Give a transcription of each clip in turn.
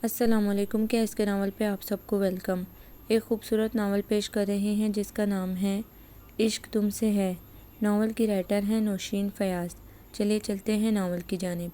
السلام علیکم۔ کیا اس کے ناول پہ آپ سب کو ویلکم۔ ایک خوبصورت ناول پیش کر رہے ہیں جس کا نام ہے عشق تم سے ہے۔ ناول کی رائٹر ہیں نوشین فیاض۔ چلے چلتے ہیں ناول کی جانب۔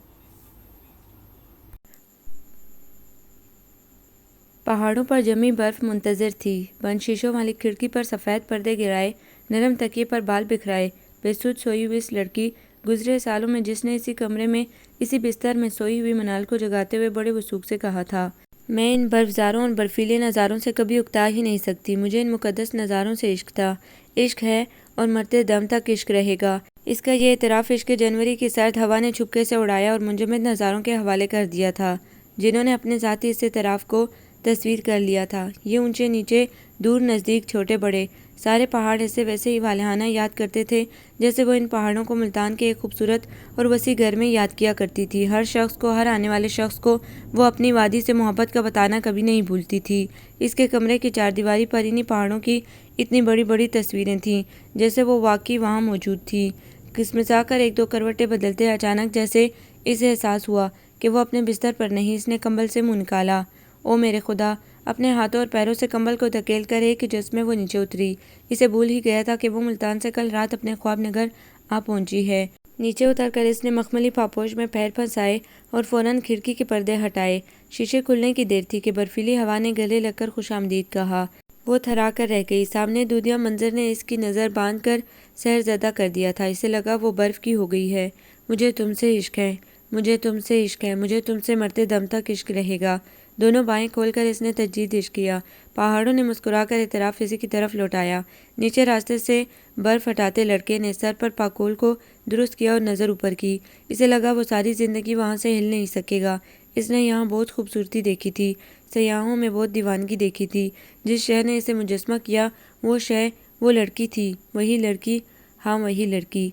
پہاڑوں پر جمی برف منتظر تھی۔ بند شیشوں والی کھڑکی پر سفید پردے گرائے، نرم تکیے پر بال بکھرائے بے سود سوئی ہوئی اس لڑکی، گزرے سالوں میں جس نے اسی کمرے میں اسی بستر میں سوئی ہوئی منال کو جگاتے ہوئے بڑے وثوق سے کہا تھا، میں ان برفزاروں اور برفیلے نظاروں سے کبھی اکتا ہی نہیں سکتی۔ مجھے ان مقدس نظاروں سے عشق تھا، عشق ہے اور مرتے دم تک عشق رہے گا۔ اس کا یہ اعتراف عشق جنوری کی سرد ہوا نے چھپکے سے اڑایا اور منجمد نظاروں کے حوالے کر دیا تھا جنہوں نے اپنے ذاتی اس اعتراف کو تصویر کر لیا تھا۔ یہ اونچے نیچے، دور نزدیک، چھوٹے بڑے، سارے پہاڑ ایسے ویسے ہی والہانہ یاد کرتے تھے جیسے وہ ان پہاڑوں کو ملتان کے ایک خوبصورت اور وسیع گھر میں یاد کیا کرتی تھی۔ ہر شخص کو، ہر آنے والے شخص کو وہ اپنی وادی سے محبت کا بتانا کبھی نہیں بھولتی تھی۔ اس کے کمرے کی چاردیواری پر انہی پہاڑوں کی اتنی بڑی بڑی تصویریں تھیں جیسے وہ واقعی وہاں موجود تھی۔ کسمسا کر ایک دو کروٹیں بدلتے اچانک جیسے اسے احساس ہوا کہ وہ اپنے بستر پر نہیں، اس نے کمبل سے منہ نکالا۔ او میرے خدا! اپنے ہاتھوں اور پیروں سے کمبل کو دھکیل کر ایک جھٹک میں وہ نیچے اتری۔ اسے بھول ہی گیا تھا کہ وہ ملتان سے کل رات اپنے خواب نگر آ پہنچی ہے۔ نیچے اتر کر اس نے مخملی پاپوش میں پیر پھنسائے اور فوراً کھڑکی کے پردے ہٹائے۔ شیشے کھلنے کی دیر تھی کہ برفیلی ہوا نے گلے لگ کر خوش آمدید کہا۔ وہ تھرا کر رہ گئی۔ سامنے دودھیا منظر نے اس کی نظر باندھ کر سحر زدہ کر دیا تھا۔ اسے لگا وہ برف کی ہو گئی ہے۔ مجھے تم سے عشق ہے، مجھے تم سے عشق ہے، مجھے تم سے مرتے دم تک عشق رہے گا۔ دونوں بائیں کھول کر اس نے تجدید عشق کیا۔ پہاڑوں نے مسکرا کر اعتراف اسی کی طرف لوٹایا۔ نیچے راستے سے برف ہٹاتے لڑکے نے سر پر پاکول کو درست کیا اور نظر اوپر کی۔ اسے لگا وہ ساری زندگی وہاں سے ہل نہیں سکے گا۔ اس نے یہاں بہت خوبصورتی دیکھی تھی، سیاحوں میں بہت دیوانگی دیکھی تھی۔ جس شے نے اسے مجسمہ کیا وہ شے وہ لڑکی تھی، وہی لڑکی، ہاں وہی لڑکی۔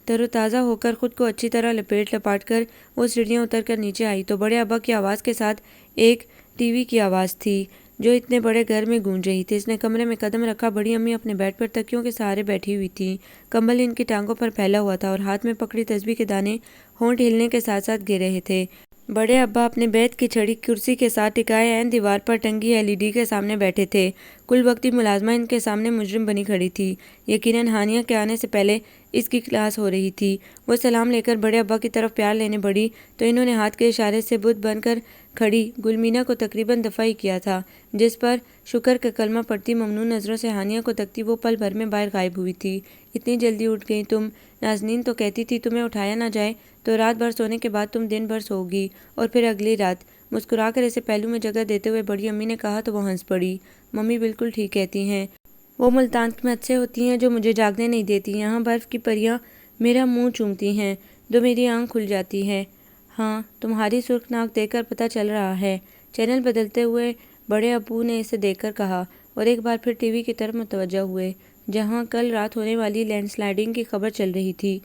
تر و تازہ ہو کر خود کو اچھی طرح لپیٹ لپاٹ کر وہ سیڑھیاں اتر کر نیچے آئی تو بڑے ابا کی آواز کے ساتھ ایک ٹی وی کی آواز تھی جو اتنے بڑے گھر میں گونج رہی تھی۔ اس نے کمرے میں قدم رکھا۔ بڑی امی اپنے بیڈ پر تکیوں کے سہارے بیٹھی ہوئی تھیں۔ کمبل ان کی ٹانگوں پر پھیلا ہوا تھا اور ہاتھ میں پکڑی تسبیح کے دانے ہونٹ ہلنے کے ساتھ ساتھ گر رہے تھے۔ بڑے ابا اپنے بیت کی چھڑی کرسی کے ساتھ ٹکائے عین دیوار پر ٹنگی LED کے سامنے بیٹھے تھے۔ کل وقتی ملازمہ ان کے سامنے مجرم بنی کھڑی تھی۔ یقیناً ہانیہ کے آنے سے پہلے اس کی کلاس ہو رہی تھی۔ وہ سلام لے کر بڑے ابا کی طرف پیار لینے بڑھی تو انہوں نے ہاتھ کے اشارے سے بت بن کر کھڑی گلمینا کو تقریباً دفع ہی کیا تھا، جس پر شکر کا کلمہ پڑھتی ممنون نظروں سے ہانیہ کو تکتی وہ پل بھر میں باہر غائب ہوئی تھی۔ اتنی جلدی اٹھ گئی تم؟ نازنین تو کہتی تھی تمہیں اٹھایا نہ جائے تو رات بھر سونے کے بعد تم دن بھر سو گی اور پھر اگلی رات۔ مسکرا کر اسے پہلو میں جگہ دیتے ہوئے بڑی امی نے کہا تو وہ ہنس پڑی۔ ممی بالکل ٹھیک کہتی ہیں، وہ ملتان کی مت سے ہوتی ہیں جو مجھے جاگنے نہیں دیتی۔ یہاں برف کی پریاں میرا منہ چومتی ہیں تو میری آنکھ کھل جاتی ہے۔ ہاں تمہاری سرخ ناک دیکھ کر پتہ چل رہا ہے۔ چینل بدلتے ہوئے بڑے ابو نے اسے دیکھ کر کہا اور ایک بار پھر ٹی وی کی طرف متوجہ ہوئے جہاں کل رات ہونے والی لینڈ سلائڈنگ کی خبر چل رہی تھی۔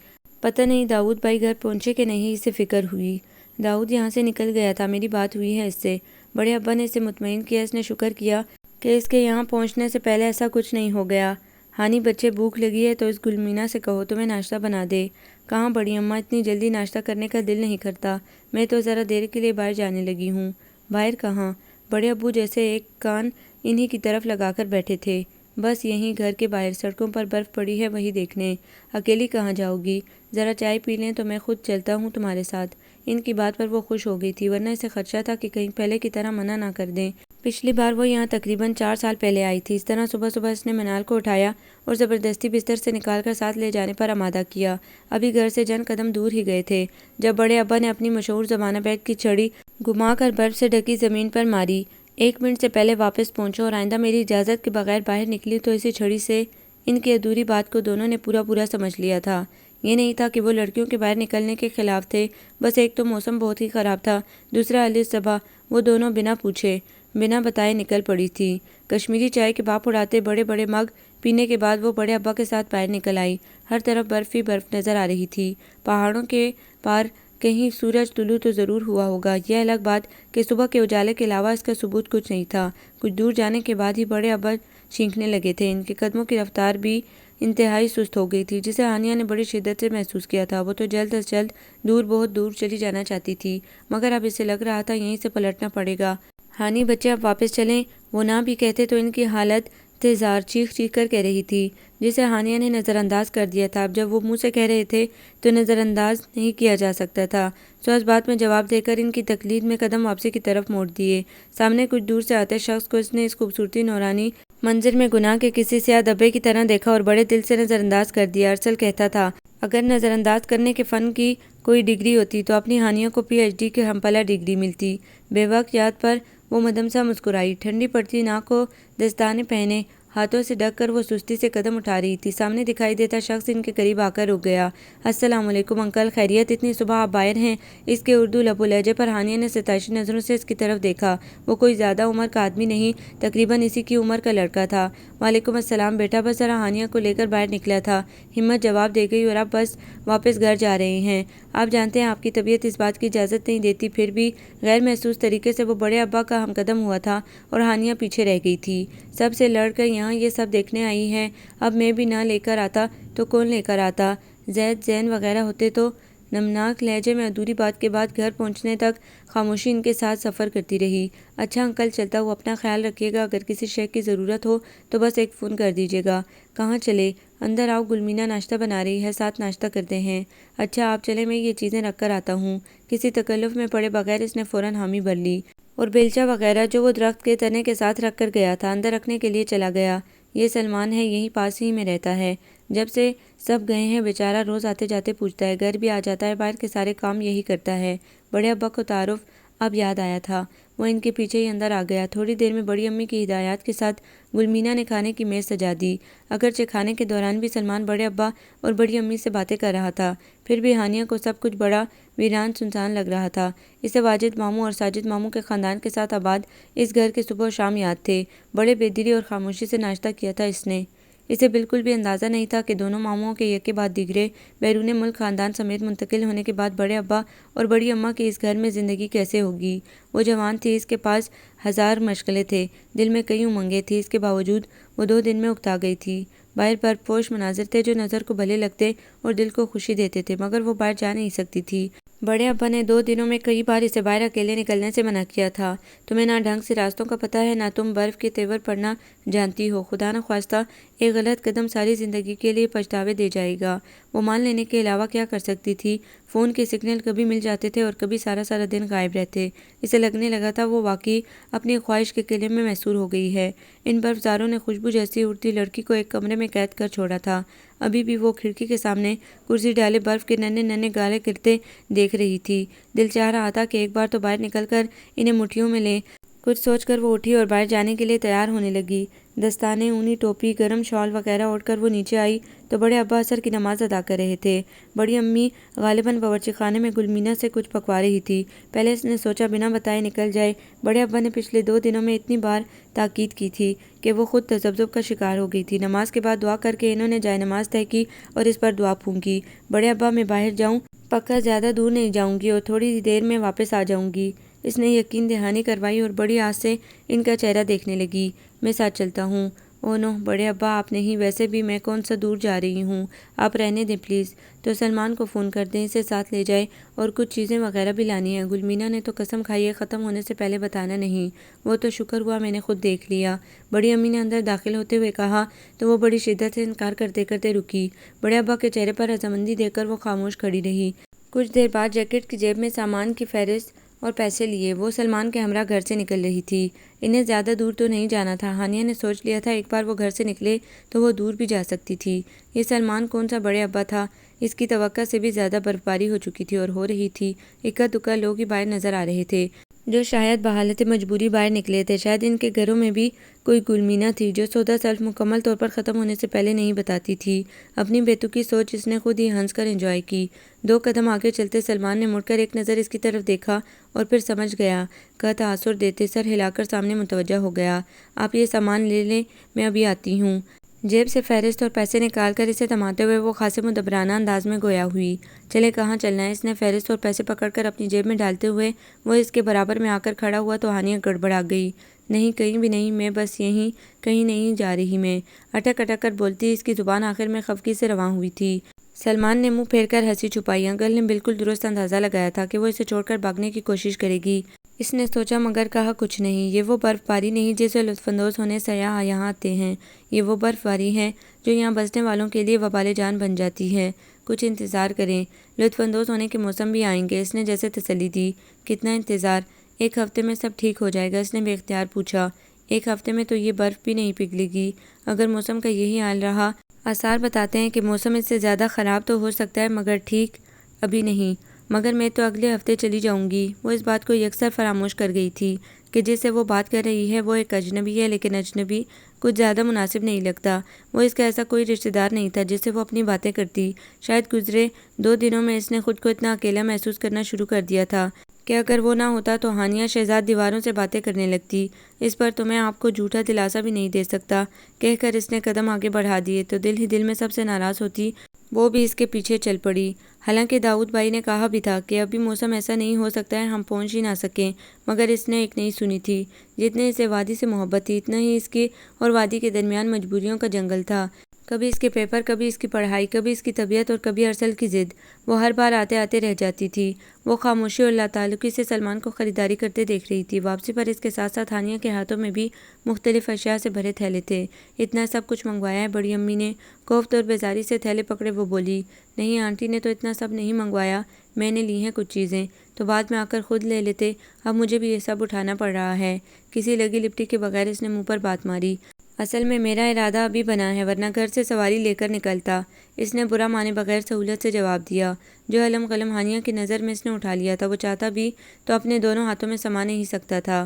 پتہ نہیں داؤد بھائی گھر پہنچے کہ نہیں، اسے فکر ہوئی۔ داؤد یہاں سے نکل گیا تھا، میری بات ہوئی ہے اس سے۔ بڑے ابا نے اسے مطمئن کیا۔ اس نے شکر کیا کہ اس کے یہاں پہنچنے سے پہلے ایسا کچھ نہیں ہو گیا۔ ہانی بچے بھوک لگی ہے تو اس گلمینا سے کہو تمہیں ناشتہ بنا دے۔ کہاں بڑی اماں، اتنی جلدی ناشتہ کرنے کا دل نہیں کرتا، میں تو ذرا دیر کے لیے باہر جانے لگی ہوں۔ باہر کہاں؟ بڑے ابو جیسے ایک کان انہی کی طرف لگا کر بیٹھے تھے۔ بس یہیں گھر کے باہر، سڑکوں پر برف پڑی ہے وہی دیکھنے۔ اکیلی کہاں جاؤ گی؟ ذرا چائے پی لیں تو میں خود چلتا ہوں تمہارے ساتھ۔ ان کی بات پر وہ خوش ہو گئی تھی، ورنہ اسے خدشہ تھا کہ کہیں پہلے کی طرح منع نہ کر دیں۔ پچھلی بار وہ یہاں تقریباً 4 سال پہلے آئی تھی۔ اس طرح صبح صبح اس نے منال کو اٹھایا اور زبردستی بستر سے نکال کر ساتھ لے جانے پر آمادہ کیا۔ ابھی گھر سے چند قدم دور ہی گئے تھے جب بڑے ابا نے اپنی مشہور زمانہ بیت کی چھڑی گھما کر برف سے ڈھکی زمین پر ماری۔ 1 منٹ سے پہلے واپس پہنچو اور آئندہ میری اجازت کے بغیر باہر نکلی تو اسی چھڑی سے۔ ان کی ادھوری بات کو دونوں نے پورا سمجھ لیا تھا۔ یہ نہیں تھا کہ وہ لڑکیوں کے باہر نکلنے کے خلاف تھے، بس ایک تو موسم بہت ہی خراب تھا، دوسرا الصبح وہ دونوں بنا پوچھے بنا بتائے نکل پڑی تھی۔ کشمیری چائے کے بھاپ اڑاتے بڑے بڑے مگ پینے کے بعد وہ بڑے ابا کے ساتھ باہر نکل آئی۔ ہر طرف برف ہی برف نظر آ رہی تھی۔ پہاڑوں کے پار کہیں سورج طلوع تو ضرور ہوا ہوگا، یہ الگ بات کہ صبح کے اجالے کے علاوہ اس کا ثبوت کچھ نہیں تھا۔ کچھ دور جانے کے بعد ہی بڑے ابا چھینکنے لگے تھے۔ ان کے قدموں کی رفتار بھی انتہائی سست ہو گئی تھی، جسے ہانیہ نے بڑی شدت سے محسوس کیا تھا۔ وہ تو جلد از جلد دور، بہت دور چلی جانا چاہتی تھی، مگر اب اسے لگ رہا تھا یہیں سے پلٹنا پڑے گا۔ ہانی بچے اب واپس چلیں، وہ نہ بھی کہتے تو ان کی حالت تیزار چیخ چیخ کر کہہ رہی تھی، جسے ہانیہ نے نظر انداز کر دیا تھا۔ اب جب وہ منہ سے کہہ رہے تھے تو نظر انداز نہیں کیا جا سکتا تھا، سو اس بات میں جواب دے کر ان کی تقلید میں قدم واپسی کی طرف موڑ دیے۔ سامنے کچھ دور سے آتے شخص کو اس نے اس خوبصورتی نورانی منظر میں گناہ کے کسی سیاہ دھبے کی طرح دیکھا اور بڑے دل سے نظر انداز کر دیا۔ ارسل کہتا تھا، اگر نظر انداز کرنے کے فن کی کوئی ڈگری ہوتی تو اپنی ہانیہ کو PhD کی ہمپلہ ڈگری ملتی۔ بے وقت یاد پر وہ مدھم سا مسکرائی، ٹھنڈی پڑتی ناک کو دستانے پہنے ہاتھوں سے ڈھک کر وہ سستی سے قدم اٹھا رہی تھی۔ سامنے دکھائی دیتا شخص ان کے قریب آ کر رک گیا۔ السلام علیکم انکل، خیریت؟ اتنی صبح آپ باہر ہیں؟ اس کے اردو لب و لہجے پر ہانیہ نے ستائشی نظروں سے اس کی طرف دیکھا۔ وہ کوئی زیادہ عمر کا آدمی نہیں، تقریباً اسی کی عمر کا لڑکا تھا۔ وعلیکم السلام بیٹا، بس ذرا ہانیہ کو لے کر باہر نکلا تھا، ہمت جواب دے گئی، اور اب بس واپس گھر جا رہے ہیں۔ آپ جانتے ہیں آپ کی طبیعت اس بات کی اجازت نہیں دیتی، پھر بھی غیر محسوس طریقے سے وہ بڑے ابا کا ہم قدم ہوا تھا اور ہانیہ پیچھے رہ گئی تھی۔ سب سے لڑ کر یہاں یہ سب دیکھنے آئی ہے، اب میں بھی نہ لے کر آتا تو کون لے کر آتا؟ زید زین وغیرہ ہوتے تو؟ نمناک لہجے میں ادھوری بات کے بعد گھر پہنچنے تک خاموشی ان کے ساتھ سفر کرتی رہی۔ اچھا انکل، چلتا ہوا اپنا خیال رکھیے گا، اگر کسی شے کی ضرورت ہو تو بس ایک فون کر دیجیے گا۔ کہاں چلے؟ اندر آؤ، گلمینہ ناشتہ بنا رہی ہے، ساتھ ناشتہ کرتے ہیں۔ اچھا آپ چلیں، میں یہ چیزیں رکھ کر آتا ہوں۔ کسی تکلف میں پڑے بغیر اس نے فوراً حامی بھر لی اور بیلچہ وغیرہ جو وہ درخت کے تنے کے ساتھ رکھ کر گیا تھا اندر رکھنے کے لیے چلا گیا۔ یہ سلمان ہے، یہیں پاس ہی میں رہتا ہے، جب سے سب گئے ہیں بیچارہ روز آتے جاتے پوچھتا ہے، گھر بھی آ جاتا ہے، باہر کے سارے کام یہی کرتا ہے۔ بڑے ابا کو تعارف اب یاد آیا تھا، وہ ان کے پیچھے ہی اندر آ گیا۔ تھوڑی دیر میں بڑی امی کی ہدایات کے ساتھ گلمینہ نے کھانے کی میز سجا دی، اگرچہ کھانے کے دوران بھی سلمان بڑے ابا اور بڑی امی سے باتیں کر رہا تھا، پھر بھی ہانیہ کو سب کچھ بڑا ویران سنسان لگ رہا تھا۔ اسے واجد ماموں اور ساجد ماموں کے خاندان کے ساتھ آباد اس گھر کے صبح و شام یاد تھے۔ بڑے بے دلی اور خاموشی سے ناشتہ کیا تھا اس نے۔ اسے بالکل بھی اندازہ نہیں تھا کہ دونوں ماموں کے یکے بعد دیگرے بیرون ملک خاندان سمیت منتقل ہونے کے بعد بڑے ابا اور بڑی اماں کی اس گھر میں زندگی کیسے ہوگی۔ وہ جوان تھی، اس کے پاس ہزار مشغلے تھے، دل میں کئی امنگیں تھیں، اس کے باوجود وہ 2 دن میں اکتا گئی تھی۔ باہر برف پوش مناظر تھے جو نظر کو بھلے لگتے اور دل کو خوشی دیتے تھے، مگر وہ باہر جا نہیں سکتی تھی۔ بڑے ابا نے 2 دنوں میں کئی بار اسے باہر اکیلے نکلنے سے منع کیا تھا۔ تمہیں نہ ڈھنگ سے راستوں کا پتہ ہے، نہ تم برف کے تیور پڑھنا جانتی ہو، خدا نہ خواستہ ایک غلط قدم ساری زندگی کے لیے پچھتاوے دے جائے گا۔ وہ مان لینے کے علاوہ کیا کر سکتی تھی؟ فون کے سگنل کبھی مل جاتے تھے اور کبھی سارا سارا دن غائب رہتے۔ اسے لگنے لگا تھا وہ واقعی اپنی خواہش کے قلعے میں محصور ہو گئی ہے۔ ان برف زاروں نے خوشبو جیسی اڑتی لڑکی کو ایک کمرے میں قید کر چھوڑا تھا، ابھی بھی وہ کھڑکی کے سامنے کرسی ڈالے برف کے ننھے ننھے گالے گرتے دیکھ رہی تھی۔ دل چاہ رہا تھا کہ ایک بار تو باہر نکل کر انہیں مٹھیوں میں لے۔ کچھ سوچ کر وہ اٹھی اور باہر جانے کے لیے تیار ہونے لگی۔ دستانے، اونی ٹوپی، گرم شال وغیرہ اوڑھ کر وہ نیچے آئی تو بڑے ابا عصر کی نماز ادا کر رہے تھے۔ بڑی امی غالباً باورچی خانے میں گلمینہ سے کچھ پکوا رہی تھی۔ پہلے اس نے سوچا بنا بتائے نکل جائے، بڑے ابا نے پچھلے 2 دنوں میں اتنی بار تاکید کی تھی کہ وہ خود تذبذب کا شکار ہو گئی تھی۔ نماز کے بعد دعا کر کے انہوں نے جائے نماز طے کی اور اس پر دعا پھونکی۔ بڑے ابا میں باہر جاؤں؟ پکا زیادہ دور نہیں جاؤں گی اور تھوڑی دیر میں واپس آ جاؤں گی۔ اس نے یقین دہانی کروائی اور بڑی آس سے ان کا چہرہ دیکھنے لگی۔ میں ساتھ چلتا ہوں۔ او نو بڑے ابا آپ نہیں، ویسے بھی میں کون سا دور جا رہی ہوں، آپ رہنے دیں پلیز۔ تو سلمان کو فون کر دیں، اسے ساتھ لے جائے، اور کچھ چیزیں وغیرہ بھی لانی ہیں۔ گلمینہ نے تو قسم کھائی ہے ختم ہونے سے پہلے بتانا نہیں۔ وہ تو شکر ہوا میں نے خود دیکھ لیا، بڑی امی نے اندر داخل ہوتے ہوئے کہا تو وہ بڑی شدت سے انکار کرتے کرتے رکی۔ بڑے ابا کے چہرے پر رضامندی دیکھ کر وہ خاموش کھڑی رہی۔ کچھ دیر بعد جیکٹ کی جیب میں سامان کی فہرست اور پیسے لیے وہ سلمان کے ہمراہ گھر سے نکل رہی تھی۔ انہیں زیادہ دور تو نہیں جانا تھا، ہانیہ نے سوچ لیا تھا، ایک بار وہ گھر سے نکلے تو وہ دور بھی جا سکتی تھی۔ یہ سلمان کون سا بڑے ابا تھا، اس کی توقع سے بھی زیادہ برفباری ہو چکی تھی اور ہو رہی تھی۔ اکا دکا لوگ ہی باہر نظر آ رہے تھے جو شاید بحالت مجبوری باہر نکلے تھے، شاید ان کے گھروں میں بھی کوئی گلمینہ تھی جو سودا سلف مکمل طور پر ختم ہونے سے پہلے نہیں بتاتی تھی۔ اپنی بے تکی سوچ اس نے خود ہی ہنس کر انجوائے کی۔ 2 قدم آگے چلتے سلمان نے مڑ کر ایک نظر اس کی طرف دیکھا اور پھر سمجھ گیا کا تاثر دیتے سر ہلا کر سامنے متوجہ ہو گیا۔ آپ یہ سامان لے لیں، میں ابھی آتی ہوں۔ جیب سے فہرست اور پیسے نکال کر اسے تھماتے ہوئے وہ خاصے مدبرانہ انداز میں گویا ہوئی۔ چلے کہاں چلنا ہے؟ اس نے فہرست اور پیسے پکڑ کر اپنی جیب میں ڈالتے ہوئے وہ اس کے برابر میں آ کر کھڑا ہوا تو ہانیہ گڑبڑا گئی۔ نہیں کہیں بھی نہیں، میں بس یہیں کہیں نہیں جا رہی میں، اٹک اٹک کر بولتی اس کی زبان آخر میں خفگی سے رواں ہوئی تھی۔ سلمان نے منہ پھیر کر ہنسی چھپائی۔ انکل نے بالکل درست اندازہ لگایا تھا کہ وہ اسے چھوڑ کر بھاگنے کی کوشش کرے گی۔ اس نے سوچا مگر کہا کچھ نہیں۔ یہ وہ برف باری نہیں جسے لطف اندوز ہونے سیاح یہاں آتے ہیں، یہ وہ برف باری ہے جو یہاں بسنے والوں کے لیے وبال جان بن جاتی ہے۔ کچھ انتظار کریں، لطف اندوز ہونے کے موسم بھی آئیں گے، اس نے جیسے تسلی دی۔ کتنا انتظار؟ 1 ہفتے میں سب ٹھیک ہو جائے گا، اس نے بے اختیار پوچھا۔ 1 ہفتے میں تو یہ برف بھی نہیں پگھلے گی۔ اگر موسم کا یہی حال رہا، آثار بتاتے ہیں کہ موسم اس سے زیادہ خراب تو ہو سکتا ہے مگر ٹھیک ابھی نہیں۔ مگر میں تو اگلے ہفتے چلی جاؤں گی۔ وہ اس بات کو یکسر فراموش کر گئی تھی کہ جس سے وہ بات کر رہی ہے وہ ایک اجنبی ہے، لیکن اجنبی کچھ زیادہ مناسب نہیں لگتا۔ وہ اس کا ایسا کوئی رشتہ دار نہیں تھا جس سے وہ اپنی باتیں کرتی۔ شاید گزرے 2 دنوں میں اس نے خود کو اتنا اکیلا محسوس کرنا شروع کر دیا تھا کہ اگر وہ نہ ہوتا تو ہانیہ شہزاد دیواروں سے باتیں کرنے لگتی۔ اس پر تو میں آپ کو جھوٹا دلاسا بھی نہیں دے سکتا، کہہ کر اس نے قدم آگے بڑھا دیے تو دل ہی دل میں سب سے ناراض ہوتی وہ بھی اس کے پیچھے چل پڑی۔ حالانکہ داؤد بھائی نے کہا بھی تھا کہ ابھی موسم ایسا نہیں ہو سکتا ہے ہم پہنچ ہی نہ سکیں، مگر اس نے ایک نہیں سنی تھی۔ جتنے اسے وادی سے محبت تھی اتنا ہی اس کی اور وادی کے درمیان مجبوریوں کا جنگل تھا۔ کبھی اس کے پیپر، کبھی اس کی پڑھائی، کبھی اس کی طبیعت اور کبھی ارسل کی ضد۔ وہ ہر بار آتے آتے رہ جاتی تھی۔ وہ خاموشی اور لاتعلقی سے سلمان کو خریداری کرتے دیکھ رہی تھی۔ واپسی پر اس کے ساتھ ساتھ ہانیہ کے ہاتھوں میں بھی مختلف اشیاء سے بھرے تھیلے تھے۔ اتنا سب کچھ منگوایا ہے بڑی امی نے؟ کوفت اور بیزاری سے تھیلے پکڑے وہ بولی۔ نہیں آنٹی نے تو اتنا سب نہیں منگوایا، میں نے لی ہیں کچھ چیزیں، تو بعد میں آ کر خود لے لیتے، اب مجھے بھی یہ سب اٹھانا پڑ رہا ہے۔ کسی لگی لپٹی کے بغیر اس نے منہ پر بات ماری۔ اصل میں میرا ارادہ ابھی بنا ہے ورنہ گھر سے سواری لے کر نکلتا، اس نے برا مانے بغیر سہولت سے جواب دیا۔ جو علم قلم ہانیہ کی نظر میں اس نے اٹھا لیا تھا وہ چاہتا بھی تو اپنے دونوں ہاتھوں میں سما نہیں سکتا تھا۔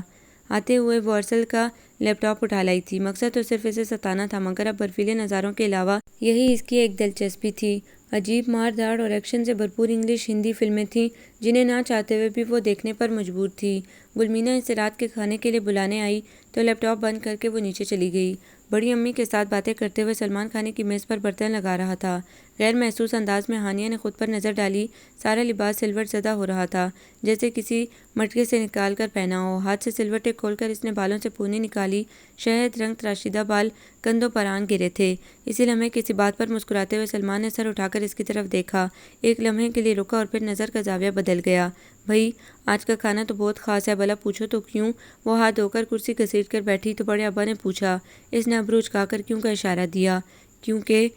آتے ہوئے وہ ارسل کا لیپ ٹاپ اٹھا لائی تھی۔ مقصد تو صرف اسے ستانا تھا مگر اب برفیلے نظاروں کے علاوہ یہی اس کی ایک دلچسپی تھی۔ عجیب مار دھاڑ اور ایکشن سے بھرپور انگلش ہندی فلمیں تھیں جنہیں نہ چاہتے ہوئے بھی وہ دیکھنے پر مجبور تھی۔ گلمینا اسے رات کے کھانے کے لیے بلانے آئی تو لیپ ٹاپ بند کر کے وہ نیچے چلی گئی۔ بڑی امی کے ساتھ باتیں کرتے ہوئے سلمان کھانے کی میز پر برتن لگا رہا تھا۔ غیر محسوس انداز میں ہانیہ نے خود پر نظر ڈالی۔ سارا لباس سلوٹ زدہ ہو رہا تھا، جیسے کسی مٹکے سے نکال کر پہنا ہو۔ ہاتھ سے سلوٹیں کھول کر اس نے بالوں سے پونی نکالی۔ شہد رنگ تراشیدہ بال کندھوں پر آن گرے تھے۔ اسی لمحے کسی بات پر مسکراتے ہوئے سلمان نے سر اٹھا کر اس کی طرف دیکھا۔ ایک لمحے کے لیے رکا اور پھر نظر کا زاویہ بدل گیا۔ بھئی آج کا کھانا تو بہت خاص ہے، بھلا پوچھو تو کیوں؟ وہ ہاتھ دھو کر کرسی گھسیٹ کر بیٹھی تو بڑے ابا نے پوچھا۔ اس نے ابرو اچکا کر کیوں کا اشارہ دیا۔ کیونکہ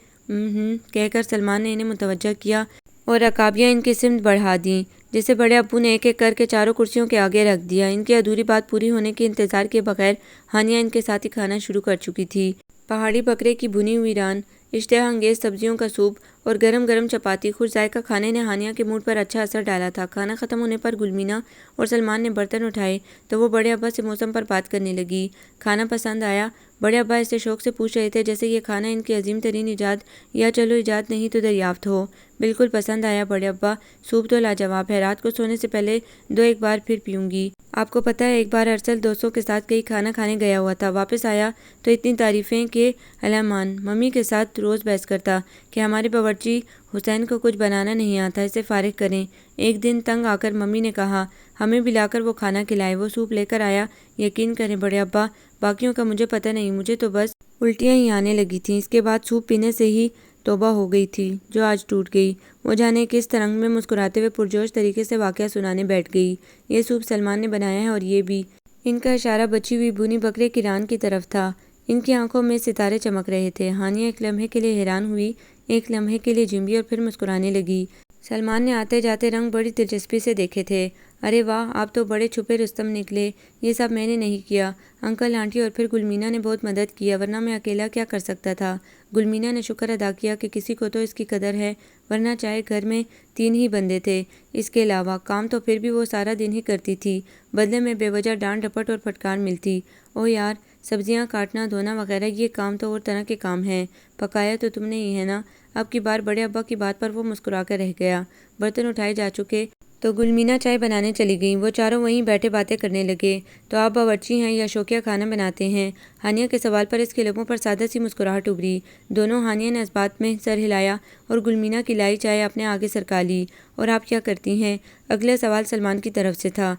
کہہ کر سلمان نے انہیں متوجہ کیا اور رکابیاں ان کی سمت بڑھا دیں، جسے بڑے ابو نے ایک ایک کر کے چاروں کرسیوں کے آگے رکھ دیا۔ ان کی ادھوری بات پوری ہونے کے انتظار کیے بغیر ہانیہ ان کے ساتھ ہی کھانا شروع کر چکی تھی۔ پہاڑی بکرے کی بھنی ہوئی ران، اشتہا انگیز سبزیوں کا سوپ اور گرم گرم چپاتی، خوش ذائقہ کھانے نے ہانیہ کے موڈ پر اچھا اثر ڈالا تھا۔ کھانا ختم ہونے پر گلمینا اور سلمان نے برتن اٹھائے تو وہ بڑے ابا سے موسم پر بات کرنے لگی۔ کھانا پسند آیا؟ بڑے ابا اس سے شوق سے پوچھ رہے تھے جیسے یہ کھانا ان کی عظیم ترین ایجاد یا چلو ایجاد نہیں تو دریافت ہو۔ بالکل پسند آیا بڑے ابا، سوپ تو لاجواب ہے، رات کو سونے سے پہلے 2 بار پھر پیوں گی۔ آپ کو پتہ ہے ایک بار ارسل دوستوں کے ساتھ کہیں کھانا کھانے گیا ہوا تھا، واپس آیا تو اتنی تعریفیں کہ المان ممی کے ساتھ روز بحث کرتا کہ ہمارے باورچی حسین کو کچھ بنانا نہیں آتا، اسے فارغ کریں۔ ایک دن تنگ آ کر ممی نے کہا ہمیں بھی لا کر وہ کھانا کھلائے، وہ سوپ لے کر آیا۔ یقین کریں بڑے ابا، باقیوں کا مجھے پتہ نہیں، مجھے تو بس الٹیاں ہی آنے لگی تھیں، اس کے بعد سوپ پینے سے ہی توبہ ہو گئی تھی جو آج ٹوٹ گئی۔ وہ جانے کس ترنگ میں مسکراتے ہوئے پرجوش طریقے سے واقعہ سنانے بیٹھ گئی۔ یہ سوپ سلمان نے بنایا ہے اور یہ بھی۔ ان کا اشارہ بچی ہوئی بھونی بکرے کی ران کی طرف تھا۔ ان کی آنکھوں میں ستارے چمک رہے تھے۔ ہانیہ ایک لمحے کے لیے حیران ہوئی، ایک لمحے کے لیے جھنبی اور پھر مسکرانے لگی۔ سلمان نے آتے جاتے رنگ بڑی دلچسپی سے دیکھے تھے۔ ارے واہ، آپ تو بڑے چھپے رستم نکلے، یہ سب میں نے نہیں کیا، انکل آنٹی اور پھر گلمینا نے بہت مدد کی ہے، ورنہ میں اکیلا کیا کر سکتا تھا۔ گلمینا نے شکر ادا کیا کہ کسی کو تو اس کی قدر ہے، ورنہ چاہے گھر میں 3 ہی بندے تھے، اس کے علاوہ کام تو پھر بھی وہ سارا دن ہی کرتی تھی، بدلے میں بے وجہ ڈانٹ ڈپٹ اور پھٹکار ملتی۔ اوہ یار، سبزیاں کاٹنا دھونا وغیرہ یہ کام تو اور طرح کے کام ہیں، پکایا تو تم نے ہی ہے نا۔ اب کی بار بڑے ابا کی بات پر وہ مسکرا کر رہ گیا۔ برتن اٹھائے جا چکے تو گلمینا چائے بنانے چلی گئیں۔ وہ چاروں وہیں بیٹھے باتیں کرنے لگے۔ تو آپ باورچی ہیں یا شوقیہ کھانا بناتے ہیں؟ ہانیہ کے سوال پر اس کے لبوں پر سادہ سی مسکراہٹ ابھری۔ دونوں ہانیہ نے اس بات میں سر ہلایا اور گلمینا کی لائی چائے اپنے آگے سرکا لی۔ اور آپ کیا کرتی ہیں؟ اگلا سوال سلمان کی طرف سے تھا۔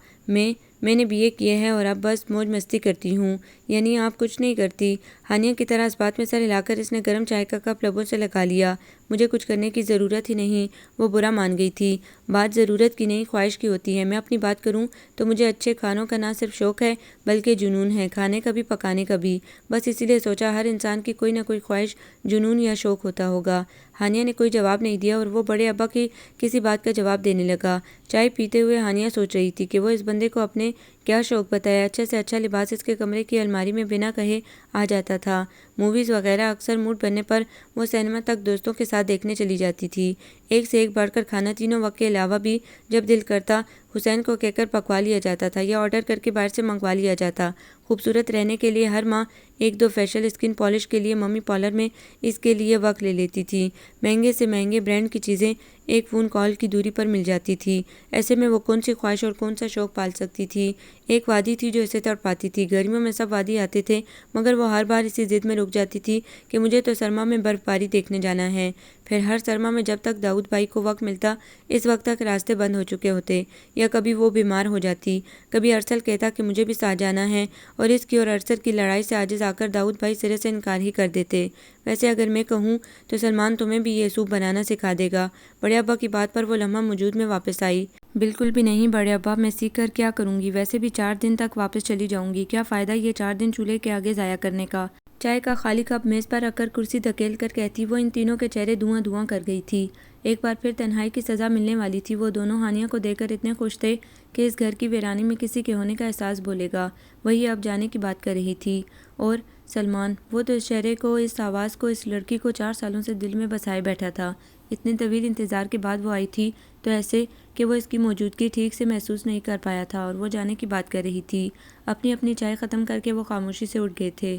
میں نے BA کیے ہے اور اب بس موج مستی کرتی ہوں۔ یعنی آپ کچھ نہیں کرتی؟ ہانیہ کی طرح اس بات میں سر ہلا کر اس نے گرم چائے کا کپ لبوں سے لگا لیا۔ مجھے کچھ کرنے کی ضرورت ہی نہیں۔ وہ برا مان گئی تھی۔ بات ضرورت کی نہیں، خواہش کی ہوتی ہے۔ میں اپنی بات کروں تو مجھے اچھے کھانوں کا نہ صرف شوق ہے بلکہ جنون ہے، کھانے کا بھی پکانے کا بھی۔ بس اسی لیے سوچا ہر انسان کی کوئی نہ کوئی خواہش، جنون یا شوق ہوتا ہوگا۔ ہانیہ نے کوئی جواب نہیں دیا اور وہ بڑے ابا کی کسی بات کا جواب دینے لگا۔ چائے پیتے ہوئے ہانیہ سوچ رہی تھی کہ وہ اس بندے کو اپنے کیا شوق بتائے۔ اچھے سے اچھا لباس اس کے کمرے کی الماری میں بنا کہے آ جاتا تھا۔ موویز وغیرہ اکثر موڈ بننے پر وہ سینما تک دوستوں کے ساتھ دیکھنے چلی جاتی تھی۔ ایک سے ایک بڑھ کر کھانا تینوں وقت کے علاوہ بھی جب دل کرتا حسین کو کہہ کر پکوا لیا جاتا تھا یا آرڈر کر کے باہر سے منگوا لیا جاتا۔ خوبصورت رہنے کے لیے ہر ماہ ایک دو فیشل اسکن پالش کے لیے ممی پارلر میں اس کے لیے وقت لے لیتی تھی۔ مہنگے سے مہنگے برانڈ کی چیزیں ایک فون کال کی دوری پر مل جاتی تھی۔ ایسے میں وہ کون سی خواہش اور کون سا شوق پال سکتی تھی؟ ایک وادی تھی جو اسے تڑپاتی تھی۔ گرمیوں میں سب وادی آتے تھے مگر وہ ہر بار اسی ضد میں رک جاتی تھی کہ مجھے تو سرما میں برف باری دیکھنے جانا ہے۔ پھر ہر سرما میں جب تک داؤد بھائی کو وقت ملتا اس وقت تک راستے بند ہو چکے ہوتے، یا کبھی وہ بیمار ہو جاتی، کبھی ارسل کہتا کہ مجھے بھی ساتھ جانا ہے، اور اس کی اور ارسل کی لڑائی سے عاجز آ کر داؤد بھائی سرے سے انکار ہی کر دیتے۔ ویسے اگر میں کہوں تو سلمان تمہیں بھی یہ سوپ بنانا سکھا دے گا۔ بڑے ابا کی بات پر وہ لمحہ وجود میں واپس آئی۔ بالکل بھی نہیں بڑے ابا، میں سیکھ کر کیا کروں گی؟ ویسے بھی 4 دن تک واپس چلی جاؤں گی، کیا فائدہ یہ 4 دن چولہے کے آگے ضائع کرنے کا؟ چائے کا خالی کپ میز پر رکھ کر کرسی دھکیل کر کہتی وہ ان تینوں کے چہرے دھواں دھواں کر گئی تھی۔ ایک بار پھر تنہائی کی سزا ملنے والی تھی۔ وہ دونوں ہانیہ کو دیکھ کر اتنے خوش تھے کہ اس گھر کی ویرانی میں کسی کے ہونے کا احساس بھولے گا۔ وہی اب جانے کی بات کر رہی تھی۔ اور سلمان، وہ تو اس چہرے کو، اس آواز کو، اس لڑکی کو 4 سالوں سے دل میں بسائے بیٹھا تھا۔ اتنے طویل انتظار کے بعد وہ آئی تھی تو ایسے کہ وہ اس کی موجودگی ٹھیک سے محسوس نہیں کر پایا تھا، اور وہ جانے کی بات کر رہی تھی۔ اپنی چائے ختم کر کے وہ خاموشی سے اٹھ گئے تھے۔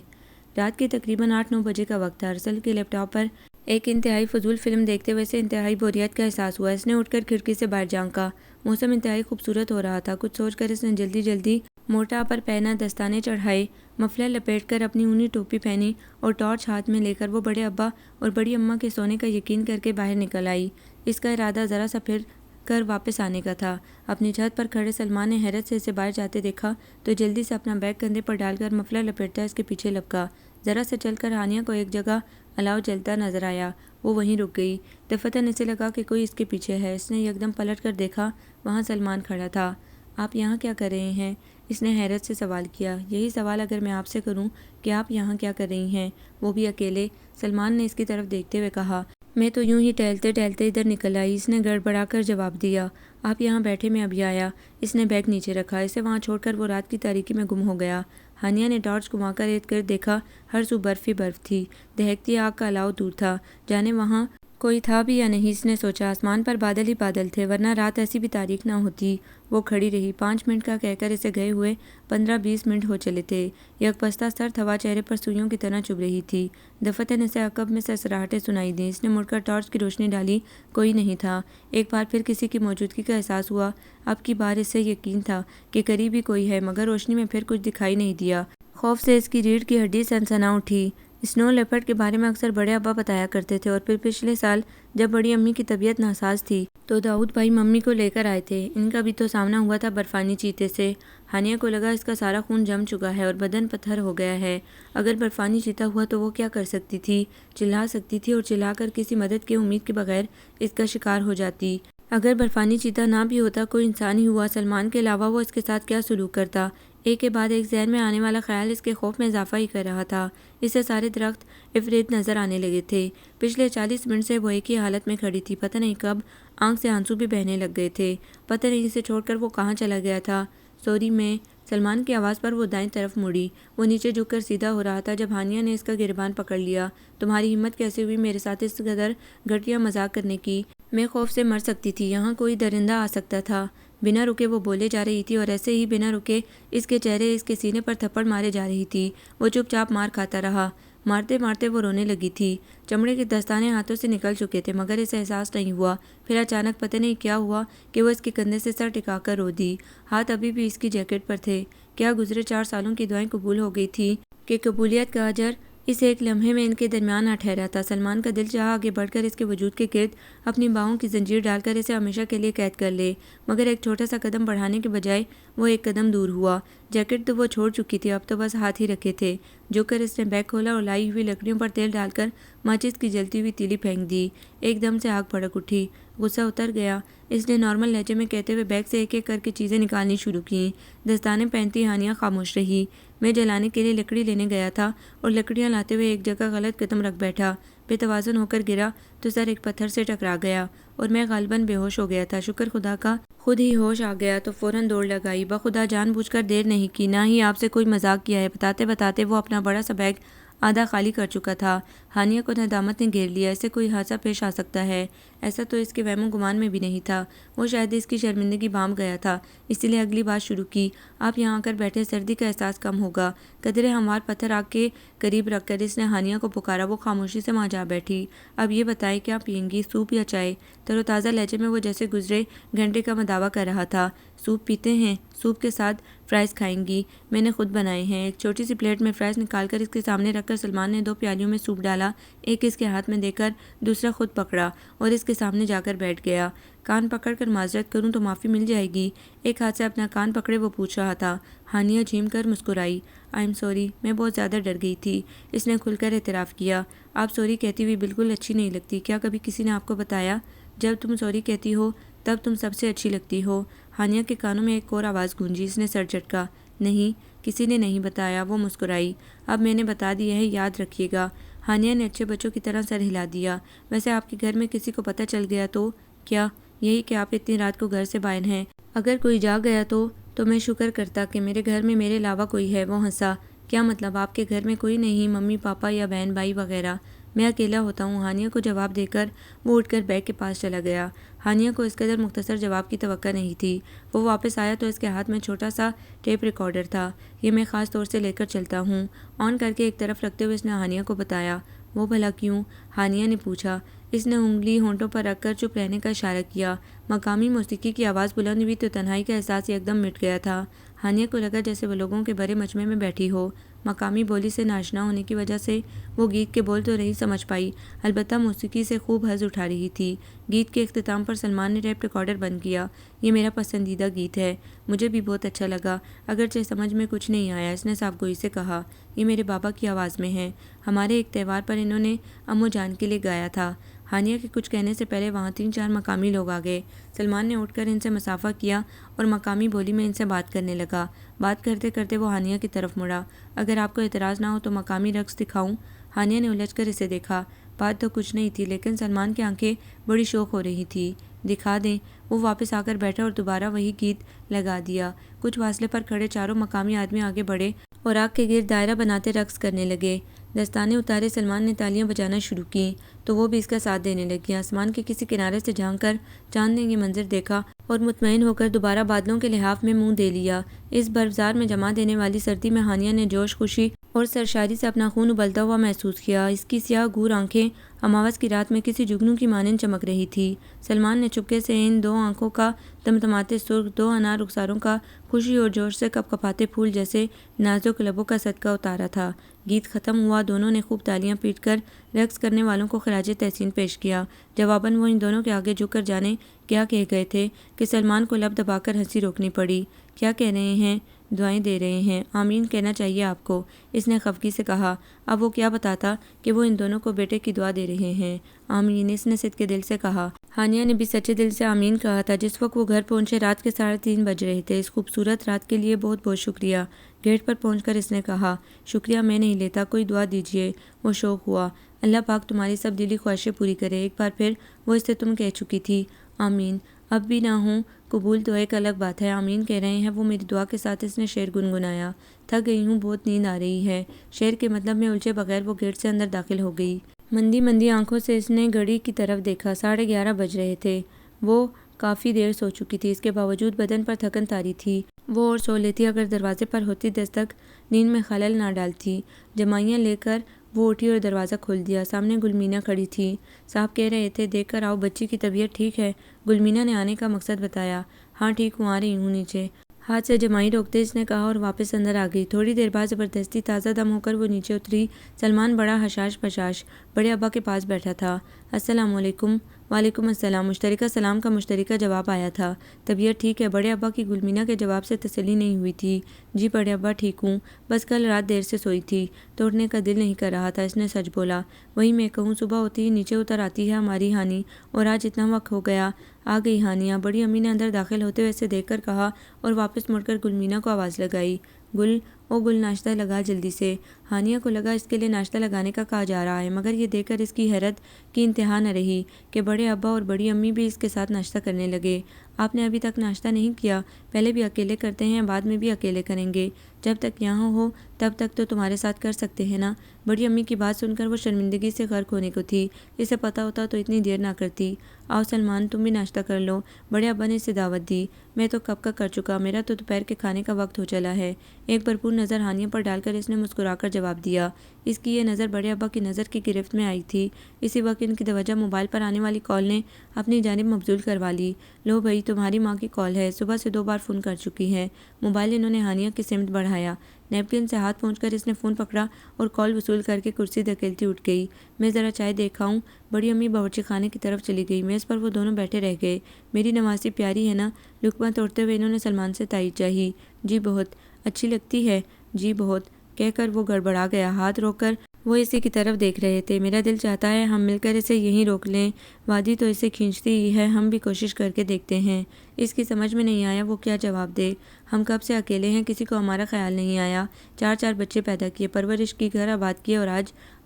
رات کے تقریباً 8-9 بجے کا وقت تھا۔ ارسل کے لیپ ٹاپ پر ایک انتہائی فضول فلم دیکھتے ہوئے اسے انتہائی بوریت کا احساس ہوا۔ اس نے اٹھ کر کھڑکی سے باہر جھانکا۔ موسم انتہائی خوبصورت ہو رہا تھا۔ کچھ سوچ کر اس نے جلدی جلدی موٹا پر پہنا، دستانے چڑھائے، مفلر لپیٹ کر اپنی اونی ٹوپی پہنی اور ٹارچ ہاتھ میں لے کر وہ بڑے ابا اور بڑی اماں کے سونے کا یقین کر کے باہر نکل آئی۔ اس کا ارادہ ذرا سا پھر کر واپس آنے کا تھا۔ اپنی چھت پر کھڑے سلمان نے حیرت سے اسے باہر جاتے دیکھا تو جلدی سے اپنا بیگ کندھے پر ڈال کر مفلر لپیٹتا اس کے پیچھے لپکا۔ ذرا سے چل کر ہانیہ کو ایک جگہ الاؤ جلتا نظر آیا۔ وہ وہیں رک گئی۔ دفتن اسے لگا کہ کوئی اس کے پیچھے ہے۔ اس نے یکدم پلٹ کر دیکھا، وہاں سلمان کھڑا تھا۔ آپ یہاں کیا کر رہے ہیں؟ اس نے حیرت سے سوال کیا۔ یہی سوال اگر میں آپ سے کروں کہ آپ یہاں کیا کر رہی ہیں، وہ بھی اکیلے؟ سلمان نے اس کی طرف دیکھتے ہوئے کہا۔ میں تو یوں ہی ٹہلتے ٹہلتے ادھر نکل آئی، اس نے گڑبڑا کر جواب دیا۔ آپ یہاں بیٹھے، میں ابھی آیا۔ اس نے بیگ نیچے رکھا۔ اسے وہاں چھوڑ کر وہ رات کی تاریکی میں گم ہو گیا۔ ہانیہ نے ٹارچ گھما کر ارد گرد دیکھا۔ ہر سو برف ہی برف تھی۔ دہکتی آگ کا الاؤ دور تھا، جانے وہاں کوئی تھا بھی یا نہیں۔ اس نے سوچا آسمان پر بادل ہی بادل تھے، ورنہ رات ایسی بھی تاریک نہ ہوتی۔ وہ کھڑی رہی۔ 5 منٹ کا کہہ کر اسے گئے ہوئے 15-20 منٹ ہو چلے تھے۔ یک پستہ سرد ہوا چہرے پر سوئیوں کی طرح چبھ رہی تھی۔ دفتن اسے عقب میں سرسراہٹیں سنائی دیں۔ اس نے مڑ کر ٹارچ کی روشنی ڈالی، کوئی نہیں تھا۔ ایک بار پھر کسی کی موجودگی کا احساس ہوا۔ اب کی بار اسے یقین تھا کہ قریب ہی کوئی ہے، مگر روشنی میں پھر کچھ دکھائی نہیں دیا۔ خوف سے اس کی ریڑھ کی ہڈی سنسنا اٹھی۔ اسنو لیپرڈ کے بارے میں اکثر بڑے ابا بتایا کرتے تھے، اور پھر پچھلے سال جب بڑی امی کی طبیعت ناساز تھی تو داؤد بھائی ممی کو لے کر آئے تھے۔ ان کا بھی تو سامنا ہوا تھا برفانی چیتے سے۔ ہانیہ کو لگا اس کا سارا خون جم چکا ہے اور بدن پتھر ہو گیا ہے۔ اگر برفانی چیتا ہوا تو وہ کیا کر سکتی تھی؟ چلا سکتی تھی، اور چلا کر کسی مدد کی امید کے بغیر اس کا شکار ہو جاتی۔ اگر برفانی چیتا نہ بھی ہوتا، کوئی انسان ہی ہوا، سلمان کے علاوہ وہ اس کے ساتھ کیا سلوک کرتا؟ ایک کے بعد ایک ذہن میں آنے والا خیال اس کے خوف میں اضافہ ہی کر رہا تھا۔ اسے سارے درخت افرید نظر آنے لگے تھے۔ پچھلے 40 منٹ سے وہ ایک ہی حالت میں کھڑی تھی۔ پتہ نہیں کب آنکھ سے آنسو بھی بہنے لگ گئے تھے۔ پتہ نہیں اسے چھوڑ کر وہ کہاں چلا گیا تھا۔ سوری، میں سلمان کی آواز پر وہ دائیں طرف مڑی۔ وہ نیچے جھک کر سیدھا ہو رہا تھا جب ہانیہ نے اس کا گریبان پکڑ لیا۔ تمہاری ہمت کیسے ہوئی میرے ساتھ اس قدر گھٹیا مذاق کرنے کی؟ میں خوف سے مر سکتی تھی، یہاں کوئی درندہ آ سکتا تھا۔ بنا رکے وہ بولے جا رہی تھی، اور ایسے ہی بنا رکے اس کے چہرے اس کے سینے پر تھپڑ مارے جا رہی تھی۔ وہ چپ چاپ مار کھاتا رہا۔ مارتے مارتے وہ رونے لگی تھی۔ چمڑے کے دستانے ہاتھوں سے نکل چکے تھے، مگر اسے احساس نہیں ہوا۔ پھر اچانک پتہ نہیں کیا ہوا کہ وہ اس کے کندھے سے سر ٹکا کر رو دی۔ ہاتھ ابھی بھی اس کی جیکٹ پر تھے۔ کیا گزرے 4 سالوں کی دعائیں قبول ہو گئی تھی کہ قبولیت کا اجر اس ایک لمحے میں ان کے درمیان آ ٹھہرا تھا۔ سلمان کا دل چاہا آگے بڑھ کر اس کے وجود کے گرد اپنی باہوں کی زنجیر ڈال کر اسے ہمیشہ کے لیے قید کر لے، مگر ایک چھوٹا سا قدم بڑھانے کے بجائے وہ ایک قدم دور ہوا۔ جیکٹ تو وہ چھوڑ چکی تھی، اب تو بس ہاتھ ہی رکھے تھے۔ جھک کر اس نے بیگ کھولا اور لائی ہوئی لکڑیوں پر تیل ڈال کر ماچس کی جلتی ہوئی تیلی پھینک دی۔ ایک دم سے آگ بھڑک اٹھی، غصہ اتر گیا۔ اس نے نارمل لہجے میں کہتے ہوئے بیگ سے ایک ایک کر کے چیزیں نکالنی شروع کیں۔ دستانے پہنتی ہانیہ خاموش رہی۔ میں جلانے کے لیے لکڑی لینے گیا تھا اور لکڑیاں لاتے ہوئے ایک جگہ غلط قدم رکھ بیٹھا، بے توازن ہو کر گرا تو سر ایک پتھر سے ٹکرا گیا اور میں غالباً بے ہوش ہو گیا تھا۔ شکر خدا کا خود ہی ہوش آ گیا تو فوراً دوڑ لگائی۔ بخدا جان بوجھ کر دیر نہیں کی، نہ ہی آپ سے کوئی مذاق کیا ہے۔ بتاتے بتاتے وہ اپنا بڑا سا بیگ آدھا خالی کر چکا تھا۔ ہانیہ کو ندامت نے گھیر لیا۔ اسے کوئی حادثہ پیش آ سکتا ہے، ایسا تو اس کے وہم و گمان میں بھی نہیں تھا۔ وہ شاید اس کی شرمندگی بھانپ گیا تھا، اسی لیے اگلی بات شروع کی۔ آپ یہاں آ کر بیٹھے، سردی کا احساس کم ہوگا۔ قدرے ہموار پتھر آگ کے قریب رکھ کر اس نے ہانیہ کو پکارا۔ وہ خاموشی سے وہاں جا بیٹھی۔ اب یہ بتائیں کیا پئیں گی، سوپ یا چائے؟ تر و تازہ لہجے میں وہ جیسے گزرے گھنٹے کا دعویٰ کر رہا تھا۔ سوپ پیتے ہیں؟ سوپ کے ساتھ فرائز کھائیں گی؟ میں نے خود بنائے ہیں۔ ایک چھوٹی سی پلیٹ میں فرائز نکال کر اس کے سامنے رکھ کر سلمان نے 2 پیالیوں میں سوپ ڈالا، ایک اس کے ہاتھ میں دے کر دوسرا خود پکڑا اور اس کے سامنے جا کر بیٹھ گیا۔ کان پکڑ کر معذرت کروں تو معافی مل جائے گی؟ ایک ہاتھ سے اپنا کان پکڑے وہ پوچھ رہا تھا۔ ہانیہ جھیم کر مسکرائی۔ آئی ایم سوری، میں بہت زیادہ ڈر گئی تھی، اس نے کھل کر اعتراف کیا۔ آپ سوری کہتی ہوئی بالکل اچھی نہیں لگتی۔ کیا کبھی کسی نے آپ کو بتایا جب تم سوری کہتی ہو تب تم سب سے اچھی لگتی ہو؟ ہانیہ کے کانوں میں ایک اور آواز گونجی۔ اس نے سر جھٹکا۔ نہیں، کسی نے نہیں بتایا، وہ مسکرائی۔ اب میں نے بتا دیا ہے، یاد رکھیے گا۔ ہانیہ نے اچھے بچوں کی طرح سر ہلا دیا۔ ویسے آپ کے گھر میں کسی کو پتہ چل گیا تو؟ کیا یہی کہ آپ اتنی رات کو گھر سے باہر ہیں؟ اگر کوئی جاگ گیا تو میں شکر کرتا کہ میرے گھر میں میرے علاوہ کوئی ہے۔ وہ ہنسا۔ کیا مطلب، آپ کے گھر میں کوئی نہیں، ممی پاپا یا بہن بھائی وغیرہ؟ میں اکیلا ہوتا ہوں۔ ہانیہ کو جواب دے کر وہ اٹھ کر بیگ کے پاس چلا گیا۔ ہانیہ کو اس قدر مختصر جواب کی توقع نہیں تھی۔ وہ واپس آیا تو اس کے ہاتھ میں چھوٹا سا ٹیپ ریکارڈر تھا۔ یہ میں خاص طور سے لے کر چلتا ہوں۔ آن کر کے ایک طرف رکھتے ہوئے اس نے ہانیہ کو بتایا۔ وہ بھلا کیوں؟ ہانیہ نے پوچھا۔ اس نے انگلی ہونٹوں پر رکھ کر چپ رہنے کا اشارہ کیا۔ مقامی موسیقی کی آواز بلند ہوئی تو تنہائی کا احساس ایک دم مٹ گیا تھا۔ ہانیہ کو لگا جیسے وہ لوگوں کے بڑے مجمع میں بیٹھی ہو۔ مقامی بولی سے ناشنا ہونے کی وجہ سے وہ گیت کے بول تو نہیں سمجھ پائی، البتہ موسیقی سے خوب حظ اٹھا رہی تھی۔ گیت کے اختتام پر سلمان نے ٹیپ ریکارڈر بند کیا۔ یہ میرا پسندیدہ گیت ہے، مجھے بھی بہت اچھا لگا، اگرچہ سمجھ میں کچھ نہیں آیا، اس نے صاف گوئی سے کہا۔ یہ میرے بابا کی آواز میں ہے، ہمارے ایک تہوار پر انہوں نے امو جان کے لیے گایا تھا۔ ہانیہ کے کچھ کہنے سے پہلے وہاں 3-4 مقامی لوگ آ گئے۔ سلمان نے اٹھ کر ان سے مصافحہ کیا اور مقامی بولی میں ان سے بات کرنے لگا۔ بات کرتے کرتے وہ ہانیہ کی طرف مڑا۔ اگر آپ کو اعتراض نہ ہو تو مقامی رقص دکھاؤں؟ ہانیہ نے الجھ کر اسے دیکھا۔ بات تو کچھ نہیں تھی، لیکن سلمان کی آنکھیں بڑی شوق ہو رہی تھی۔ دکھا دیں۔ وہ واپس آ کر بیٹھا اور دوبارہ وہی گیت لگا دیا۔ کچھ فاصلے پر کھڑے چاروں مقامی آدمی آگے بڑھے اور آگ کے گرد دائرہ بناتے رقص کرنے لگے۔ دستانے اتارے سلمان نے تالیاں بجانا شروع کیں تو وہ بھی اس کا ساتھ دینے لگی۔ آسمان کے کسی کنارے سے جھانک کر چاند نے یہ منظر دیکھا اور مطمئن ہو کر دوبارہ بادلوں کے لحاف میں منہ دے لیا۔ اس برفزار میں جما دینے والی سردی میں ہانیہ نے جوش، خوشی اور سرشاری سے اپنا خون ابلتا ہوا محسوس کیا۔ اس کی سیاہ گور آنکھیں اماوس کی رات میں کسی جگنو کی مانند چمک رہی تھی۔ سلمان نے چپکے سے ان 2 آنکھوں کا تمتماتے سرخ، 2 انار رخساروں کا خوشی اور جوش سے کپ کپاتے پھول جیسے نازک لبوں کا صدقہ اتارا تھا۔ گیت ختم ہوا، دونوں نے خوب تالیاں پیٹ کر رقص کرنے والوں کو خراج تحسین پیش کیا۔ جواباً وہ ان دونوں کے آگے جھک کر جانے کیا کہہ گئے تھے کہ سلمان کو لب دبا کر ہنسی روکنی پڑی۔ کیا کہہ رہے ہیں؟ دعائیں دے رہے ہیں۔ آمین کہنا چاہیے آپ کو، اس نے خفگی سے کہا۔ اب وہ کیا بتاتا کہ وہ ان دونوں کو بیٹے کی دعا دے رہے ہیں۔ آمین، اس نے صدقے دل سے کہا۔ ہانیہ نے بھی سچے دل سے آمین کہا تھا۔ جس وقت وہ گھر پہنچے رات کے 3:30 بج رہے تھے۔ اس خوبصورت رات کے لیے بہت بہت شکریہ۔ گیٹ پر پہنچ کر اس نے کہا۔ شکریہ میں نہیں لیتا، کوئی دعا دیجیے۔ وہ شوق ہوا۔ اللہ پاک تمہاری سب دلی خواہشیں پوری کرے۔ ایک بار پھر وہ اس سے تم کہہ چکی تھی۔ آمین۔ اب بھی نہ ہوں قبول تو ایک الگ بات ہے، آمین کہہ رہے ہیں وہ میری دعا کے ساتھ اس نے شعر گنگنایا۔ تھک گئی ہوں، بہت نیند آ رہی ہے۔ شعر کے مطلب میں الجھے بغیر وہ گیٹ سے اندر داخل ہو گئی۔ مندی مندی آنکھوں سے اس نے گھڑی کی طرف دیکھا۔ 11:30 بج رہے تھے۔ وہ کافی دیر سو چکی تھی، اس کے باوجود بدن پر تھکن طاری تھی۔ وہ اور سو لیتی اگر دروازے پر ہوتی دستک نیند میں خلل نہ ڈالتی۔ جمائیاں لے کر وہ اٹھی اور دروازہ کھول دیا۔ سامنے گلمینا کھڑی تھی۔ صاحب کہہ رہے تھے دیکھ کر آؤ، بچی کی طبیعت ٹھیک ہے؟ گلمینا نے آنے کا مقصد بتایا۔ ہاں ٹھیک ہوں، آ رہی ہوں نیچے۔ ہاتھ سے جمائی روکتے اس نے کہا اور واپس اندر آ گئی۔ تھوڑی دیر بعد زبردستی تازہ دم ہو کر وہ نیچے اتری۔ سلمان بڑا حشاش پشاش بڑے ابا کے پاس بیٹھا تھا۔ السلام علیکم۔ وعلیکم السلام۔ مشترکہ سلام کا مشترکہ جواب آیا تھا۔ طبیعت ٹھیک ہے؟ بڑے ابا کی گلمینہ کے جواب سے تسلی نہیں ہوئی تھی۔ جی بڑے ابا ٹھیک ہوں، بس کل رات دیر سے سوئی تھی تو اٹھنے کا دل نہیں کر رہا تھا۔ اس نے سچ بولا۔ وہی میں کہوں، صبح ہوتی ہی نیچے اتر آتی ہے ہماری ہانی، اور آج اتنا وقت ہو گیا آ گئی ہانیہ۔ بڑی امی نے اندر داخل ہوتے ہوئے اسے دیکھ کر کہا اور واپس مڑ کر گلمینہ کو آواز لگائی، گل او گل ناشتہ لگا جلدی سے۔ ہانیہ کو لگا اس کے لیے ناشتہ لگانے کا کہا جا رہا ہے، مگر یہ دیکھ کر اس کی حیرت کی انتہا نہ رہی کہ بڑے ابا اور بڑی امی بھی اس کے ساتھ ناشتہ کرنے لگے۔ آپ نے ابھی تک ناشتہ نہیں کیا؟ پہلے بھی اکیلے کرتے ہیں، بعد میں بھی اکیلے کریں گے۔ جب تک یہاں ہو تب تک تو تمہارے ساتھ کر سکتے ہیں نا؟ بڑی امی کی بات سن کر وہ شرمندگی سے غرق ہونے کو تھی۔ اسے پتہ ہوتا تو اتنی دیر نہ کرتی۔ آؤ سلمان، تم بھی ناشتہ کر لو۔ بڑے ابا نے اسے دعوت دی۔ میں تو کب کا کر چکا، میرا تو دوپہر کے کھانے کا وقت ہو چلا ہے۔ ایک بھرپور نظر ہانیہ پر ڈال کر اس نے مسکرا کر جواب دیا۔ اس کی یہ نظر بڑے ابا کی نظر کی گرفت میں آئی تھی۔ اسی وقت ان کی توجہ موبائل پر آنے والی کال نے اپنی جانب مبذول کروا لی۔ لو بھائی، تمہاری ماں کی کال ہے، صبح سے 2 بار فون کر چکی ہے۔ موبائل انہوں نے ہانیہ کی سمت بڑھایا۔ نیپکن سے ہاتھ پہنچ کر اس نے فون پکڑا اور کال وصول کر کے کرسی دھکیلتی اٹھ گئی۔ میں ذرا چائے دیکھاؤں؟ بڑی امی باورچی خانے کی طرف چلی گئی۔ میز پر وہ دونوں بیٹھے رہ گئے۔ میری نوازی پیاری ہے نا؟ لقمہ توڑتے ہوئے انہوں نے سلمان سے تائید چاہی۔ جی بہت اچھی لگتی ہے، جی بہت، کہہ کر وہ گڑبڑا گیا۔ ہاتھ روک کر وہ اسی کی طرف دیکھ رہے تھے۔ میرا دل چاہتا ہے ہم مل کر اسے یہیں روک لیں، وادی تو اسے کھینچتی ہی ہے، ہم بھی کوشش کر کے دیکھتے ہیں۔ اس کی سمجھ میں نہیں آیا وہ کیا جواب دے۔ ہم کب سے اکیلے ہیں، کسی کو ہمارا خیال نہیں آیا۔ 4 بچے پیدا کیے، پرورش کی، گھر آباد کیے، اور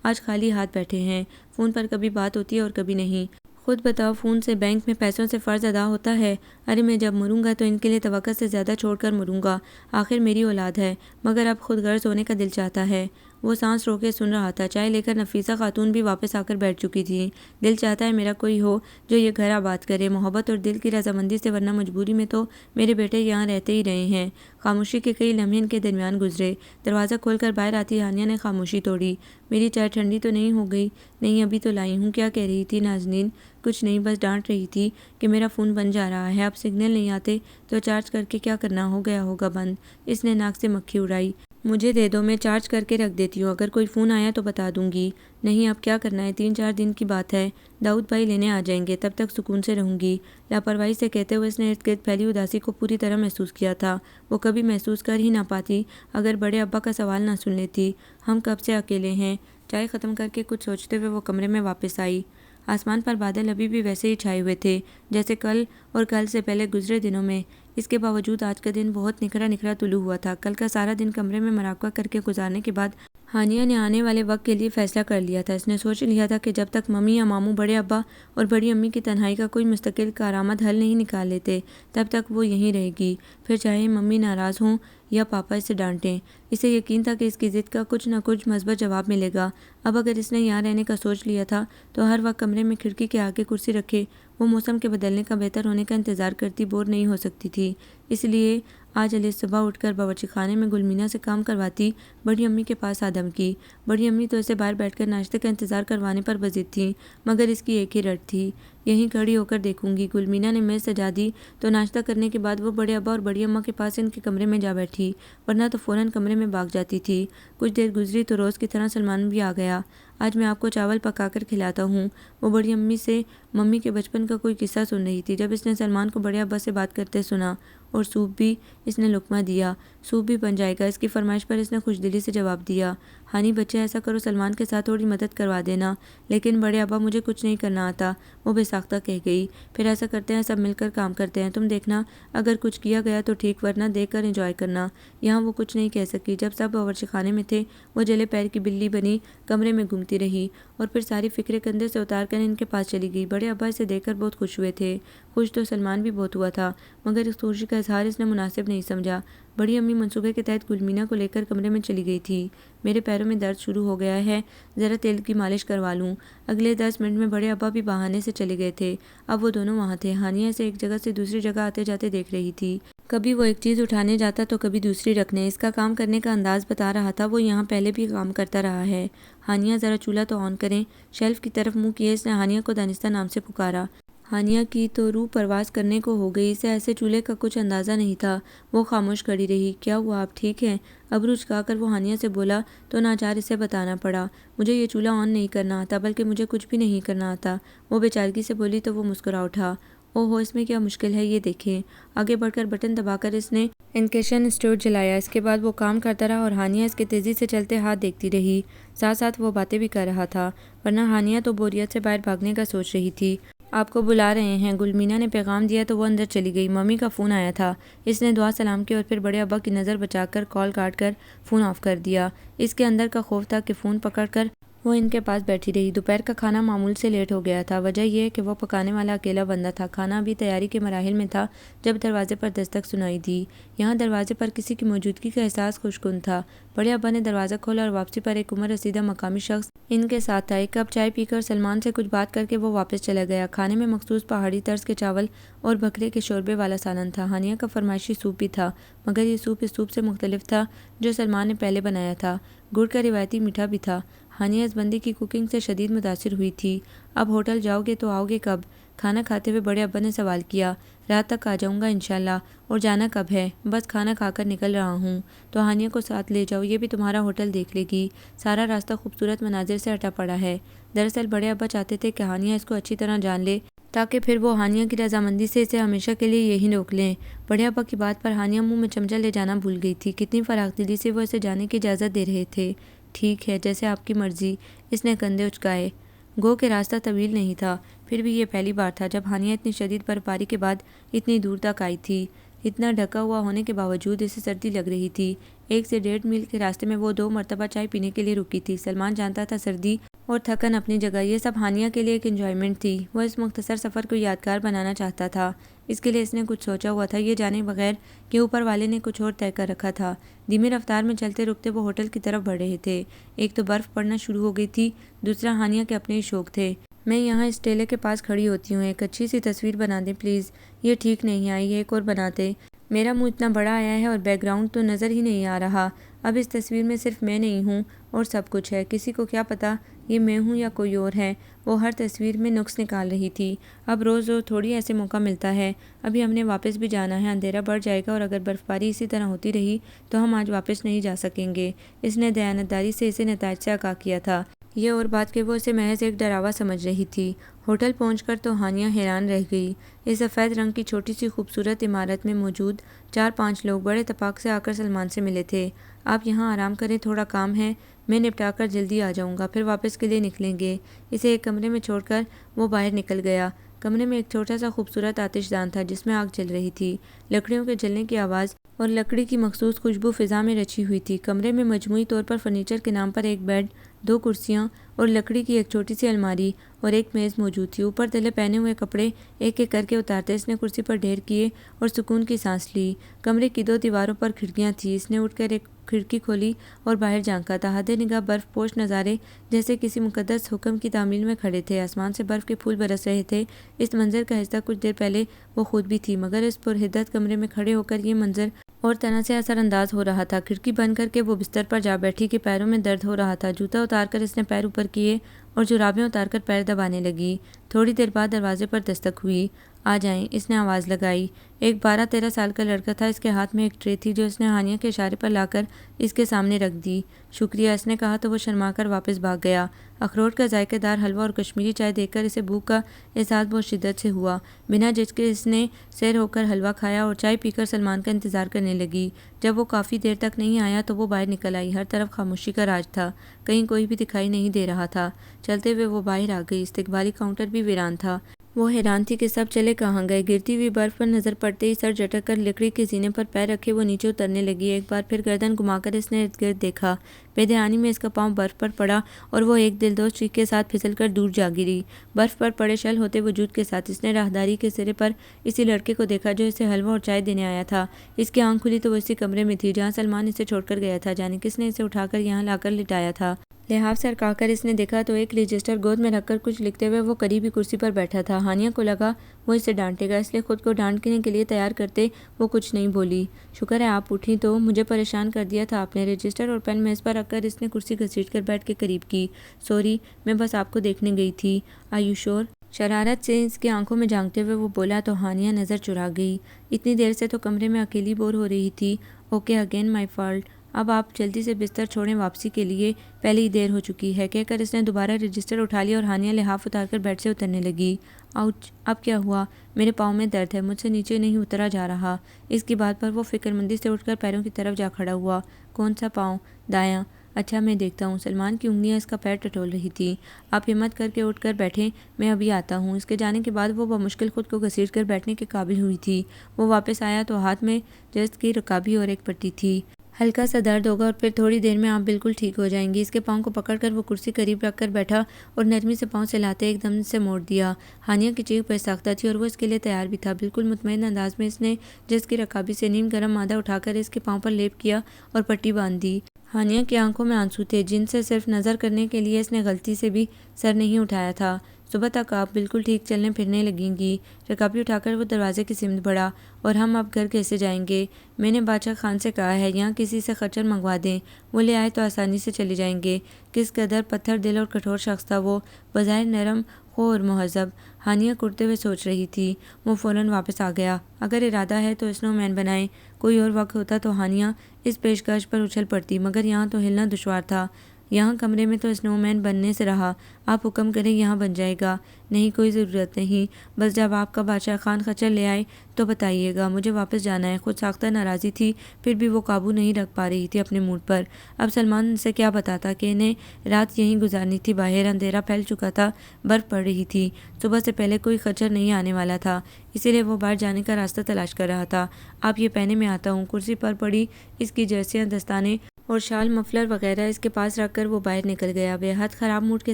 آج خالی ہاتھ بیٹھے ہیں۔ فون پر کبھی بات ہوتی ہے اور کبھی نہیں۔ خود بتاؤ، فون سے، بینک میں پیسوں سے فرض ادا ہوتا ہے؟ ارے میں جب مروں گا تو ان کے لیے توقع سے زیادہ چھوڑ کر مروں گا، آخر میری اولاد ہے، مگر اب خود غرض ہونے کا دل چاہتا ہے۔ وہ سانس روکے سن رہا تھا۔ چائے لے کر نفیسہ خاتون بھی واپس آ کر بیٹھ چکی تھی۔ دل چاہتا ہے میرا کوئی ہو جو یہ گھر آباد کرے، محبت اور دل کی رضامندی سے، ورنہ مجبوری میں تو میرے بیٹے یہاں رہتے ہی رہے ہیں۔ خاموشی کے کئی لمحے ان کے درمیان گزرے۔ دروازہ کھول کر باہر آتی ہانیہ نے خاموشی توڑی۔ میری چائے ٹھنڈی تو نہیں ہو گئی؟ نہیں، ابھی تو لائی ہوں۔ کیا کہہ رہی تھی نازنین؟ کچھ نہیں، بس ڈانٹ رہی تھی کہ میرا فون بن جا رہا ہے، اب سگنل نہیں آتے تو چارج کر کے کیا کرنا، ہو گیا ہوگا بند۔ اس نے ناک سے مکھی اڑائی۔ مجھے دے دو، میں چارج کر کے رکھ دیتی ہوں، اگر کوئی فون آیا تو بتا دوں گی۔ نہیں، اب کیا کرنا ہے، 3-4 دن کی بات ہے، داؤد بھائی لینے آ جائیں گے، تب تک سکون سے رہوں گی۔ لاپرواہی سے کہتے ہوئے اس نے ارد گرد پھیلی اداسی کو پوری طرح محسوس کیا تھا۔ وہ کبھی محسوس کر ہی نہ پاتی اگر بڑے ابا کا سوال نہ سن لیتی۔ ہم کب سے اکیلے ہیں؟ چائے ختم کر کے کچھ سوچتے ہوئے وہ کمرے میں واپس آئی۔ آسمان پر بادل ابھی بھی ویسے ہی چھائے ہوئے تھے جیسے کل اور کل سے پہلے گزرے دنوں میں۔ اس کے باوجود آج کا دن بہت نکھرا نکھرا طلوع ہوا تھا۔ کل کا سارا دن کمرے میں مراقبہ کر کے گزارنے کے بعد ہانیہ نے آنے والے وقت کے لیے فیصلہ کر لیا تھا۔ اس نے سوچ لیا تھا کہ جب تک ممی یا ماموں بڑے ابا اور بڑی امی کی تنہائی کا کوئی مستقل کارآمد حل نہیں نکال لیتے، تب تک وہ یہیں رہے گی، پھر چاہے ممی ناراض ہوں یا پاپا اسے ڈانٹیں۔ اسے یقین تھا کہ اس کی ضد کا کچھ نہ کچھ مثبت جواب ملے گا۔ اب اگر اس نے یہاں رہنے کا سوچ لیا تھا تو ہر وقت کمرے میں کھڑکی کے آگے کرسی رکھے وہ موسم کے بدلنے کا، بہتر ہونے کا انتظار کرتی بور نہیں ہو سکتی تھی۔ اس لیے آج علی صبح اٹھ کر باورچی خانے میں گلمینہ سے کام کرواتی بڑی امی کے پاس آدم کی۔ بڑی امی تو اسے باہر بیٹھ کر ناشتے کا انتظار کروانے پر بضد تھیں، مگر اس کی ایک ہی رٹ تھی، یہیں کھڑی ہو کر دیکھوں گی۔ گلمینہ نے میز سجا دی تو ناشتہ کرنے کے بعد وہ بڑے ابا اور بڑی اماں کے پاس ان کے کمرے میں جا بیٹھی، ورنہ تو فوراً کمرے میں بھاگ جاتی تھی۔ کچھ دیر گزری تو روز کی طرح سلمان بھی آ گیا۔ آج میں آپ کو چاول پکا کر کھلاتا ہوں، وہ بڑی امی سے ممی کے بچپن کا کوئی قصہ سن رہی تھی جب اس نے سلمان کو بڑے ابا سے بات کرتے سنا۔ اور سوپ بھی؟ اس نے لقمہ دیا۔ سوپ بھی بن جائے گا، اس کی فرمائش پر اس نے خوش دلی سے جواب دیا۔ ہانی بچے ایسا کرو، سلمان کے ساتھ تھوڑی مدد کروا دینا۔ لیکن بڑے ابا مجھے کچھ نہیں کرنا آتا، وہ بے ساختہ کہہ گئی۔ پھر ایسا کرتے ہیں، سب مل کر کام کرتے ہیں، تم دیکھنا اگر کچھ کیا گیا تو ٹھیک، ورنہ دیکھ کر انجوائے کرنا۔ یہاں وہ کچھ نہیں کہہ سکی۔ جب سب باورچی خانے میں تھے وہ جلے پیر کی بلی بنی کمرے میں گھومتی رہی اور پھر ساری فکریں کندھے سے اتار کر ان کے پاس چلی گئی۔ بڑے ابا اسے دیکھ کر بہت خوش ہوئے تھے۔ خوش تو سلمان بھی بہت ہوا تھا، مگر اس خوشی کا اظہار اس نے مناسب نہیں سمجھا۔ بڑی امی منصوبے کے تحت گلمینہ کو لے کر کمرے میں چلی گئی تھی۔ میرے پیروں میں درد شروع ہو گیا ہے، ذرا تیل کی مالش کروا لوں۔ اگلے 10 منٹ میں بڑے ابا بھی بہانے سے چلے گئے تھے۔ اب وہ دونوں وہاں تھے۔ ہانیہ اسے ایک جگہ سے دوسری جگہ آتے جاتے دیکھ رہی تھی۔ کبھی وہ ایک چیز اٹھانے جاتا تو کبھی دوسری رکھنے۔ اس کا کام کرنے کا انداز بتا رہا تھا وہ یہاں پہلے بھی کام کرتا رہا ہے۔ ہانیہ ذرا چولہا تو آن کریں۔ شیلف کی طرف منہ کیے اس نے ہانیہ کو دانستہ نام سے پکارا۔ ہانیہ کی تو روح پرواز کرنے کو ہو گئی، اسے ایسے چولہے کا کچھ اندازہ نہیں تھا۔ وہ خاموش کھڑی رہی۔ کیا ہوا، آپ ٹھیک ہیں؟ ابرو چکا کر وہ ہانیہ سے بولا تو ناچار اسے بتانا پڑا، مجھے یہ چولہا آن نہیں کرنا آتا، بلکہ مجھے کچھ بھی نہیں کرنا آتا۔ وہ بے چارگی سے بولی تو وہ مسکرا اٹھا۔ او ہو، اس میں کیا مشکل ہے، یہ دیکھیں۔ آگے بڑھ کر بٹن دبا کر اس نے انکشن اسٹوو جلایا۔ اس کے بعد وہ کام کرتا رہا اور ہانیہ اس کے تیزی سے چلتے ہاتھ دیکھتی رہی۔ ساتھ ساتھ وہ باتیں بھی کر رہا تھا، ورنہ ہانیہ تو بوریت سے باہر بھاگنے کا سوچ رہی تھی۔ آپ کو بلا رہے ہیں، گل مینا نے پیغام دیا تو وہ اندر چلی گئی۔ ممی کا فون آیا تھا۔ اس نے دعا سلام کی اور پھر بڑے ابا کی نظر بچا کر کال کاٹ کر فون آف کر دیا۔ اس کے اندر کا خوف تھا کہ فون پکڑ کر وہ ان کے پاس بیٹھی رہی۔ دوپہر کا کھانا معمول سے لیٹ ہو گیا تھا۔ وجہ یہ کہ وہ پکانے والا اکیلا بندہ تھا۔ کھانا ابھی تیاری کے مراحل میں تھا جب دروازے پر دستک سنائی دی۔ یہاں دروازے پر کسی کی موجودگی کا احساس خوشگوار تھا۔ بڑے ابا نے دروازہ کھولا اور واپسی پر ایک عمر رسیدہ مقامی شخص ان کے ساتھ تھا۔ ایک کپ چائے پی کر سلمان سے کچھ بات کر کے وہ واپس چلا گیا۔ کھانے میں مخصوص پہاڑی طرز کے چاول اور بکرے کے شوربے والا سالن تھا۔ ہانیہ کا فرمائشی سوپ بھی تھا، مگر یہ سوپ اس سوپ سے مختلف تھا جو سلمان نے پہلے بنایا تھا۔ گڑ کا روایتی میٹھا بھی تھا۔ ہانیہ اس بندے کی کوکنگ سے شدید متاثر ہوئی تھی۔ اب ہوٹل جاؤ گے تو آؤ گے کب؟ کھانا کھاتے ہوئے بڑے ابا نے سوال کیا۔ رات تک آ جاؤں گا انشاءاللہ۔ اور جانا کب ہے؟ بس کھانا کھا کر نکل رہا ہوں۔ تو ہانیہ کو ساتھ لے جاؤ، یہ بھی تمہارا ہوٹل دیکھ لے گی۔ سارا راستہ خوبصورت مناظر سے ہٹا پڑا ہے۔ دراصل بڑے ابا چاہتے تھے کہ ہانیہ اس کو اچھی طرح جان لے تاکہ پھر وہ ہانیہ کی رضامندی سے اسے ہمیشہ کے لیے یہیں روک لیں۔ بڑے ابا کی بات پر ہانیہ منہ میں چمچہ لے جانا بھول گئی تھی۔ کتنی فراخ دلی سے وہ اسے جانے کی اجازت دے رہے تھے۔ ٹھیک ہے، جیسے آپ کی مرضی۔ اس نے کندھے اچکائے۔ گو کہ راستہ طویل نہیں تھا، پھر بھی یہ پہلی بار تھا جب ہانیہ اتنی شدید برفباری کے بعد اتنی دور تک آئی تھی۔ اتنا ڈھکا ہوا ہونے کے باوجود اسے سردی لگ رہی تھی۔ 1 سے 1.5 میل کے راستے میں وہ 2 مرتبہ چائے پینے کے لیے رکی تھی۔ سلمان جانتا تھا سردی اور تھکن اپنی جگہ، یہ سب ہانیہ کے لیے ایک انجوائمنٹ تھی۔ وہ اس مختصر سفر کو یادگار بنانا چاہتا تھا۔ اس کے لیے اس نے کچھ سوچا ہوا تھا، یہ جانے بغیر کہ اوپر والے نے کچھ اور طے کر رکھا تھا۔ دھیمی رفتار میں چلتے رکتے وہ ہوٹل کی طرف بڑھ رہے تھے۔ ایک تو برف پڑنا شروع ہو گئی تھی، دوسرا ہانیہ کے اپنے ہی شوق تھے۔ میں یہاں اس ٹیلے کے پاس کھڑی ہوتی ہوں، ایک اچھی سی تصویر بنا دیں پلیز۔ یہ ٹھیک نہیں آئی، ایک اور بناتے۔ میرا منہ اتنا بڑا آیا ہے اور بیک گراؤنڈ تو نظر ہی نہیں آ رہا۔ اب اس تصویر میں صرف میں نہیں ہوں اور سب کچھ ہے، کسی کو کیا پتا یہ میں ہوں یا کوئی اور ہے۔ وہ ہر تصویر میں نقص نکال رہی تھی۔ اب روز روز تھوڑی ایسے موقع ملتا ہے۔ ابھی ہم نے واپس بھی جانا ہے، اندھیرا بڑھ جائے گا اور اگر برفباری اسی طرح ہوتی رہی تو ہم آج واپس نہیں جا سکیں گے۔ اس نے دیانتداری سے اسے نتائج سے آگاہ کیا تھا۔ یہ اور بات کہ وہ اسے محض ایک ڈراوا سمجھ رہی تھی۔ ہوٹل پہنچ کر تو ہانیہ حیران رہ گئی۔ اس سفید رنگ کی چھوٹی سی خوبصورت عمارت میں موجود 4-5 لوگ بڑے اتفاق سے آ کر سلمان سے ملے تھے۔ آپ یہاں آرام کریں، تھوڑا کام ہے، میں نپٹا کر جلدی آ جاؤں گا، پھر واپس کے لیے نکلیں گے۔ اسے ایک کمرے میں چھوڑ کر وہ باہر نکل گیا۔ کمرے میں ایک چھوٹا سا خوبصورت آتش دان تھا جس میں آگ جل رہی تھی۔ لکڑیوں کے جلنے کی آواز اور لکڑی کی مخصوص خوشبو فضا میں رچی ہوئی تھی۔ کمرے میں مجموعی طور پر فرنیچر کے نام پر ایک بیڈ، 2 کرسیاں اور لکڑی کی ایک چھوٹی سی الماری اور ایک میز موجود تھی۔ اوپر تلے پہنے ہوئے کپڑے ایک ایک کر کے اتارتے اس نے کرسی پر ڈھیر کیے اور سکون کی سانس لی۔ کمرے کی 2 دیواروں پر کھڑکیاں تھیں۔ اس نے اٹھ کر ایک کھڑکی کھولی اور باہر جھانکا۔ تحت نگاہ برف پوش نظارے جیسے کسی مقدس حکم کی تعمیل میں کھڑے تھے۔ آسمان سے برف کے پھول برس رہے تھے۔ اس منظر کا حصہ کچھ دیر پہلے وہ خود بھی تھی، مگر اس پرحدت کمرے میں کھڑے ہو کر یہ منظر اور طرح سے اثر انداز ہو رہا تھا۔ کھڑکی بند کر کے وہ بستر پر جا بیٹھی کہ پیروں میں درد ہو رہا تھا۔ جوتا اتار کر اس نے پیر اوپر کیے اور جرابیں اتار کر پیر دبانے لگی۔ تھوڑی دیر بعد دروازے پر دستک ہوئی۔ آ جائیں، اس نے آواز لگائی۔ ایک 12-13 سال کا لڑکا تھا۔ اس کے ہاتھ میں ایک ٹرے تھی جو اس نے ہانیہ کے اشارے پر لا کر اس کے سامنے رکھ دی۔ شکریہ، اس نے کہا تو وہ شرما کر واپس بھاگ گیا۔ اخروٹ کا ذائقہ دار حلوہ اور کشمیری چائے دیکھ کر اسے بھوک کا احساس بہت شدت سے ہوا۔ بنا جھجکے اس نے سیر ہو کر حلوہ کھایا اور چائے پی کر سلمان کا انتظار کرنے لگی۔ جب وہ کافی دیر تک نہیں آیا تو وہ باہر نکل آئی۔ ہر طرف خاموشی کا راج تھا، کہیں کوئی بھی دکھائی نہیں دے رہا تھا۔ چلتے ہوئے وہ باہر آ گئی۔ استقبالی کاؤنٹر بھی ویران تھا۔ وہ حیران تھی کہ سب چلے کہاں گئے۔ گرتی ہوئی برف پر نظر پڑتے ہی سر جھٹک کر لکڑی کے زینے پر پیر رکھے وہ نیچے اترنے لگی۔ ایک بار پھر گردن گھما کر اس نے ارد گرد دیکھا۔ بے دھیانی میں اس کا پاؤں برف پر پڑا اور وہ ایک دلدوز چیخ کے ساتھ پھسل کر دور جا گری۔ برف پر پڑے شل ہوتے وجود کے ساتھ اس نے راہداری کے سرے پر اسی لڑکے کو دیکھا جو اسے حلوہ اور چائے دینے آیا تھا۔ اس کی آنکھ کھلی تو وہ اسی کمرے میں تھی جہاں سلمان اسے چھوڑ کر گیا تھا۔ جانے کس نے اسے اٹھا کر یہاں لا کر لٹایا تھا۔ لحاف سرکا کر اس نے دیکھا تو ایک رجسٹر گود میں رکھ کر کچھ لکھتے ہوئے وہ قریبی کرسی پر بیٹھا تھا۔ ہانیہ کو لگا وہ اسے ڈانٹے گا، اس لیے خود کو ڈانٹنے کے لیے تیار کرتے وہ کچھ نہیں بولی۔ شکر ہے آپ اٹھی تو، مجھے پریشان کر دیا تھا آپ نے۔ رجسٹر اور پین میز پر رکھ کر اس نے کرسی گھسیٹ کر بیڈ کے قریب کی۔ سوری، میں بس آپ کو دیکھنے گئی تھی۔ آر یو شور؟ شرارت سے اس کی آنکھوں میں جھانکتے ہوئے وہ بولا تو ہانیہ نظر چرا گئی۔ اتنی دیر سے تو کمرے میں اکیلی بور ہو رہی تھی۔ اوکے اگین مائی فالٹ، اب آپ جلدی سے بستر چھوڑیں، واپسی کے لیے پہلے ہی دیر ہو چکی ہے، کہہ کر اس نے دوبارہ رجسٹر اٹھا لیا اور ہانیہ لحاف اتار کر بیڈ سے اترنے لگی۔ آؤچ، اب کیا ہوا؟ میرے پاؤں میں درد ہے، مجھ سے نیچے نہیں اترا جا رہا۔ اس کی بات پر وہ فکر مندی سے اٹھ کر پیروں کی طرف جا کھڑا ہوا۔ کون سا پاؤں؟ دایاں؟ اچھا میں دیکھتا ہوں۔ سلمان کی انگلیاں اس کا پیر ٹٹول رہی تھیں۔ آپ ہمت کر کے اٹھ کر بیٹھیں، میں ابھی آتا ہوں۔ اس کے جانے کے بعد وہ بمشکل خود کو گھسیٹ کر بیٹھنے کے قابل ہوئی تھی۔ وہ واپس آیا تو ہاتھ میں جست کی رکابی اور ایک پٹی تھی۔ ہلکا سا درد ہوگا اور پھر تھوڑی دیر میں آپ بالکل ٹھیک ہو جائیں گی۔ اس کے پاؤں کو پکڑ کر وہ کرسی قریب رکھ کر بیٹھا اور نرمی سے پاؤں سلاتے ایک دم سے موڑ دیا۔ ہانیہ کی چیخ بے ساختہ تھی اور وہ اس کے لیے تیار بھی تھا۔ بالکل مطمئن انداز میں اس نے جست کی رکابی سے نیم گرم مادہ اٹھا کر اس کے پاؤں پر لیپ کیا اور پٹی باندھ دی۔ ہانیہ کی آنکھوں میں آنسو تھے جن سے صرف نظر کرنے کے لیے اس نے غلطی سے بھی سر نہیں اٹھایا تھا۔ صبح تک آپ بالکل ٹھیک چلنے پھرنے لگیں گی۔ رکابی اٹھا کر وہ دروازے کی سمت بڑھا۔ اور ہم اب گھر کیسے جائیں گے؟ میں نے باچا خان سے کہا ہے یہاں کسی سے خچر منگوا دیں، وہ لے آئے تو آسانی سے چلے جائیں گے۔ کس قدر پتھر دل اور کٹھور شخص تھا وہ، بظاہر نرم خو اور مہذب۔ ہانیہ کرتے ہوئے سوچ رہی تھی۔ وہ فوراً واپس آ گیا۔ اگر ارادہ ہے تو اسنو مین بنائیں۔ کوئی اور وقت ہوتا تو ہانیہ اس پیشکش پر اچھل پڑتی، مگر یہاں تو ہلنا دشوار تھا۔ یہاں کمرے میں تو اسنو مین بننے سے رہا۔ آپ حکم کریں یہاں بن جائے گا۔ نہیں کوئی ضرورت نہیں، بس جب آپ کا بادشاہ خان خچر لے آئے تو بتائیے گا، مجھے واپس جانا ہے۔ خود ساختہ ناراضی تھی، پھر بھی وہ قابو نہیں رکھ پا رہی تھی اپنے موڈ پر۔ اب سلمان سے کیا بتاتا کہ انہیں رات یہیں گزارنی تھی۔ باہر اندھیرا پھیل چکا تھا، برف پڑ رہی تھی، صبح سے پہلے کوئی خچر نہیں آنے والا تھا، اسی لیے وہ باہر جانے کا راستہ تلاش کر رہا تھا۔ آپ یہ پہنے میں آتا ہوں۔ کرسی پر پڑی اس کی جرسیاں، دستانے اور شال مفلر وغیرہ اس کے پاس رکھ کر وہ باہر نکل گیا۔ بے حد خراب موڈ کے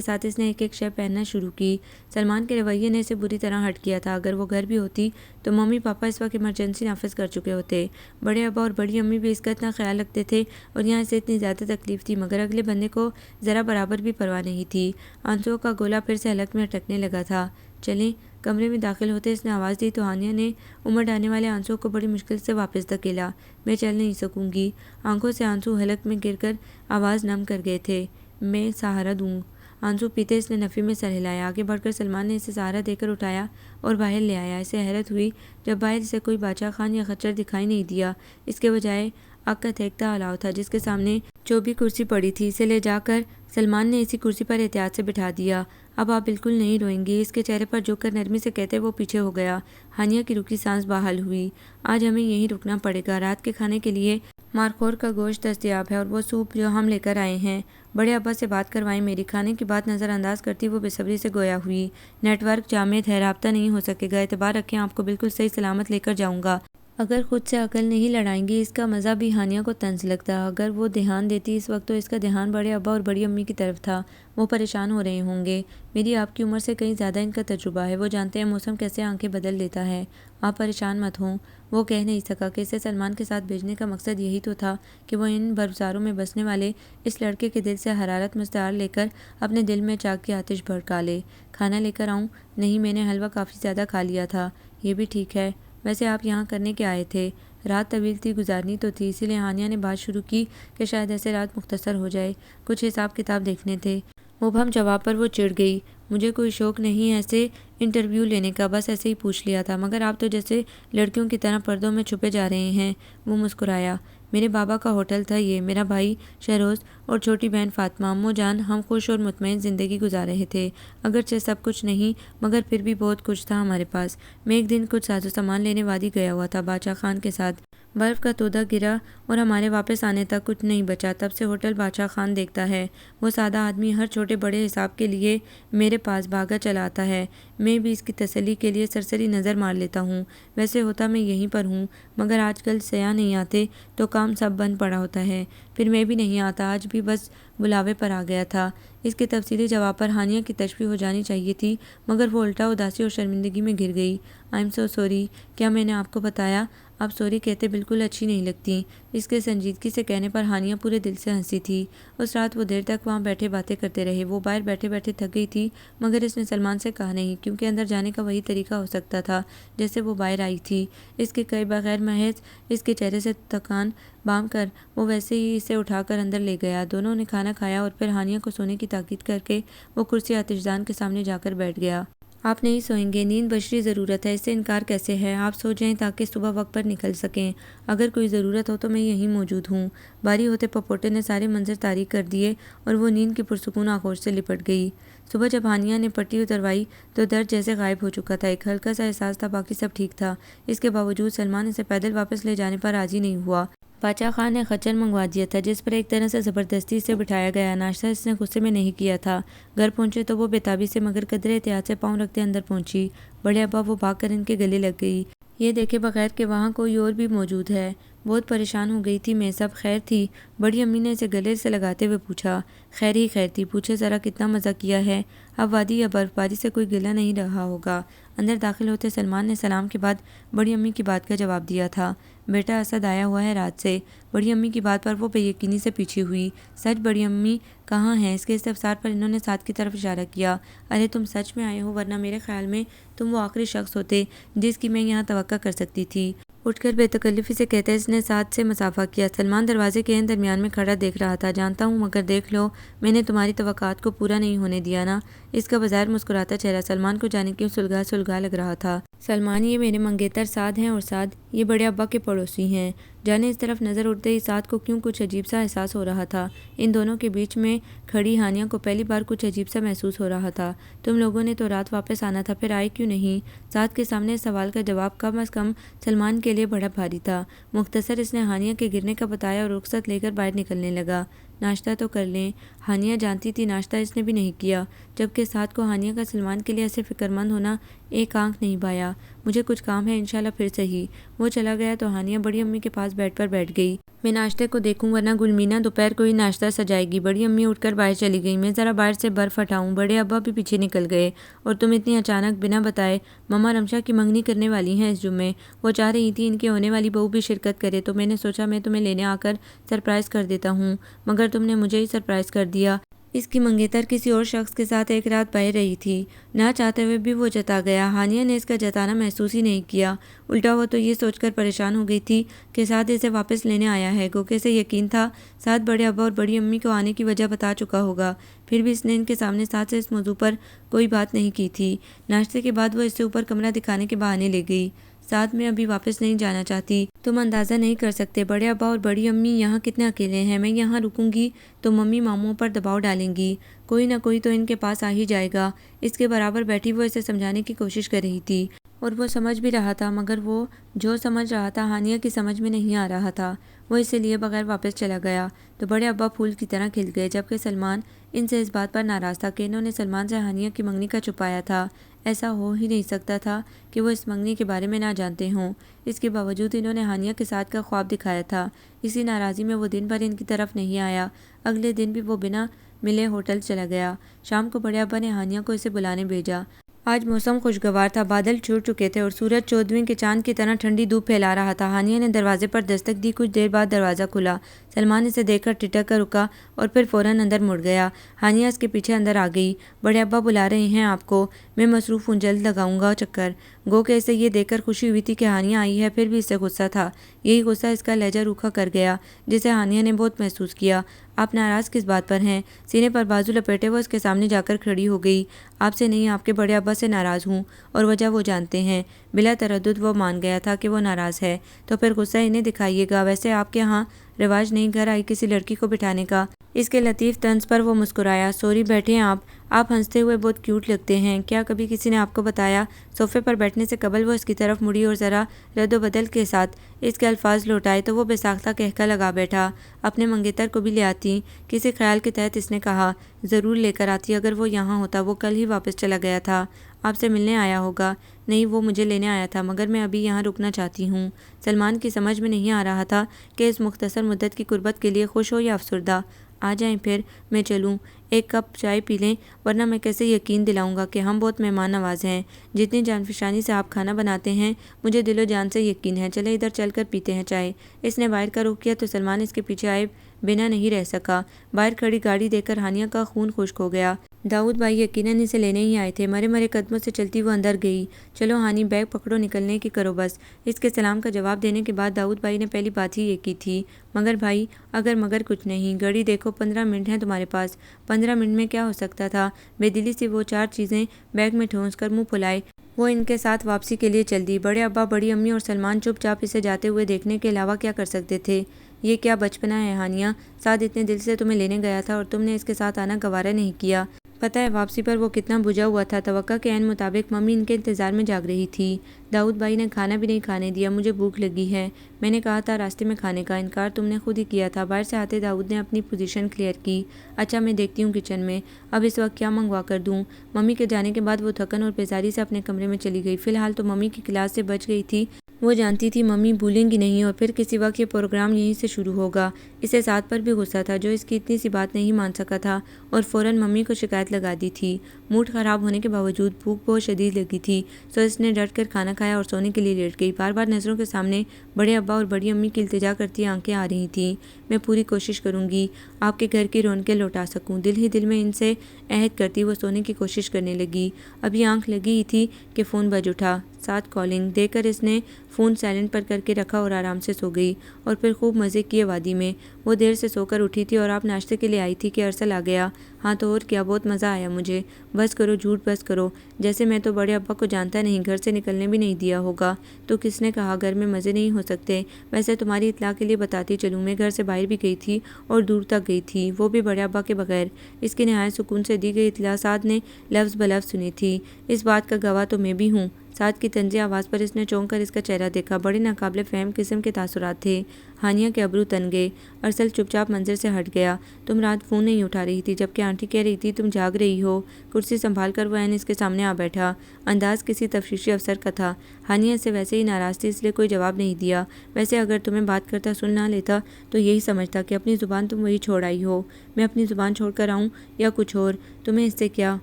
ساتھ اس نے ایک ایک شے پہننا شروع کی۔ سلمان کے رویے نے اسے بری طرح ہرٹ کیا تھا۔ اگر وہ گھر بھی ہوتی تو ممی پاپا اس وقت ایمرجنسی نافذ کر چکے ہوتے۔ بڑے ابا اور بڑی امی بھی اس کا اتنا خیال رکھتے تھے اور یہاں اسے اتنی زیادہ تکلیف تھی، مگر اگلے بندے کو ذرا برابر بھی پرواہ نہیں تھی۔ آنسوؤں کا گولا پھر سے حلق میں اٹکنے لگا تھا۔ چلیں۔ کمرے میں داخل ہوتے اس نے آواز دی تو ہانیہ نے امڑ آنے والے آنسوؤں کو بڑی مشکل سے واپس دھکیلا۔ میں چل نہیں سکوں گی۔ آنکھوں سے آنسو حلق میں گر کر آواز نم کر گئے تھے۔ میں سہارا دوں۔ آنسو پیتے اس نے نفی میں سر ہلایا۔ آگے بڑھ کر سلمان نے اسے سہارا دے کر اٹھایا اور باہر لے آیا۔ اسے حیرت ہوئی جب باہر اسے کوئی باچا خان یا خچر دکھائی نہیں دیا۔ اس کے بجائے آگ کا تھیکتا الاؤ تھا جس کے سامنے چوبی کرسی پڑی تھی۔ اسے لے جا کر سلمان نے اسی کرسی پر احتیاط سے بٹھا دیا۔ اب آپ بالکل نہیں روئیں گی، اس کے چہرے پر جھک کر نرمی سے کہتے وہ پیچھے ہو گیا۔ ہانیہ کی رکی سانس بحال ہوئی۔ آج ہمیں یہیں رکنا پڑے گا۔ رات کے کھانے کے لیے مارخور کا گوشت دستیاب ہے اور وہ سوپ جو ہم لے کر آئے ہیں۔ بڑے ابا سے بات کروائیں میری۔ کھانے کی بات نظر انداز کرتی وہ بے صبری سے گویا ہوئی۔ نیٹ ورک جامد ہے، رابطہ نہیں ہو سکے گا۔ اعتبار رکھیں، آپ کو بالکل صحیح سلامت لے کر جاؤں گا۔ اگر خود سے عقل نہیں لڑائیں گی، اس کا مزہ بھی ہانیہ کو طنز لگتا۔ اگر وہ دھیان دیتی اس وقت تو اس کا دھیان بڑے ابا اور بڑی امی کی طرف تھا۔ وہ پریشان ہو رہے ہوں گے۔ میری آپ کی عمر سے کہیں زیادہ ان کا تجربہ ہے، وہ جانتے ہیں موسم کیسے آنکھیں بدل دیتا ہے۔ آپ پریشان مت ہوں۔ وہ کہہ نہیں سکا کہ اسے سلمان کے ساتھ بھیجنے کا مقصد یہی تو تھا کہ وہ ان برفزاروں میں بسنے والے اس لڑکے کے دل سے حرارت مستعار لے کر اپنے دل میں چاک کی آتش بھڑکا لے۔ کھانا لے کر آؤں؟ نہیں، میں نے حلوہ کافی زیادہ کھا لیا تھا۔ یہ بھی ٹھیک ہے۔ ویسے آپ یہاں کرنے کے آئے تھے؟ رات طویل تھی، گزارنی تو تھی، اسی لیے ہانیہ نے بات شروع کی کہ شاید ایسے رات مختصر ہو جائے، کچھ حساب کتاب دیکھنے تھے۔ مبہم جواب پر وہ چڑ گئی۔ مجھے کوئی شوق نہیں ایسے انٹرویو لینے کا، بس ایسے ہی پوچھ لیا تھا، مگر آپ تو جیسے لڑکیوں کی طرح پردوں میں چھپے جا رہے ہیں۔ وہ مسکرایا۔ میرے بابا کا ہوٹل تھا یہ، میرا بھائی شہروز اور چھوٹی بہن فاطمہ، امو جان، ہم خوش اور مطمئن زندگی گزار رہے تھے۔ اگرچہ سب کچھ نہیں مگر پھر بھی بہت کچھ تھا ہمارے پاس۔ میں ایک دن کچھ ساز و سامان لینے وادی گیا ہوا تھا باچا خان کے ساتھ۔ برف کا تودہ گرا اور ہمارے واپس آنے تک کچھ نہیں بچا۔ تب سے ہوٹل باچا خان دیکھتا ہے۔ وہ سادہ آدمی ہر چھوٹے بڑے حساب کے لیے میرے پاس بھاگا چلا آتا ہے۔ میں بھی اس کی تسلی کے لیے سرسری نظر مار لیتا ہوں۔ ویسے ہوتا میں یہیں پر ہوں، مگر آج کل سیاح نہیں آتے تو کام سب بند پڑا ہوتا ہے۔ پھر میں بھی نہیں آتا، آج بھی بس بلاوے پر آ گیا تھا۔ اس کے تفصیلی جواب پر ہانیہ کی تشویش ہو جانی چاہیے تھی، مگر وہ الٹا اداسی اور شرمندگی میں گر گئی۔ I am so sorry. کیا میں نے آپ کو بتایا؟ آپ سوری کہتے بالکل اچھی نہیں لگتی۔ اس کے سنجیدگی سے کہنے پر ہانیہ پورے دل سے ہنسی تھی۔ اس رات وہ دیر تک وہاں بیٹھے باتیں کرتے رہے۔ وہ باہر بیٹھے بیٹھے تھک گئی تھی، مگر اس نے سلمان سے کہا نہیں، کیونکہ اندر جانے کا وہی طریقہ ہو سکتا تھا جیسے وہ باہر آئی تھی۔ اس کے کہے بغیر محض اس کے چہرے سے تکان بام کر وہ ویسے ہی اسے اٹھا کر اندر لے گیا۔ دونوں نے کھانا کھایا اور پھر ہانیہ کو سونے کی تاکید کر کے وہ کرسی آتشدان کے سامنے جا کر بیٹھ گیا۔ آپ نہیں سوئیں گے؟ نیند بشری ضرورت ہے، اس سے انکار کیسے ہے؟ آپ سو جائیں تاکہ صبح وقت پر نکل سکیں۔ اگر کوئی ضرورت ہو تو میں یہیں موجود ہوں۔ باری ہوتے پپوٹے نے سارے منظر تاریک کر دیے اور وہ نیند کی پرسکون آغوش سے لپٹ گئی۔ صبح جب ہانیہ نے پٹی اتروائی تو درد جیسے غائب ہو چکا تھا، ایک ہلکا سا احساس تھا، باقی سب ٹھیک تھا۔ اس کے باوجود سلمان اسے پیدل واپس لے جانے پر راضی نہیں ہوا۔ باچا خان نے خچر منگوا دیا تھا جس پر ایک طرح سے زبردستی اسے بٹھایا گیا۔ ناشتہ اس نے غصے میں نہیں کیا تھا۔ گھر پہنچے تو وہ بےتابی سے مگر قدرے احتیاط سے پاؤں رکھتے اندر پہنچی۔ بڑے ابا وہ بھاگ کر ان کے گلے لگ گئی، یہ دیکھے بغیر کہ وہاں کوئی اور بھی موجود ہے۔ بہت پریشان ہو گئی تھی میں، سب خیر تھی؟ بڑی امی نے اسے گلے سے لگاتے ہوئے پوچھا۔ خیر ہی خیر تھی، پوچھے ذرا کتنا مزہ کیا ہے، اب وادی یا برف باری سے کوئی گلہ نہیں رہا ہوگا۔ اندر داخل ہوتے سلمان نے سلام کے بعد بڑی امی کی بات کا جواب دیا تھا۔ بیٹا اسد آیا ہوا ہے رات سے۔ بڑی امی کی بات پر وہ بے یقینی سے پیچھے ہوئی۔ سچ؟ بڑی امی کہاں ہیں؟ اس کے استفسار پر انہوں نے ساتھ کی طرف اشارہ کیا۔ ارے تم سچ میں آئے ہو، ورنہ میرے خیال میں تم وہ آخری شخص ہوتے جس کی میں یہاں توقع کر سکتی تھی۔ اٹھ کر بے تکلفی سے کہتے اس نے ساتھ سے مسافہ کیا۔ سلمان دروازے کے عین درمیان میں کھڑا دیکھ رہا تھا۔ جانتا ہوں مگر دیکھ لو، میں نے تمہاری توقعات کو پورا نہیں ہونے دیا نا۔ اس کا بظاہر مسکراتا چہرہ سلمان کو جانے کیوں سلگا سلگا لگ رہا تھا۔ سلمان یہ میرے منگیتر سعد ہیں اور سعد یہ بڑے ابا کے پڑوسی ہیں۔ جانے اس طرف نظر اٹھتے ہی سعد کو کیوں کچھ عجیب سا احساس ہو رہا تھا۔ ان دونوں کے بیچ میں کھڑی ہانیہ کو پہلی بار کچھ عجیب سا محسوس ہو رہا تھا۔ تم لوگوں نے تو رات واپس آنا تھا، پھر آئے کیوں نہیں؟ سعد کے سامنے اس سوال کا جواب کم از کم سلمان کے لیے بڑا بھاری تھا۔ مختصر اس نے ہانیہ کے گرنے کا بتایا اور رخصت لے کر باہر نکلنے لگا۔ ناشتہ تو کر لیں۔ ہانیہ جانتی تھی ناشتہ اس نے بھی نہیں کیا، جبکہ سعد کو ہانیہ کا سلمان کے لیے ایسے فکر مند ہونا ایک آنکھ نہیں بھایا۔ مجھے کچھ کام ہے، انشاءاللہ پھر صحیح۔ وہ چلا گیا تو ہانیہ بڑی امی کے پاس بیڈ پر بیٹھ گئی۔ میں ناشتے کو دیکھوں ورنہ گلمینہ دوپہر کو ہی ناشتہ سجائے گی۔ بڑی امی اٹھ کر باہر چلی گئی۔ میں ذرا باہر سے برف ہٹاؤں؟ بڑے ابا بھی پیچھے نکل گئے۔ اور تم اتنی اچانک بنا بتائے؟ مما رمشا کی منگنی کرنے والی ہیں اس جمعے، وہ چاہ رہی تھی ان کی ہونے والی بہو بھی شرکت کرے، تو میں نے سوچا میں تمہیں لینے آ کر سرپرائز کر دیتا ہوں، مگر تم نے مجھے ہی سرپرائز کر دیا۔ اس کی منگیتر کسی اور شخص کے ساتھ ایک رات باہر رہی تھی، نہ چاہتے ہوئے بھی وہ جتا گیا۔ ہانیہ نے اس کا جتانا محسوس ہی نہیں کیا، الٹا وہ تو یہ سوچ کر پریشان ہو گئی تھی کہ سعد اسے واپس لینے آیا ہے۔ گو کہ اسے یقین تھا سعد بڑے ابا اور بڑی امی کو آنے کی وجہ بتا چکا ہوگا، پھر بھی اس نے ان کے سامنے سعد سے اس موضوع پر کوئی بات نہیں کی تھی۔ ناشتے کے بعد وہ اس سے اوپر کمرہ دکھانے کے بہانے لے گئی۔ سعد میں ابھی واپس نہیں جانا چاہتی، تم اندازہ نہیں کر سکتے بڑے ابا اور بڑی امی یہاں کتنے اکیلے ہیں۔ میں یہاں رکوں گی تو ممی ماموں پر دباؤ ڈالیں گی، کوئی نہ کوئی تو ان کے پاس آ ہی جائے گا۔ اس کے برابر بیٹھی وہ اسے سمجھانے کی کوشش کر رہی تھی، اور وہ سمجھ بھی رہا تھا، مگر وہ جو سمجھ رہا تھا ہانیہ کی سمجھ میں نہیں آ رہا تھا۔ وہ اسے لیے بغیر واپس چلا گیا تو بڑے ابا پھول کی طرح کھل گئے، جبکہ سلمان ان سے اس بات پر ناراض تھا کہ انہوں نے سلمان سے ہانیہ کی منگنی کا چھپایا تھا۔ ایسا ہو ہی نہیں سکتا تھا کہ وہ اس منگنی کے بارے میں نہ جانتے ہوں۔ اس کے باوجود انہوں نے ہانیہ کے ساتھ کا خواب دکھایا تھا۔ اسی ناراضی میں وہ دن بھر ان کی طرف نہیں آیا۔ اگلے دن بھی وہ بنا ملے ہوٹل چلا گیا۔ شام کو بڑے ابا نے ہانیہ کو اسے بلانے بھیجا۔ آج موسم خوشگوار تھا، بادل چھوٹ چکے تھے اور سورج 14ویں کے چاند کی طرح ٹھنڈی دھوپ پھیلا رہا تھا۔ ہانیہ نے دروازے پر دستک دی، کچھ دیر بعد دروازہ کھلا۔ سلمان اسے دیکھ کر ٹھٹک کر رکا اور پھر فوراً اندر مڑ گیا۔ ہانیہ اس کے پیچھے اندر آ گئی۔ بڑے ابا بلا رہے ہیں آپ کو، میں مصروف ہوں، جلد لگاؤں گا چکر۔ گو کہ اسے یہ دیکھ کر خوشی ہوئی تھی کہ ہانیہ آئی ہے، پھر بھی اس سے غصہ تھا۔ یہی غصہ اس کا لہجہ روکھا کر گیا، جسے ہانیہ نے بہت محسوس کیا۔ آپ ناراض کس بات پر ہیں؟ سینے پر بازو لپیٹے وہ اس کے سامنے جا کر کھڑی ہو گئی۔ آپ سے نہیں، آپ کے بڑے ابا سے ناراض ہوں، اور وجہ وہ جانتے ہیں۔ بلا تردد وہ مان گیا تھا کہ وہ ناراض ہے، تو پھر غصہ انہیں دکھائیے گا۔ ویسے آپ کے ہاں رواج نہیں گھر آئی کسی لڑکی کو بٹھانے کا؟ اس کے لطیف طنز پر وہ مسکرایا۔ سوری، بیٹھیں آپ ہنستے ہوئے بہت کیوٹ لگتے ہیں۔ کیا کبھی کسی نے آپ کو بتایا؟ صوفے پر بیٹھنے سے قبل وہ اس کی طرف مڑی اور ذرا رد و بدل کے ساتھ اس کے الفاظ لوٹائے تو وہ بے ساختہ کہکا لگا بیٹھا۔ اپنے منگیتر کو بھی لے آتی؟ کسی خیال کے تحت اس نے کہا۔ ضرور لے کر آتی اگر وہ یہاں ہوتا، وہ کل ہی واپس چلا گیا تھا۔ آپ سے ملنے آیا ہوگا؟ نہیں، وہ مجھے لینے آیا تھا، مگر میں ابھی یہاں رکنا چاہتی ہوں۔ سلمان کی سمجھ میں نہیں آ رہا تھا کہ اس مختصر مدت کی قربت کے لیے خوش ہو یا افسردہ۔ آ جائیں پھر، میں چلوں؟ ایک کپ چائے پی لیں، ورنہ میں کیسے یقین دلاؤں گا کہ ہم بہت مہمان نواز ہیں۔ جتنی جان فشانی سے آپ کھانا بناتے ہیں مجھے دل و جان سے یقین ہے۔ چلے ادھر چل کر پیتے ہیں چائے۔ اس نے باہر کا رخ کیا تو سلمان اس کے پیچھے آئے بنا نہیں رہ سکا۔ باہر کھڑی گاڑی دیکھ کر ہانیہ کا خون خشک ہو گیا۔ داؤد بھائی یقیناً اسے لینے ہی آئے تھے۔ مرے مرے قدموں سے چلتی وہ اندر گئی۔ چلو ہانی بیگ پکڑو، نکلنے کی کرو بس۔ اس کے سلام کا جواب دینے کے بعد داؤد بھائی نے پہلی بات ہی یہ کی تھی، مگر بھائی اگر مگر کچھ نہیں، گھڑی دیکھو 15 منٹ ہیں تمہارے پاس۔ 15 منٹ میں کیا ہو سکتا تھا؟ بے دلی سے وہ 4 چیزیں بیگ میں ٹھونس کر منہ پھلائے وہ ان کے ساتھ واپسی کے لیے چل دی۔ بڑے ابا، بڑی امی اور سلمان چپ چاپ اسے جاتے ہوئے دیکھنے کے علاوہ کیا کر سکتے تھے؟ یہ کیا بچپنا ہے ہانیہ؟ سعد اتنے دل سے تمہیں لینے گیا تھا اور تم نے اس کے ساتھ آنا گوارا نہیں کیا۔ پتہ ہے واپسی پر وہ کتنا بجھا ہوا تھا۔ توقع کے عین مطابق ممی ان کے انتظار میں جاگ رہی تھی۔ داؤد بھائی نے کھانا بھی نہیں کھانے دیا۔ مجھے بھوک لگی ہے، میں نے کہا تھا راستے میں کھانے کا، انکار تم نے خود ہی کیا تھا۔ باہر سے آتے داؤد نے اپنی پوزیشن کلیئر کی۔ اچھا میں دیکھتی ہوں کچن میں، اب اس وقت کیا منگوا کر دوں؟ ممی کے جانے کے بعد وہ تھکن اور بیزاری سے اپنے کمرے میں چلی گئی۔ فی الحال تو ممی کی کلاس سے بچ گئی تھی، وہ جانتی تھی ممی بھولیں گی نہیں اور پھر کسی وقت یہ پروگرام یہیں سے شروع ہوگا۔ اسے سعد پر بھی غصہ تھا جو اس کی اتنی سی بات نہیں مان سکا تھا اور فوراً ممی کو شکایت لگا دی تھی۔ موڈ خراب ہونے کے باوجود بھوک بہت شدید لگی تھی، سو اس نے ڈٹ کر کھانا کھایا اور سونے کے لیے لیٹ گئی۔ بار بار نظروں کے سامنے بڑے ابا اور بڑی امی کی التجا کرتی آنکھیں آ رہی تھیں۔ میں پوری کوشش کروں گی آپ کے گھر کی رونقیں لوٹا سکوں، دل ہی دل میں ان سے عہد کرتی وہ سونے کی کوشش کرنے لگی۔ ابھی آنکھ لگی ہی تھی کہ فون بج اٹھا۔ ساتھ کالنگ دیکھ کر اس نے فون سائلنٹ پر کر کے رکھا اور آرام سے سو گئی اور پھر خوب مزے کیے وادی میں۔ وہ دیر سے سو کر اٹھی تھی اور آپ ناشتے کے لیے آئی تھی کہ ارسل آ گیا۔ ہاں تو اور کیا، بہت مزہ آیا مجھے۔ بس کرو جھوٹ، بس کرو، جیسے میں تو بڑے ابا کو جانتا نہیں، گھر سے نکلنے بھی نہیں دیا ہوگا۔ تو کس نے کہا گھر میں مزے نہیں ہو سکتے؟ ویسے تمہاری اطلاع کے لیے بتاتی چلوں، میں گھر سے باہر بھی گئی تھی اور دور تک گئی تھی، وہ بھی بڑے ابا کے بغیر۔ اس کی نہایت سکون سے دی گئی اطلاع سعد نے لفظ بلفظ سنی تھی۔ اس بات کا گواہ تو میں بھی ہوں۔ سعد کی طنزیہ آواز پر اس نے چونک کر اس کا چہرہ دیکھا۔ بڑے ناقابل فہم قسم کے تاثرات تھے۔ ہانیہ کے ابرو تن گئے۔ ارسل چپ چاپ منظر سے ہٹ گیا۔ تم رات فون نہیں اٹھا رہی تھی جبکہ آنٹی کہہ رہی تھی تم جاگ رہی ہو۔ کرسی سنبھال کر وہ عین اس کے سامنے آ بیٹھا۔ انداز کسی تفتیشی افسر کا تھا۔ ہانیہ سے ویسے ہی ناراض تھی اس لیے کوئی جواب نہیں دیا۔ ویسے اگر تمہیں بات کرتا سن نہ لیتا تو یہی سمجھتا کہ اپنی زبان تم وہی چھوڑ آئی ہو۔ میں اپنی زبان چھوڑ کر آؤں یا کچھ اور، تمہیں اس سے کیا؟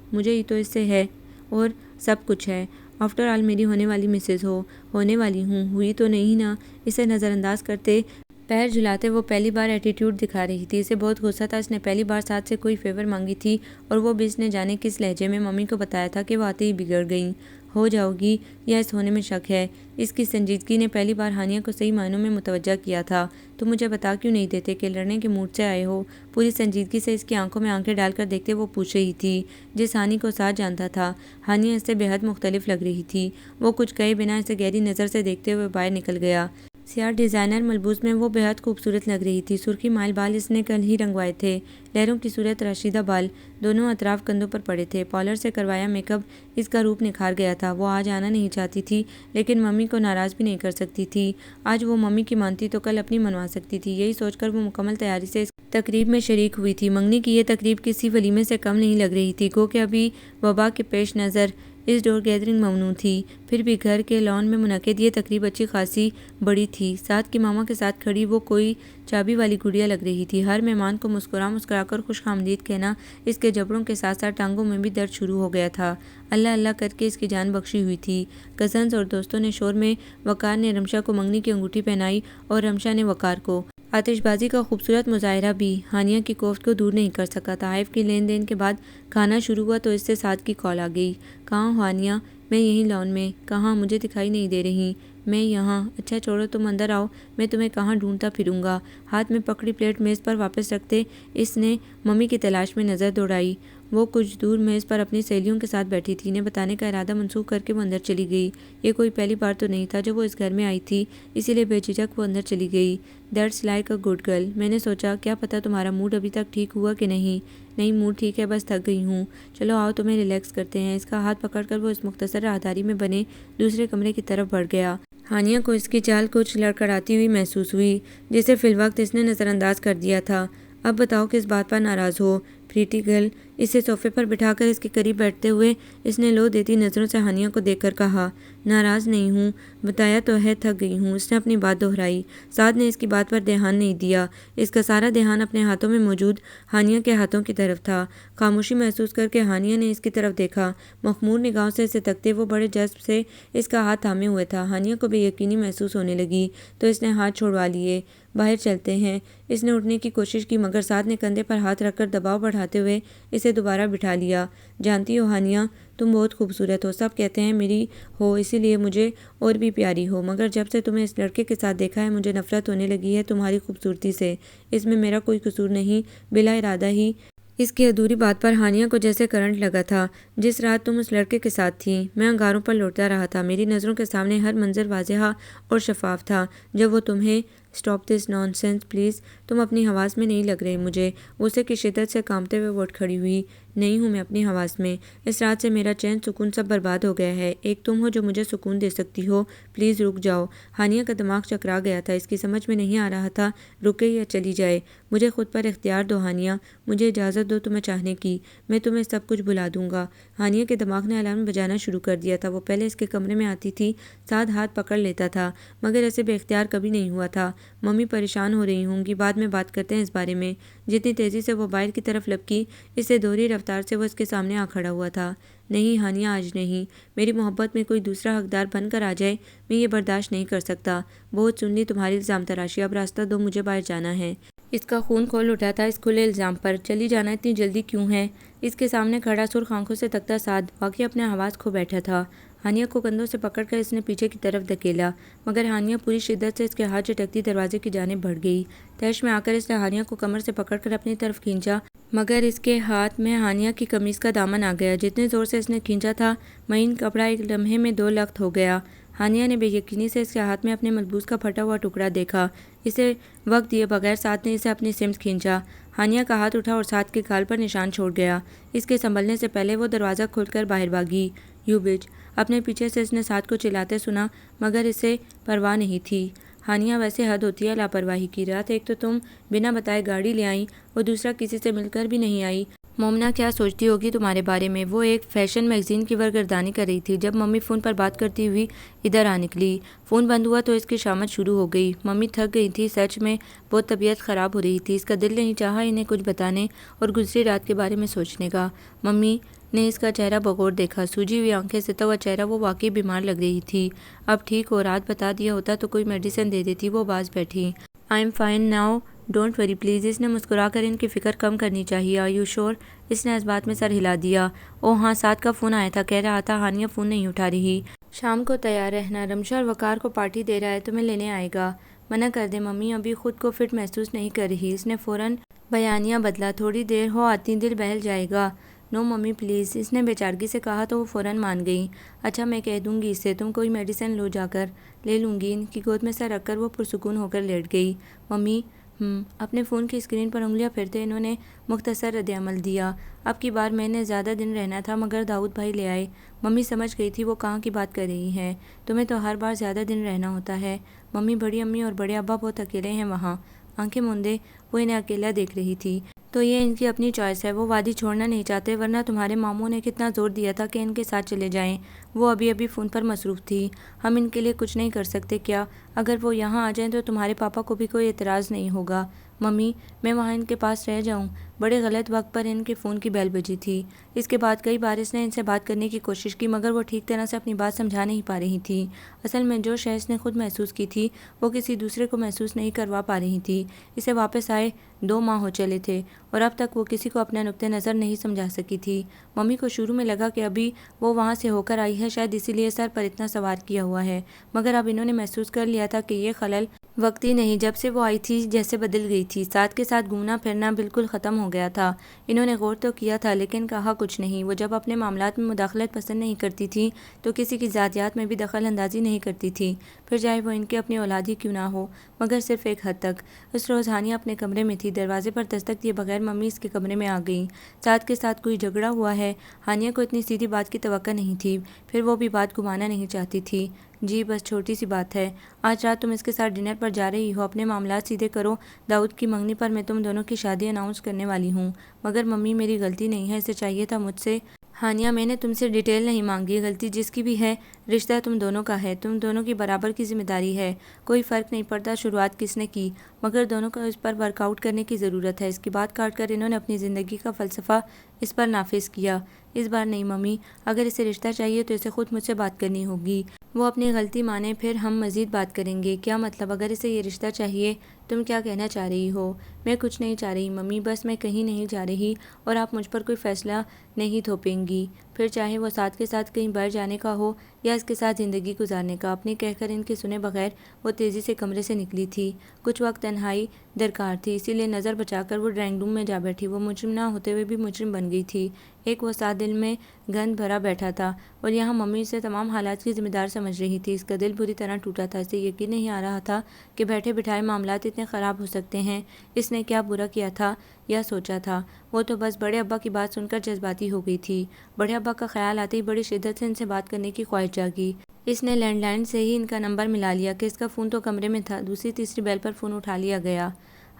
مجھے ہی تو اس سے ہے اور سب کچھ ہے۔ آفٹر آل میری ہونے والی مسز ہو، ہونے والی ہوں، ہوئی تو نہیں نا؟ اسے نظر انداز کرتے پیر جھلاتے وہ پہلی بار ایٹیٹیوڈ دکھا رہی تھی۔ اسے بہت غصہ تھا، اس نے پہلی بار ساتھ سے کوئی فیور مانگی تھی اور وہ بھی اس نے جانے کس لہجے میں ممی کو بتایا تھا کہ وہ آتے ہی بگڑ گئیں۔ ہو جاؤ گی یا اس ہونے میں شک ہے؟ اس کی سنجیدگی نے پہلی بار ہانیہ کو صحیح معنوں میں متوجہ کیا تھا۔ تم مجھے بتا کیوں نہیں دیتے کہ لڑنے کے موڈ سے آئے ہو؟ پوری سنجیدگی سے اس کی آنکھوں میں آنکھیں ڈال کر دیکھتے وہ پوچھ رہی تھی۔ جس ہانی کو ساتھ جانتا تھا ہانیہ اس سے بے حد مختلف لگ رہی تھی۔ وہ کچھ کہے بنا اسے گہری نظر سے دیکھتے ہوئے باہر نکل گیا۔ سیاہ ڈیزائنر ملبوس میں وہ بے حد خوبصورت لگ رہی تھی۔ سرخی مائل بال اس نے کل ہی رنگوائے تھے، لہروں کی صورت راشدہ بال، دونوں اطراف کندھوں پر پڑے تھے۔ پارلر سے کروایا میک اپ اس کا روپ نکھار گیا تھا۔ وہ آج آنا نہیں چاہتی تھی لیکن ممی کو ناراض بھی نہیں کر سکتی تھی۔ آج وہ ممی کی مانتی تو کل اپنی منوا سکتی تھی۔ یہی سوچ کر وہ مکمل تیاری سے اس تقریب میں شریک ہوئی تھی۔ منگنی کی یہ تقریب کسی ولیمے سے کم نہیں لگ رہی تھی، گو کہ ابھی وبا کے پیش نظر اس ڈور گیدرنگ ممنوع تھی۔ پھر بھی گھر کے لان میں منعقد یہ تقریب اچھی خاصی بڑی تھی۔ سعد کی ماما کے ساتھ کھڑی وہ کوئی چابی والی گڑیا لگ رہی تھی۔ ہر مہمان کو مسکرا کر خوش آمدید کہنا اس کے جبڑوں کے ساتھ ساتھ ٹانگوں میں بھی درد شروع ہو گیا تھا۔ اللہ اللہ کر کے اس کی جان بخشی ہوئی تھی۔ کزنز اور دوستوں نے شور میں وقار نے رمشا کو منگنی کی انگوٹھی پہنائی اور رمشا نے وقار کو۔ آتش بازی کا خوبصورت مظاہرہ بھی ہانیہ کی کوفت کو دور نہیں کر سکا تھا۔ حیف کی لین دین کے بعد کھانا شروع ہوا تو اس سے سعد کی کال آ گئی۔ کہاں ہو ہانیہ؟ میں یہیں لان میں۔ کہاں؟ مجھے دکھائی نہیں دے رہی۔ میں یہاں۔ اچھا چھوڑو تم اندر آؤ، میں تمہیں کہاں ڈھونڈتا پھروں گا۔ ہاتھ میں پکڑی پلیٹ میز پر واپس رکھتے اس نے ممی کی تلاش میں نظر دوڑائی۔ وہ کچھ دور میز پر اپنی سہیلیوں کے ساتھ بیٹھی تھی۔ انہیں بتانے کا ارادہ منسوخ کر کے وہ اندر چلی گئی۔ یہ کوئی پہلی بار تو نہیں تھا جو وہ اس گھر میں آئی تھی، اسی لیے بے جھجک وہ اندر چلی گئی۔ That's like a good girl. میں نے سوچا کیا پتہ تمہارا موڈ ابھی تک ٹھیک ہوا کہ نہیں۔ نہیں موڈ ٹھیک ہے، بس تھک گئی ہوں۔ چلو آؤ تمہیں ریلیکس کرتے ہیں۔ اس کا ہاتھ پکڑ کر وہ اس مختصر راہداری میں بنے دوسرے کمرے کی طرف بڑھ گیا۔ ہانیہ کو اس کی چال کچھ لڑکھڑاتی ہوئی محسوس ہوئی جسے فی الوقت اس نے نظر انداز کر دیا تھا۔ اب بتاؤ کس بات پر ناراض ہو پریٹی گرل؟ اسے صوفے پر بٹھا کر اس کے قریب بیٹھتے ہوئے اس نے لو دیتی نظروں سے ہانیہ کو دیکھ کر کہا۔ ناراض نہیں ہوں، بتایا تو ہے تھک گئی ہوں۔ اس نے اپنی بات دہرائی۔ سعد نے اس کی بات پر دھیان نہیں دیا۔ اس کا سارا دھیان اپنے ہاتھوں میں موجود ہانیہ کے ہاتھوں کی طرف تھا۔ خاموشی محسوس کر کے ہانیہ نے اس کی طرف دیکھا۔ مخمور نگاہوں سے اسے تکتے وہ بڑے جذب سے اس کا ہاتھ تھامے ہوئے تھا۔ ہانیہ کو بے یقینی محسوس ہونے لگی تو اس نے ہاتھ چھڑوا لیے۔ باہر چلتے ہیں۔ اس نے اٹھنے کی کوشش کی مگر سعد نے کندھے پر ہاتھ رکھ کر دباؤ بڑھا اٹھاتے ہوئے اسے دوبارہ بٹھا لیا۔ جانتی ہو ہانیہ، تم بہت خوبصورت ہو، سب کہتے ہیں میری ہو اسی لیے مجھے اور بھی پیاری ہو، مگر جب سے تمہیں اس لڑکے کے ساتھ دیکھا ہے مجھے نفرت ہونے لگی ہے تمہاری خوبصورتی سے۔ اس میں میرا کوئی قصور نہیں، بلا ارادہ ہی اس کی ادھوری بات پر ہانیہ کو جیسے کرنٹ لگا تھا۔ جس رات تم اس لڑکے کے ساتھ تھی میں انگاروں پر لوٹتا رہا تھا، میری نظروں کے سامنے ہر منظر واضح اور شفاف تھا۔ جب وہ تمہیں stop this naan sense please, تم اپنی حواس میں نہیں لگ رہے مجھے۔ غصے کی شدت سے کانپتے ہوئے وہ اٹھ کھڑی ہوئی۔ نہیں ہوں میں اپنی حواس میں، اس رات سے میرا چین سکون سب برباد ہو گیا ہے، ایک تم ہو جو مجھے سکون دے سکتی ہو، پلیز رک جاؤ۔ ہانیہ کا دماغ چکرا گیا تھا، اس کی سمجھ میں نہیں آ رہا تھا رکے یا چلی جائے۔ مجھے خود پر اختیار دو ہانیہ، مجھے اجازت دو تمہیں چاہنے کی، میں تمہیں سب کچھ بھلا دوں گا۔ ہانیہ کے دماغ نے الارم بجانا شروع کر دیا تھا۔ وہ پہلے اس کے کمرے میں آتی تھی، ساتھ ہاتھ پکڑ لیتا تھا، مگر ایسے بے اختیار کبھی نہیں ہوا تھا۔ ممی پریشان ہو رہی ہوں گی، بعد میں بات کرتے ہیں اس بارے میں۔ جتنی تیزی سے وہ باہر کی طرف لپکی، اس سے دوہری رفتار سے وہ اس کے سامنے آ کھڑا ہوا تھا۔ نہیں ہانیہ آج نہیں، میری محبت میں کوئی دوسرا حقدار بن کر آ جائے، میں یہ برداشت نہیں کر سکتا۔ بہت سن لی تمہاری الزام تراشی، اب راستہ دو، مجھے باہر جانا ہے۔ اس کا خون کھول اٹھا تھا اس کھلے الزام پر۔ چلی جانا اتنی جلدی کیوں ہے؟ اس کے سامنے کھڑا سرخ آنکھوں سے تکتا سعد واقعی اپنے حواس کھو بیٹھا تھا۔ ہانیہ کو کندھوں سے پکڑ کر اس نے پیچھے کی طرف دھکیلا، مگر ہانیہ پوری شدت سے اس کے ہاتھ جھٹکتی دروازے کی جانب بڑھ گئی۔ تیش میں آ کر اس نے ہانیہ کو کمر سے پکڑ کر اپنی طرف کھینچا، مگر اس کے ہاتھ میں ہانیہ کی قمیص کا دامن آ گیا۔ جتنے زور سے اس نے کھینچا تھا، معین کپڑا ایک لمحے میں دو لخت ہو گیا۔ ہانیہ نے بے یقینی سے اس کے ہاتھ میں اپنے ملبوس کا پھٹا ہوا ٹکڑا دیکھا۔ اسے وقت دیے بغیر سعد نے اسے اپنی سمت کھینچا۔ ہانیہ کا ہاتھ اٹھا اور سعد کے گال پر نشان چھوڑ گیا۔ اس کے سنبھلنے سے پہلے وہ دروازہ کھول کر باہر بھاگی۔ یو بچ! اپنے پیچھے سے اس نے سعد کو چلاتے سنا، مگر اسے پرواہ نہیں تھی۔ ہانیہ ویسے حد ہوتی ہے لاپرواہی کی، رات ایک تو تم بنا بتائے گاڑی لے آئیں اور دوسرا کسی سے مل کر بھی نہیں آئی۔ مومنہ کیا سوچتی ہوگی تمہارے بارے میں؟ وہ ایک فیشن میگزین کی ورگردانی کر رہی تھی جب ممی فون پر بات کرتی ہوئی ادھر آ نکلی۔ فون بند ہوا تو اس کی شامت شروع ہو گئی۔ ممی تھک گئی تھی، سچ میں بہت طبیعت خراب ہو رہی تھی۔ اس کا دل نہیں چاہا انہیں کچھ بتانے اور گزری رات کے بارے میں سوچنے کا۔ ممی نے اس کا چہرہ بغور دیکھا، سوجی ہوئی آنکھیں، ستا ہوا چہرہ، وہ واقعی بیمار لگ رہی تھی۔ اب ٹھیک ہو، رات بتا دیا ہوتا تو کوئی میڈیسن دے دیتی۔ وہ باز بیٹھی۔ I am fine now, don't worry please. اس نے مسکرا کر ان کی فکر کم کرنی چاہیے۔ آر یو شور؟ اس نے اس بات میں سر ہلا دیا۔ اوہ ہاں، سعد کا فون آیا تھا، کہہ رہا تھا ہانیہ فون نہیں اٹھا رہی، شام کو تیار رہنا، رمشا اور وقار کو پارٹی دے رہا ہے، تمہیں لینے آئے گا۔ منع کر دے ممی، ابھی خود کو فٹ محسوس نہیں کر رہی۔ اس نے فوراً بیانیہ بدلا، تھوڑی دیر ہو آتی، دل بہل جائے گا۔ نو ممی پلیز، اس نے بے چارگی سے کہا تو وہ فوراً مان گئی۔ اچھا میں کہہ دوں گی اسے، تم کوئی میڈیسن لو جا کر۔ لے لوں گی۔ ان کی گود میں سر رکھ کر وہ پرسکون ہو کر لیٹ گئی۔ ممی اپنے فون کی اسکرین پر انگلیاں پھیرتے انہوں نے مختصر رد عمل دیا۔ اب کی بار میں نے زیادہ دن رہنا تھا مگر داؤد بھائی لے آئے۔ ممی سمجھ گئی تھی وہ کہاں کی بات کر رہی ہیں۔ تمہیں تو ہر بار زیادہ دن رہنا ہوتا ہے۔ ممی بڑی امی اور بڑے ابا بہت اکیلے ہیں وہاں۔ آنکھیں موندے وہ انہیں اکیلا دیکھ رہی تھی۔ تو یہ ان کی اپنی چوائس ہے، وہ وادی چھوڑنا نہیں چاہتے، ورنہ تمہارے ماموں نے کتنا زور دیا تھا کہ ان کے ساتھ چلے جائیں۔ وہ ابھی فون پر مصروف تھی۔ ہم ان کے لیے کچھ نہیں کر سکتے کیا؟ اگر وہ یہاں آ جائیں تو تمہارے پاپا کو بھی کوئی اعتراض نہیں ہوگا۔ ممی میں وہاں ان کے پاس رہ جاؤں؟ بڑے غلط وقت پر ان کے فون کی بیل بجی تھی۔ اس کے بعد کئی بار اس نے ان سے بات کرنے کی کوشش کی مگر وہ ٹھیک طرح سے اپنی بات سمجھا نہیں پا رہی تھی۔ اصل میں جو شے اس نے خود محسوس کی تھی وہ کسی دوسرے کو محسوس نہیں کروا پا رہی تھی۔ اسے واپس آئے 2 ماہ ہو چلے تھے اور اب تک وہ کسی کو اپنا نقطہ نظر نہیں سمجھا سکی تھی۔ ممی کو شروع میں لگا کہ ابھی وہ وہاں سے ہو کر آئی ہے، شاید اسی لیے سر پر اتنا سوار کیا ہوا ہے، مگر اب انہوں نے محسوس کر لیا تھا کہ یہ خلل وقتی نہیں، جب سے وہ آئی تھی جیسے بدل گئی تھی۔ سعد کے ساتھ گھومنا پھرنا بالکل ختم ہو گیا تھا۔ انہوں نے غور تو کیا تھا لیکن کہا کچھ نہیں۔ وہ جب اپنے معاملات میں مداخلت پسند نہیں کرتی تھی تو کسی کی ذاتیات میں بھی دخل اندازی نہیں کرتی تھی، پھر چاہے وہ ان کے اپنی اولاد ہی کیوں نہ ہو، مگر صرف ایک حد تک۔ اس روز ہانیہ اپنے کمرے میں تھی، دروازے پر دستک دیے بغیر ممی اس کے کمرے میں آ گئیں۔ سعد کے ساتھ کوئی جھگڑا ہوا ہے؟ ہانیہ کو اتنی سیدھی بات کی توقع نہیں تھی، پھر وہ بھی بات گھمانا نہیں چاہتی تھی۔ جی بس چھوٹی سی بات ہے، آج رات تم اس کے ساتھ ڈنر پر جا رہی ہو، اپنے معاملات سیدھے کرو۔ داؤد کی منگنی پر میں تم دونوں کی شادی اناؤنس کرنے والی ہوں، مگر ممی میری غلطی نہیں ہے، اسے چاہیے تھا مجھ سے۔ ہانیہ میں نے تم سے ڈیٹیل نہیں مانگی، غلطی جس کی بھی ہے، رشتہ تم دونوں کا ہے، تم دونوں کی برابر کی ذمہ داری ہے۔ کوئی فرق نہیں پڑتا شروعات کس نے کی، مگر دونوں کو اس پر ورک آؤٹ کرنے کی ضرورت ہے۔ اس کی بات کاٹ کر انہوں نے اپنی زندگی کا فلسفہ اس پر نافذ کیا۔ اس بار نہیں ممی، اگر اسے رشتہ چاہیے تو اسے خود مجھ سے بات کرنی ہوگی، وہ اپنی غلطی مانے پھر ہم مزید بات کریں گے۔ کیا مطلب؟ اگر اسے یہ رشتہ چاہیے، تم کیا کہنا چاہ رہی ہو؟ میں کچھ نہیں چاہ رہی ممی، بس میں کہیں نہیں جا رہی اور آپ مجھ پر کوئی فیصلہ نہیں تھوپیں گی، پھر چاہے وہ ساتھ کے ساتھ کہیں باہر جانے کا ہو یا اس کے ساتھ زندگی گزارنے کا۔ اپنے کہہ کر ان کے سنے بغیر وہ تیزی سے کمرے سے نکلی تھی۔ کچھ وقت تنہائی درکار تھی، اسی لیے نظر بچا کر وہ ڈرائنگ روم میں جا بیٹھی۔ وہ مجرم نہ ہوتے ہوئے بھی مجرم بن گئی تھی۔ ایک وہ ساتھ دل میں گند بھرا بیٹھا تھا اور یہاں ممی اسے تمام حالات کی ذمہ دار سمجھ رہی تھی۔ اس کا دل بری طرح ٹوٹا تھا، اسے یقین نہیں آ رہا تھا کہ بیٹھے بٹھائے معاملات اتنے خراب ہو سکتے ہیں۔ اس نے کیا برا کیا تھا یا سوچا تھا؟ وہ تو بس بڑے ابا کی بات سن کر جذباتی ہو گئی تھی۔ بڑے ابا کا خیال آتے ہی بڑی شدت سے ان سے بات کرنے کی خواہش جاگی۔ اس نے لینڈ لائن سے ہی ان کا نمبر ملا لیا کہ اس کا فون تو کمرے میں تھا۔ دوسری تیسری بیل پر فون اٹھا لیا گیا۔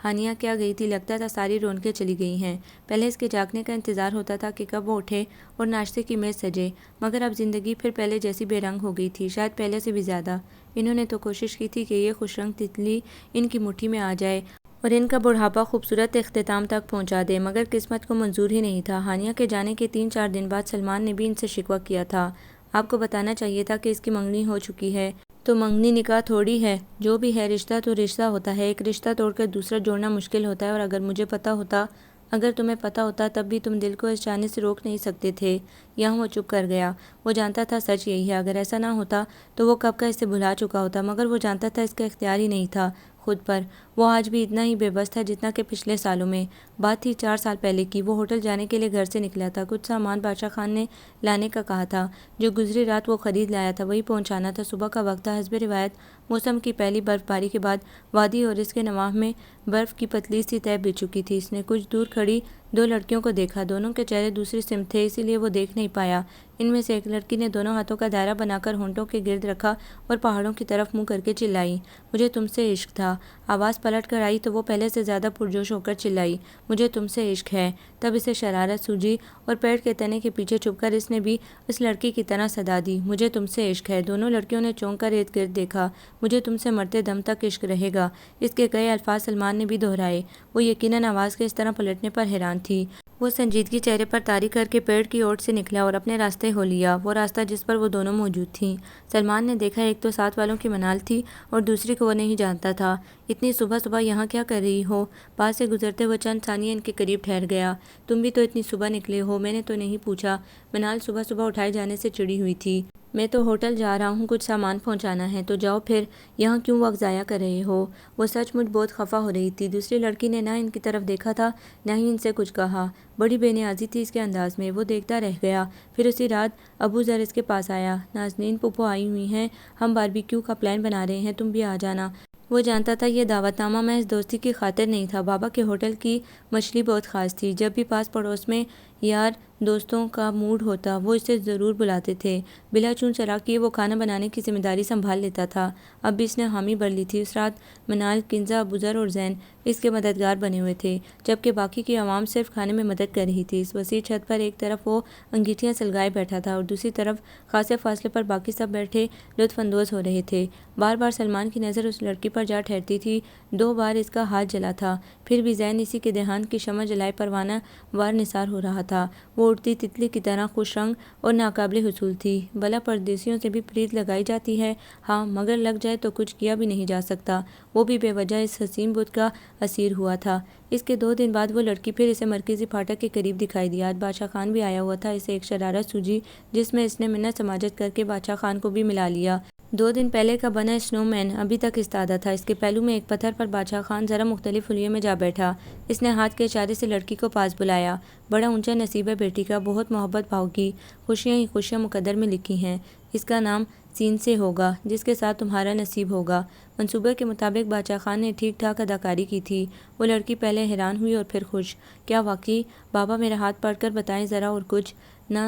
ہانیہ کیا گئی تھی؟ لگتا تھا ساری رونقیں چلی گئی ہیں۔ پہلے اس کے جاگنے کا انتظار ہوتا تھا کہ کب وہ اٹھے اور ناشتے کی میز سجے، مگر اب زندگی پھر پہلے جیسی بے رنگ ہو گئی تھی، شاید پہلے سے بھی زیادہ۔ انہوں نے تو کوشش کی تھی کہ یہ خوش رنگ تتلی ان کی مٹھی میں آ جائے اور ان کا بڑھاپا خوبصورت اختتام تک پہنچا دے، مگر قسمت کو منظور ہی نہیں تھا۔ ہانیہ کے جانے کے 3-4 دن بعد سلمان نے بھی ان سے شکوہ کیا تھا۔ آپ کو بتانا چاہیے تھا کہ اس کی منگنی ہو چکی ہے، تو منگنی نکاح تھوڑی ہے، جو بھی ہے رشتہ تو رشتہ ہوتا ہے، ایک رشتہ توڑ کر دوسرا جوڑنا مشکل ہوتا ہے، اور اگر مجھے پتا ہوتا، اگر تمہیں پتا ہوتا، تب بھی تم دل کو اس جانے سے روک نہیں سکتے تھے۔ یہاں وہ چپ کر گیا۔ وہ جانتا تھا سچ یہی ہے، اگر ایسا نہ ہوتا تو وہ کب کا اسے بھلا چکا ہوتا، مگر وہ جانتا تھا اس کا اختیار ہی نہیں تھا خود پر۔ وہ آج بھی اتنا ہی بے بس تھا جتنا کہ پچھلے سالوں میں۔ بات تھی 4 سال پہلے کی۔ وہ ہوٹل جانے کے لیے گھر سے نکلا تھا۔ کچھ سامان بادشاہ خان نے لانے کا کہا تھا، جو گزری رات وہ خرید لایا تھا وہی پہنچانا تھا۔ صبح کا وقت تھا۔ حسب روایت موسم کی پہلی برف باری کے بعد وادی اور اس کے نواح میں برف کی پتلی سی تہہ بچھ چکی تھی۔ اس نے کچھ دور کھڑی 2 لڑکیوں کو دیکھا، دونوں کے چہرے دوسری سمت تھے، اسی لیے وہ دیکھ نہیں پایا۔ ان میں سے ایک لڑکی نے دونوں ہاتھوں کا دائرہ بنا کر ہونٹوں کے گرد رکھا اور پہاڑوں کی طرف منہ کر کے چلائی، مجھے تم سے عشق تھا۔ آواز پلٹ کر آئی تو وہ پہلے سے زیادہ پرجوش ہو کر چلائی، مجھے تم سے عشق ہے۔ تب اسے شرارت سوجی اور پیڑ کے تنے کے پیچھے چھپ کر اس نے بھی اس لڑکی کی طرح صدا دی، مجھے تم سے عشق ہے۔ دونوں لڑکیوں نے چونک کر ارد گرد دیکھا۔ مجھے تم سے مرتے دم تک عشق رہے گا، اس کے کئی الفاظ سلمان نے بھی دہرائے۔ وہ یقیناً آواز کے اس طرح پلٹنے پر حیران تھی۔ وہ سنجیدگی چہرے پر طاری کر کے پیڑ کی اوٹ سے نکلا اور اپنے راستے ہو لیا، وہ راستہ جس پر وہ دونوں موجود تھیں۔ سلمان نے دیکھا ایک تو ساتھ والوں کی منال تھی اور دوسری کو وہ نہیں جانتا تھا۔ اتنی صبح صبح یہاں کیا کر رہی ہو؟ پاس سے گزرتے وہ چند ثانیے ان کے قریب ٹھہر گیا۔ تم بھی تو اتنی صبح نکلے ہو، میں نے تو نہیں پوچھا۔ منال صبح صبح اٹھائے جانے سے چڑی ہوئی تھی۔ میں تو ہوٹل جا رہا ہوں، کچھ سامان پہنچانا ہے، تو جاؤ پھر، یہاں کیوں وقت ضائع کر رہے ہو؟ وہ سچ مچ بہت خفا ہو رہی تھی۔ دوسری لڑکی نے نہ ان کی طرف دیکھا تھا نہ ہی ان سے کچھ کہا، بڑی بے نیازی تھی اس کے انداز میں۔ وہ دیکھتا رہ گیا۔ پھر اسی رات ابو ذر اس کے پاس آیا، نازنین پھوپھو آئی ہوئی ہیں، ہم باربیکیو کا پلان بنا رہے ہیں، تم بھی آ جانا۔ وہ جانتا تھا یہ دعوت نامہ محض دوستی کی خاطر نہیں تھا۔ بابا کے ہوٹل کی مچھلی بہت خاص تھی، جب بھی پاس پڑوس میں یار دوستوں کا موڈ ہوتا وہ اسے ضرور بلاتے تھے۔ بلا چون چرا کیے وہ کھانا بنانے کی ذمہ داری سنبھال لیتا تھا۔ اب بھی اس نے حامی بھر لی تھی۔ اس رات منال، کنزہ، ابو ذر اور زین اس کے مددگار بنے ہوئے تھے، جبکہ باقی کی عوام صرف کھانے میں مدد کر رہی تھی۔ اس وسیع چھت پر ایک طرف وہ انگیٹھیاں سلگائے بیٹھا تھا اور دوسری طرف خاصے فاصلے پر باقی سب بیٹھے لطف اندوز ہو رہے تھے۔ بار بار سلمان کی نظر اس لڑکی پر جا ٹھہرتی تھی۔ 2 بار اس کا ہاتھ جلا تھا، پھر بھی زین اسی کے دہان کی شمع جلائے پروانہ وار نثار ہو رہا تھا۔ وہ اڑتی تتلی کی طرح خوش رنگ اور ناقابل حصول تھی۔ بھلا پردیسیوں سے بھی پرید لگائی جاتی ہے؟ ہاں، مگر لگ جائے تو کچھ کیا بھی نہیں جا سکتا۔ وہ بھی بے وجہ اس حسین بت کا اسیر ہوا تھا۔ اس کے 2 دن بعد وہ لڑکی پھر اسے مرکزی پھاٹک کے قریب دکھائی دی۔ آج بادشاہ خان بھی آیا ہوا تھا۔ اسے ایک شرارت سوجی جس میں اس نے منت سماجت کر کے بادشاہ خان کو بھی ملا لیا۔ 2 دن پہلے کا بنا اسنو مین ابھی تک استادہ تھا۔ اس کے پہلو میں ایک پتھر پر بادشاہ خان ذرا مختلف حلیے میں جا بیٹھا۔ اس نے ہاتھ کے اشارے سے لڑکی کو پاس بلایا۔ بڑا اونچا نصیب ہے بیٹی کا، بہت محبت پاؤ گی، خوشیاں ہی خوشیاں مقدر میں لکھی ہیں، اس کا نام سین سے ہوگا، جس کے ساتھ تمہارا نصیب ہوگا۔ منصوبے کے مطابق بادشاہ خان نے ٹھیک ٹھاک اداکاری کی تھی۔ وہ لڑکی پہلے حیران ہوئی اور پھر خوش۔ کیا واقعی؟ بابا میرا ہاتھ پکڑ کر بتائیں ذرا اور کچھ۔ نہ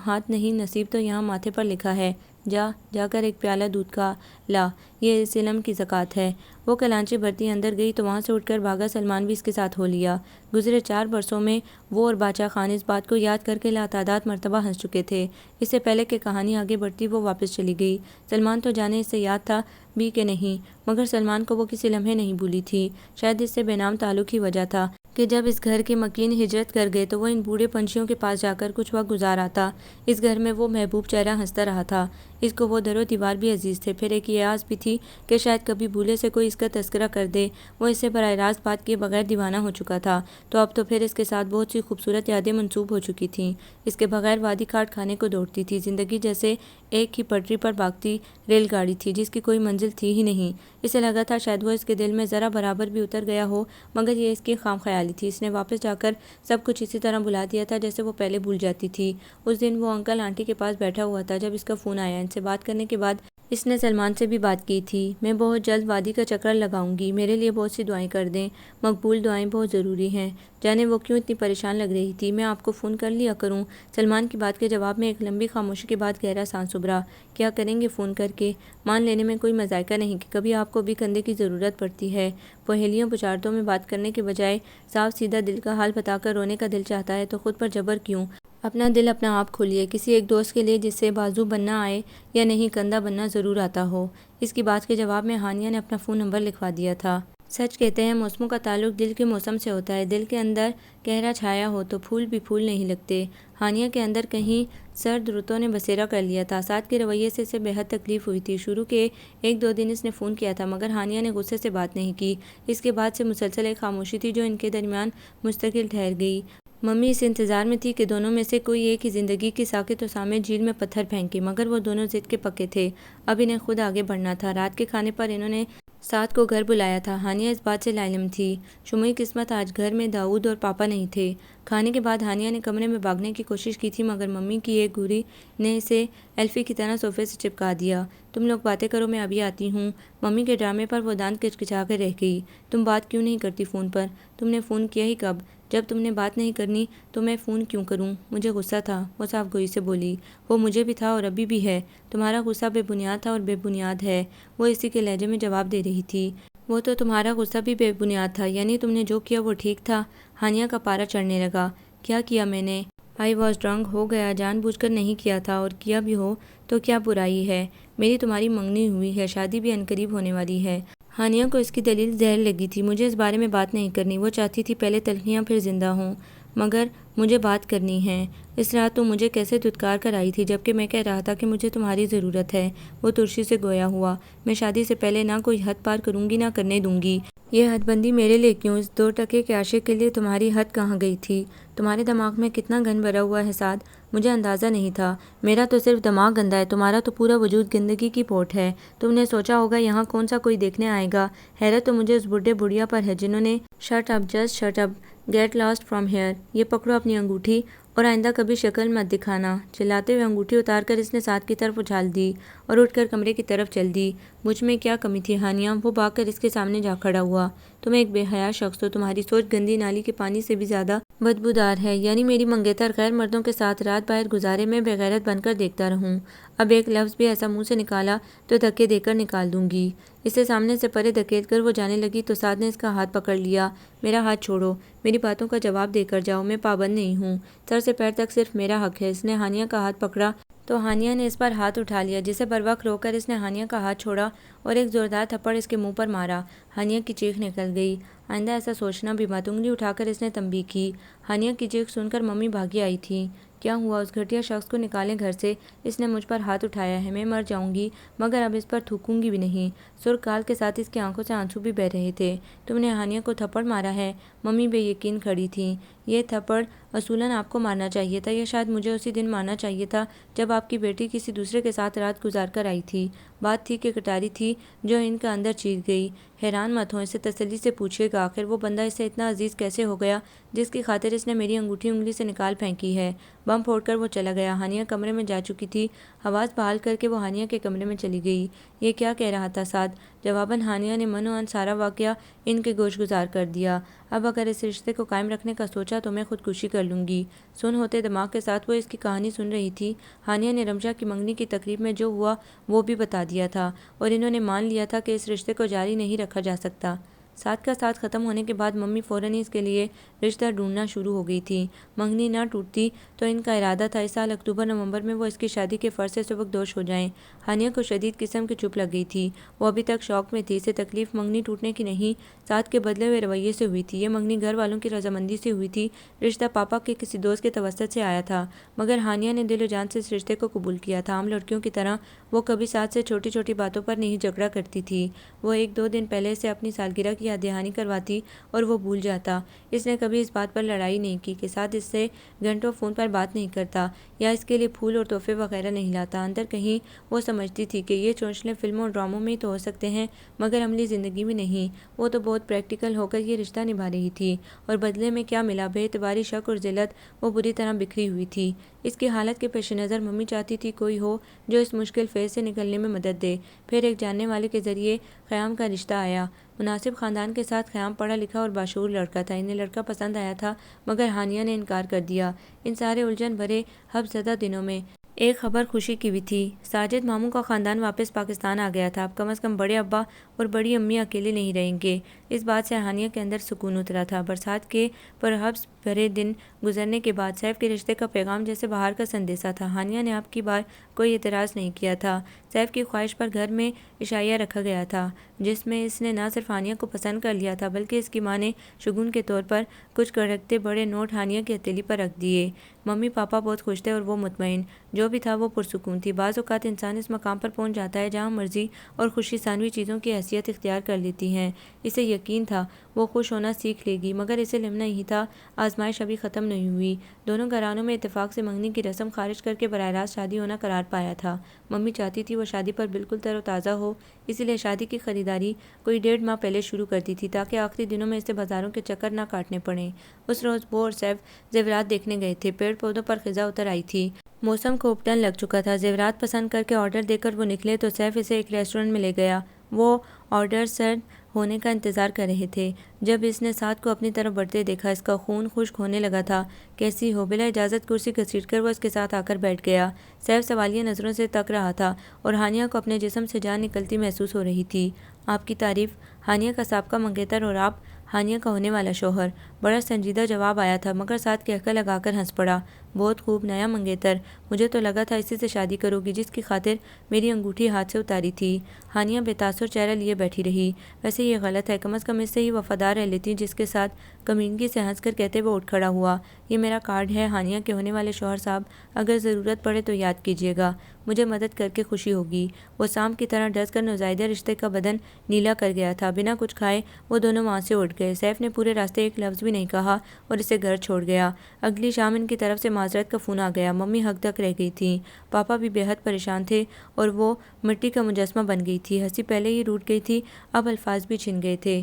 ہاتھ نہیں، نصیب تو یہاں ماتھے پر لکھا ہے۔ جا کر ایک پیالہ دودھ کا لا، یہ اس علم کی زکوٰۃ ہے۔ وہ کلانچی بھرتی اندر گئی تو وہاں سے اٹھ کر بھاگا۔ سلمان بھی اس کے ساتھ ہو لیا۔ گزرے 4 برسوں میں وہ اور بادشاہ خان اس بات کو یاد کر کے لاتعداد مرتبہ ہنس چکے تھے۔ اس سے پہلے کہ کہانی آگے بڑھتی وہ واپس چلی گئی۔ سلمان تو جانے اس سے یاد تھا بھی کہ نہیں، مگر سلمان کو وہ کسی لمحے نہیں بھولی تھی۔ شاید اس سے بے نام تعلق ہی وجہ تھا کہ جب اس گھر کے مکین ہجرت کر گئے تو وہ ان بوڑھے پنچھیوں کے پاس جا کر کچھ وقت گزار آتا۔ اس گھر میں وہ محبوب چہرہ ہنستا رہا تھا، اس کو وہ در و دیوار بھی عزیز تھے۔ پھر ایک یہ آس بھی تھی کہ شاید کبھی بھولے سے کوئی اس کا تذکرہ کر دے۔ وہ اس سے براہ راست بات کیے بغیر دیوانہ ہو چکا تھا، تو اب تو پھر اس کے ساتھ بہت سی خوبصورت یادیں منسوب ہو چکی تھیں۔ اس کے بغیر وادی کاٹ کھانے کو دوڑتی تھی، زندگی جیسے ایک ہی پٹری پر بھاگتی ریل گاڑی تھی جس کی کوئی منزل تھی ہی نہیں۔ اسے لگا تھا شاید وہ اس کے دل میں ذرا برابر بھی اتر گیا ہو، مگر یہ اس کی خام خیالی تھی۔ اس نے واپس جا کر سب کچھ اسی طرح بلا دیا تھا جیسے وہ پہلے بھول جاتی تھی۔ اس دن وہ انکل آنٹی کے پاس بیٹھا ہوا تھا جب اس کا فون آیا۔ ان سے بات کرنے کے بعد اس نے سلمان سے بھی بات کی تھی۔ میں بہت جلد وادی کا چکر لگاؤں گی، میرے لیے بہت سی دعائیں کر دیں، مقبول دعائیں بہت ضروری ہیں۔ جانے وہ کیوں اتنی پریشان لگ رہی تھی۔ میں آپ کو فون کر لیا کروں؟ سلمان کی بات کے جواب میں ایک لمبی خاموشی کے بعد گہرا سانس ابھرا۔ کیا کریں گے فون کر کے؟ مان لینے میں کوئی مذائقہ نہیں کہ کبھی آپ کو بھی کندھے کی ضرورت پڑتی ہے۔ پہیلیوں بچارتوں میں بات کرنے کے بجائے صاف سیدھا دل کا حال بتا کر رونے کا دل چاہتا ہے تو خود پر جبر کیوں؟ اپنا دل اپنا آپ کھولیے، کسی ایک دوست کے لیے جس سے بازو بننا آئے یا نہیں کندھا بننا ضرور آتا ہو۔ اس کی بات کے جواب میں ہانیہ نے اپنا فون نمبر لکھوا دیا تھا۔ سچ کہتے ہیں موسموں کا تعلق دل کے موسم سے ہوتا ہے۔ دل کے اندر کہرا چھایا ہو تو پھول بھی پھول نہیں لگتے۔ ہانیہ کے اندر کہیں سرد رتوں نے بسیرا کر لیا تھا۔ سعد کے رویے سے اسے بے حد تکلیف ہوئی تھی۔ شروع کے ایک دو دن اس نے فون کیا تھا مگر ہانیہ نے غصے سے بات نہیں کی۔ اس کے بعد سے مسلسل ایک خاموشی تھی جو ان کے درمیان مستقل ٹھہر گئی۔ ممی اس انتظار میں تھی کہ دونوں میں سے کوئی ایک ہی زندگی کی ساکت و سامت جھیل میں پتھر پھینکے، مگر وہ دونوں ضد کے پکے تھے۔ اب انہیں خود آگے بڑھنا تھا۔ رات کے کھانے پر انہوں نے سعد کو گھر بلایا تھا۔ ہانیہ اس بات سے لاعلم تھی۔ شموئی قسمت آج گھر میں داؤد اور پاپا نہیں تھے۔ کھانے کے بعد ہانیہ نے کمرے میں بھاگنے کی کوشش کی تھی مگر ممی کی ایک گھوری نے اسے ایلفی کی طرح صوفے سے چپکا دیا۔ تم لوگ باتیں کرو، میں ابھی آتی ہوں۔ ممی کے ڈرامے پر وہ دانت کچکچا کر رہ گئی۔ تم بات کیوں نہیں کرتی فون پر؟ تم نے فون کیا ہی کب؟ جب تم نے بات نہیں کرنی تو میں فون کیوں کروں؟ مجھے غصہ تھا، وہ صاف گوئی سے بولی۔ وہ مجھے بھی تھا اور ابھی بھی ہے۔ تمہارا غصہ بے بنیاد تھا اور بے بنیاد ہے، وہ اسی کے لہجے میں جواب دے رہی تھی۔ وہ تو تمہارا غصہ بھی بے بنیاد تھا، یعنی تم نے جو کیا وہ ٹھیک تھا؟ ہانیہ کا پارا چڑھنے لگا۔ کیا کیا میں نے؟ آئی واز ڈرنک، ہو گیا، جان بوجھ کر نہیں کیا تھا، اور کیا بھی ہو تو کیا برائی ہے؟ میری تمہاری منگنی ہوئی ہے، شادی بھی عنقریب ہونے والی ہے۔ ہانیہ کو اس کی دلیل زہر لگی تھی۔ مجھے اس بارے میں بات نہیں کرنی۔ وہ چاہتی تھی پہلے تلخیاں پھر زندہ ہوں، مگر مجھے بات کرنی ہے۔ اس رات تم مجھے کیسے دھتکار کر آئی تھی جبکہ میں کہہ رہا تھا کہ مجھے تمہاری ضرورت ہے۔ وہ ترشی سے گویا ہوا۔ میں شادی سے پہلے نہ کوئی حد پار کروں گی نہ کرنے دوں گی۔ یہ حد بندی میرے لیے کیوں؟ اس 2 ٹکے کے عاشق کے لیے تمہاری حد کہاں گئی تھی؟ تمہارے دماغ میں کتنا گند بھرا ہوا ہے سعد، مجھے اندازہ نہیں تھا۔ میرا تو صرف دماغ گندا ہے، تمہارا تو پورا وجود گندگی کی پوٹ ہے۔ تم نے سوچا ہوگا یہاں کون سا کوئی دیکھنے آئے گا۔ حیرت تو مجھے اس بڈھے بڑھیا پر ہے جنہوں نے shut up, just shut up, get lost from here. یہ پکڑو اپنی انگوٹھی اور آئندہ کبھی شکل مت دکھانا۔ چلاتے ہوئے انگوٹھی اتار کر اس نے سعد کی طرف اچھال دی اور اٹھ کر کمرے کی طرف چل دی۔ مجھ میں کیا کمی تھی ہانیہ؟ وہ بھاگ کر اس کے سامنے جا کھڑا ہوا۔ تم ایک بے حیا شخص ہو، تمہاری سوچ گندی نالی کے پانی سے بھی زیادہ بدبودار ہے۔ یعنی میری منگیتر غیر مردوں کے ساتھ رات باہر گزارے میں بے غیرت بن کر دیکھتا رہوں۔ اب ایک لفظ بھی ایسا منہ سے نکالا تو دھکے دے کر نکال دوں گی۔ اسے سامنے سے پرے دھکیل کر وہ جانے لگی تو سعد نے اس کا ہاتھ پکڑ لیا۔ میرا ہاتھ چھوڑو، میری باتوں کا جواب دے کر جاؤ، میں پابند نہیں ہوں۔ سر سے پیر تک صرف میرا حق ہے۔ اس نے ہانیہ کا ہاتھ پکڑا تو ہانیہ نے اس پر ہاتھ اٹھا لیا، جسے بروقت روک کر اس نے ہانیہ کا ہاتھ چھوڑا اور ایک زوردار تھپڑ اس کے منہ پر مارا۔ ہانیہ کی چیخ نکل گئی۔ آئندہ ایسا سوچنا بھی مت، انگلی اٹھا کر اس نے تنبیہ کی۔ ہانیہ کی چیخ سن کر ممی بھاگی آئی تھی۔ کیا ہوا؟ اس گھٹیا شخص کو نکالیں گھر سے، اس نے مجھ پر ہاتھ اٹھایا ہے، میں مر جاؤں گی مگر اب اس پر تھوکوں گی بھی نہیں۔ سرخ کال کے ساتھ اس کی آنکھوں سے آنسو بھی بہہ رہے تھے۔ تم نے ہانیہ کو تھپڑ مارا ہے؟ ممی بے یقین کھڑی تھیں۔ یہ تھپڑ اصولاً آپ کو مارنا چاہیے تھا، یا شاید مجھے اسی دن مارنا چاہیے تھا جب آپ کی بیٹی کسی دوسرے کے ساتھ رات گزار کر آئی تھی۔ بات تھی کہ کٹاری تھی جو ان کا اندر چیر گئی۔ حیران مت ہو، اسے تسلی سے پوچھیے گا، آخر وہ بندہ اسے اتنا عزیز کیسے ہو گیا جس کی خاطر اس نے میری انگوٹھی انگلی سے نکال پھینکی ہے۔ بم پھوڑ کر وہ چلا گیا۔ ہانیہ کمرے میں جا چکی تھی۔ حواس بحال کر کے وہ ہانیہ کے کمرے میں چلی گئی۔ یہ کیا کہہ رہا تھا سعد؟ جواباً ہانیہ نے من و ان سارا واقعہ ان کے گوش گزار کر دیا۔ اب اگر اس رشتے کو قائم رکھنے کا سوچا تو میں خودکشی کر لوں گی۔ سن ہوتے دماغ کے ساتھ وہ اس کی کہانی سن رہی تھی۔ ہانیہ نے رمشا کی منگنی کی تقریب میں جو ہوا وہ بھی بتا دیا تھا اور انہوں نے مان لیا تھا کہ اس رشتے کو جاری نہیں رکھا جا سکتا۔ ساتھ کا ساتھ ختم ہونے کے بعد ممی فوراً ہی اس کے لیے رشتہ ڈھونڈنا شروع ہو گئی تھی۔ منگنی نہ ٹوٹتی تو ان کا ارادہ تھا اس سال اکتوبر نومبر میں وہ اس کی شادی کے فرض سے سبکدوش ہو جائیں۔ ہانیہ کو شدید قسم کی چپ لگ گئی تھی، وہ ابھی تک شوق میں تھی۔ اسے تکلیف منگنی ٹوٹنے کی نہیں، ساتھ کے بدلے ہوئے رویے سے ہوئی تھی۔ یہ منگنی گھر والوں کی رضامندی سے ہوئی تھی، رشتہ پاپا کے کسی دوست کے توسط سے آیا تھا، مگر ہانیہ نے دل و جان سے اس رشتے کو قبول کیا تھا۔ عام لڑکیوں کی طرح وہ کبھی ساتھ سے چھوٹی چھوٹی باتوں پر نہیں جھگڑا کرتی تھی۔ وہ ایک دو دن پہلے سے اپنی سالگرہ کی یاد دہانی کرواتی اور وہ بھول جاتا۔ اس نے کبھی اس بات پر لڑائی نہیں کی کہ ساتھ اس سے گھنٹوں فون پر بات نہیں کرتا یا اس کے لیے پھول اور تحفے وغیرہ نہیں لاتا۔ اندر کہیں وہ سمجھتی تھی کہ یہ چونچلے فلموں اور ڈراموں میں ہی تو ہو سکتے ہیں، مگر عملی زندگی میں نہیں۔ وہ تو بہت پریکٹیکل ہو کر یہ رشتہ نبھا رہی تھی، اور بدلے میں کیا ملا؟ بے اعتباری، شک اور ذلت۔ وہ بری طرح بکھری ہوئی تھی۔ اس کی حالت کے پیش نظر ممی چاہتی تھی کوئی ہو جو اس مشکل فیز سے نکلنے میں مدد دے۔ پھر ایک جاننے والے کے ذریعے خیام کا رشتہ آیا۔ مناسب خاندان کے ساتھ خیام پڑھا لکھا اور باشعور لڑکا تھا۔ انہیں لڑکا پسند آیا تھا، مگر ہانیہ نے انکار کر دیا۔ ان سارے الجھن بھرے حبس زدہ دنوں میں ایک خبر خوشی کی بھی تھی۔ ساجد ماموں کا خاندان واپس پاکستان آ گیا تھا۔ اب کم از کم بڑے ابا اور بڑی امی اکیلے نہیں رہیں گے۔ اس بات سے ہانیہ کے اندر سکون اترا تھا۔ برسات کے پرحبس بھرے دن گزرنے کے بعد سیف کے رشتے کا پیغام جیسے بہار کا سندیسہ تھا۔ ہانیہ نے اب کی بار کوئی اعتراض نہیں کیا تھا۔ سیف کی خواہش پر گھر میں عشائیہ رکھا گیا تھا، جس میں اس نے نہ صرف ہانیہ کو پسند کر لیا تھا بلکہ اس کی ماں نے شگون کے طور پر کچھ کڑکتے بڑے نوٹ ہانیہ کی ہتھیلی پر رکھ دیے۔ ممی پاپا بہت خوش تھے اور وہ مطمئن۔ جو بھی تھا وہ پرسکون تھی۔ بعض اوقات انسان اس مقام پر پہنچ جاتا ہے جہاں مرضی اور خوشی ثانوی چیزوں کی حیثیت اختیار کر لیتی ہیں۔ اسے یقین تھا وہ خوش ہونا سیکھ لے گی، مگر اسے لمنا ہی تھا۔ آزمائش ابھی ختم نہیں ہوئی۔ دونوں گھرانوں میں اتفاق سے منگنی کی رسم خارج کر کے براہ راست شادی ہونا قرار پایا تھا۔ ممی چاہتی تھی وہ شادی پر بالکل تر و تازہ ہو، اسی لیے شادی کی خریداری کوئی 1.5 ماہ پہلے شروع کر دی تھی تاکہ آخری دنوں میں اسے بازاروں کے چکر نہ کاٹنے پڑیں۔ اس روز وہ اور سیف زیورات دیکھنے گئے تھے۔ پیڑ پودوں پر خزاں اتر آئی تھی۔ موسم کو اپٹن لگ چکا تھا۔ زیورات پسند کر کے آرڈر دے کر وہ نکلے تو سیف اسے ایک ریسٹورنٹ میں لے گیا۔ وہ آرڈر سرو ہونے کا انتظار کر رہے تھے۔ جب اس نے ساتھ کو اپنی طرف بڑھتے دیکھا، اس کا خون خشک ہونے لگا تھا۔ کیسی ہو؟ بلا اجازت کرسی گھسیٹ کر وہ اس کے ساتھ آ کر بیٹھ گیا۔ سیف سوالیہ نظروں سے تک رہا تھا اور ہانیہ کو اپنے جسم سے جان نکلتی محسوس ہو رہی تھی۔ آپ کی تعریف؟ ہانیہ کا سابقہ منگیتر اور آپ؟ ہانیہ کا ہونے والا شوہر؟ بڑا سنجیدہ جواب آیا تھا، مگر ساتھ کہکہ لگا کر ہنس پڑا۔ بہت خوب، نیا منگیتر؟ مجھے تو لگا تھا اسی سے شادی کرو گی جس کی خاطر میری انگوٹھی ہاتھ سے اتاری تھی۔ ہانیہ بے تاثر چہرہ لیے بیٹھی رہی۔ ویسے یہ غلط ہے، کم از کم اس سے ہی وفادار رہ لیتی جس کے ساتھ کمینگی سے ہنس کر کہتے وہ اٹھ کھڑا ہوا۔ یہ میرا کارڈ ہے ہانیہ کے ہونے والے شوہر صاحب، اگر ضرورت پڑے تو یاد کیجیے گا، مجھے مدد کر کے خوشی ہوگی۔ وہ سانپ کی طرح ڈس کر نوزائیدہ رشتے کا بدن نیلا کر گیا تھا۔ بنا کچھ کھائے وہ دونوں وہاں سے اٹھ گئے۔ سیف نے پورے راستے ایک لفظ بھی نہیں کہا اور اسے گھر چھوڑ گیا۔ اگلی شام ان کی طرف سے معذرت کا فون آ گیا۔ ممی ہک دک رہ گئی تھیں، پاپا بھی بے حد پریشان تھے اور وہ مٹی کا مجسمہ بن گئی تھی۔ ہنسی پہلے ہی روٹھ گئی تھی، اب الفاظ بھی چھن گئے تھے۔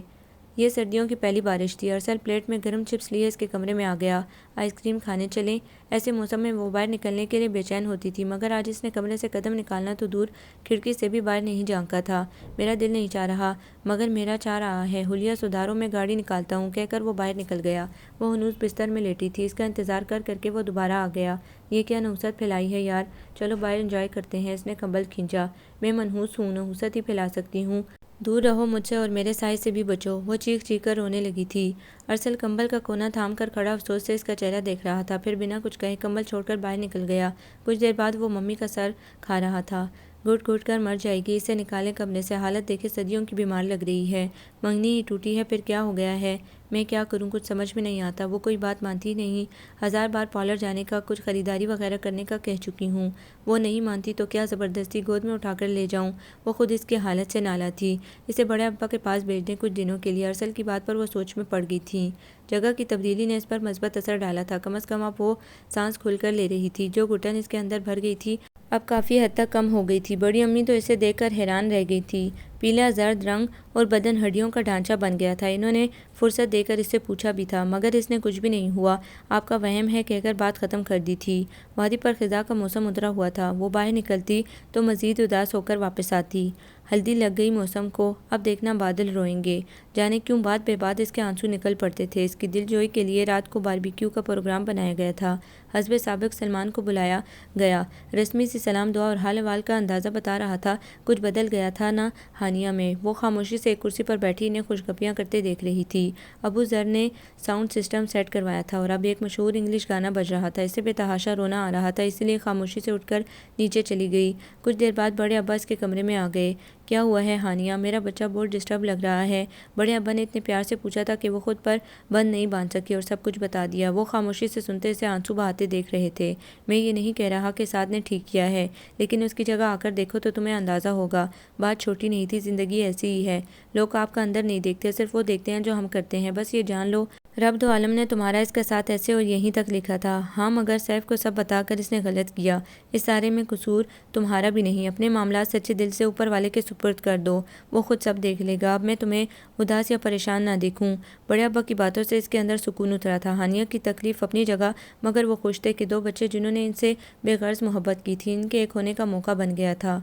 یہ سردیوں کی پہلی بارش تھی۔ ارسل پلیٹ میں گرم چپس لیے اس کے کمرے میں آ گیا۔ آئس کریم کھانے چلیں؟ ایسے موسم میں وہ باہر نکلنے کے لیے بے چین ہوتی تھی، مگر آج اس نے کمرے سے قدم نکالنا تو دور، کھڑکی سے بھی باہر نہیں جھانکا تھا۔ میرا دل نہیں چاہ رہا، مگر میرا چاہ رہا ہے۔ حلیہ سدھارو، میں گاڑی نکالتا ہوں، کہہ کر وہ باہر نکل گیا۔ وہ ہنوز بستر میں لیٹی تھی۔ اس کا انتظار کر کر کے وہ دوبارہ آ گیا۔ یہ کیا نحوست پھیلائی ہے یار، چلو باہر انجوائے کرتے ہیں۔ اس نے کمبل کھینچا۔ میں منحوس ہوں، نحوست ہی پھیلا سکتی ہوں، دور رہو مجھ سے اور میرے سائے سے بھی بچو۔ وہ چیخ چیخ کر رونے لگی تھی۔ ارسل کمبل کا کونا تھام کر کھڑا افسوس سے اس کا چہرہ دیکھ رہا تھا، پھر بنا کچھ کہے کمبل چھوڑ کر باہر نکل گیا۔ کچھ دیر بعد وہ ممی کا سر کھا رہا تھا۔ گھٹ گھٹ کر مر جائے گی، اسے نکالیں کمرے سے، حالت دیکھے صدیوں کی بیمار لگ رہی ہے۔ منگنی ہی ٹوٹی ہے، پھر کیا ہو گیا ہے؟ میں کیا کروں، کچھ سمجھ میں نہیں آتا۔ وہ کوئی بات مانتی نہیں۔ 1000 بار پارلر جانے کا، کچھ خریداری وغیرہ کرنے کا کہہ چکی ہوں، وہ نہیں مانتی تو کیا زبردستی گود میں اٹھا کر لے جاؤں؟ وہ خود اس کی حالت سے نالا تھی۔ اسے بڑے ابا کے پاس بھیج دیں کچھ دنوں کے لیے۔ ارسل کی بات پر وہ سوچ میں پڑ گئی تھی۔ جگہ کی تبدیلی نے اس پر مثبت اثر ڈالا تھا، کم از کم اب وہ سانس کھل کر لے رہی تھی۔ جو گھٹن اس کے اندر بھر گئی تھی اب کافی حد تک کم ہو گئی تھی۔ بڑی امی تو اسے دیکھ کر حیران رہ گئی تھی۔ پیلا زرد رنگ اور بدن ہڈیوں کا ڈھانچہ بن گیا تھا۔ انہوں نے فرصت دے کر اس سے پوچھا بھی تھا، مگر اس نے کچھ بھی نہیں ہوا، آپ کا وہم ہے کہہ کر بات ختم کر دی تھی۔ وادی پر خزاں کا موسم اترا ہوا تھا۔ وہ باہر نکلتی تو مزید اداس ہو کر واپس آتی۔ ہلدی لگ گئی موسم کو، اب دیکھنا بادل روئیں گے۔ جانے کیوں بات بے بات اس کے آنسو نکل پڑتے تھے۔ اس کی دل جوئی کے لیے رات کو باربیکیو کا پروگرام بنایا گیا تھا۔ حسب سابق سلمان کو بلایا گیا، رسمی سی سلام دعا اور حال احوال کا اندازہ بتا رہا تھا۔ کچھ بدل گیا تھا نہ ہانیہ میں۔ وہ خاموشی سے ایک کرسی پر بیٹھی انہیں خوشگپیاں کرتے دیکھ رہی تھی۔ ابو ذر نے ساؤنڈ سسٹم سیٹ کروایا تھا اور اب ایک مشہور انگلش گانا بج رہا تھا۔ اسے بے تحاشا رونا آ رہا تھا، اسی لیے خاموشی سے اٹھ کر نیچے چلی گئی۔ کچھ دیر بعد بڑے ابا اس کے کمرے میں آ گئے۔ کیا ہوا ہے ہانیہ؟ میرا بچہ بہت ڈسٹرب لگ رہا ہے۔ بڑے ابا نے اتنے پیار سے پوچھا تھا کہ وہ خود پر بند نہیں باندھ سکی اور سب کچھ بتا دیا۔ وہ خاموشی سے سنتے اسے آنسو بہاتے دیکھ رہے تھے۔ میں یہ نہیں کہہ رہا کہ سعد نے ٹھیک کیا ہے، لیکن اس کی جگہ آ کر دیکھو تو تمہیں اندازہ ہوگا۔ بات چھوٹی نہیں تھی، زندگی ایسی ہی ہے۔ لوگ آپ کا اندر نہیں دیکھتے، صرف وہ دیکھتے ہیں جو ہم کرتے ہیں۔ بس یہ جان لو رب دو عالم نے تمہارا اس کا ساتھ ایسے اور یہیں تک لکھا تھا۔ ہاں مگر سیف کو سب بتا کر اس نے غلط کیا۔ اس سارے میں قصور تمہارا بھی نہیں۔ اپنے معاملات سچے دل سے اوپر والے کے سپرد کر دو، وہ خود سب دیکھ لے گا۔ اب میں تمہیں اداس یا پریشان نہ دیکھوں۔ بڑے ابا کی باتوں سے اس کے اندر سکون اترا تھا۔ ہانیہ کی تکلیف اپنی جگہ، مگر وہ خوش تھے کہ دو بچے جنہوں نے ان سے بے غرض محبت کی تھی، ان کے ایک ہونے کا موقع بن گیا تھا۔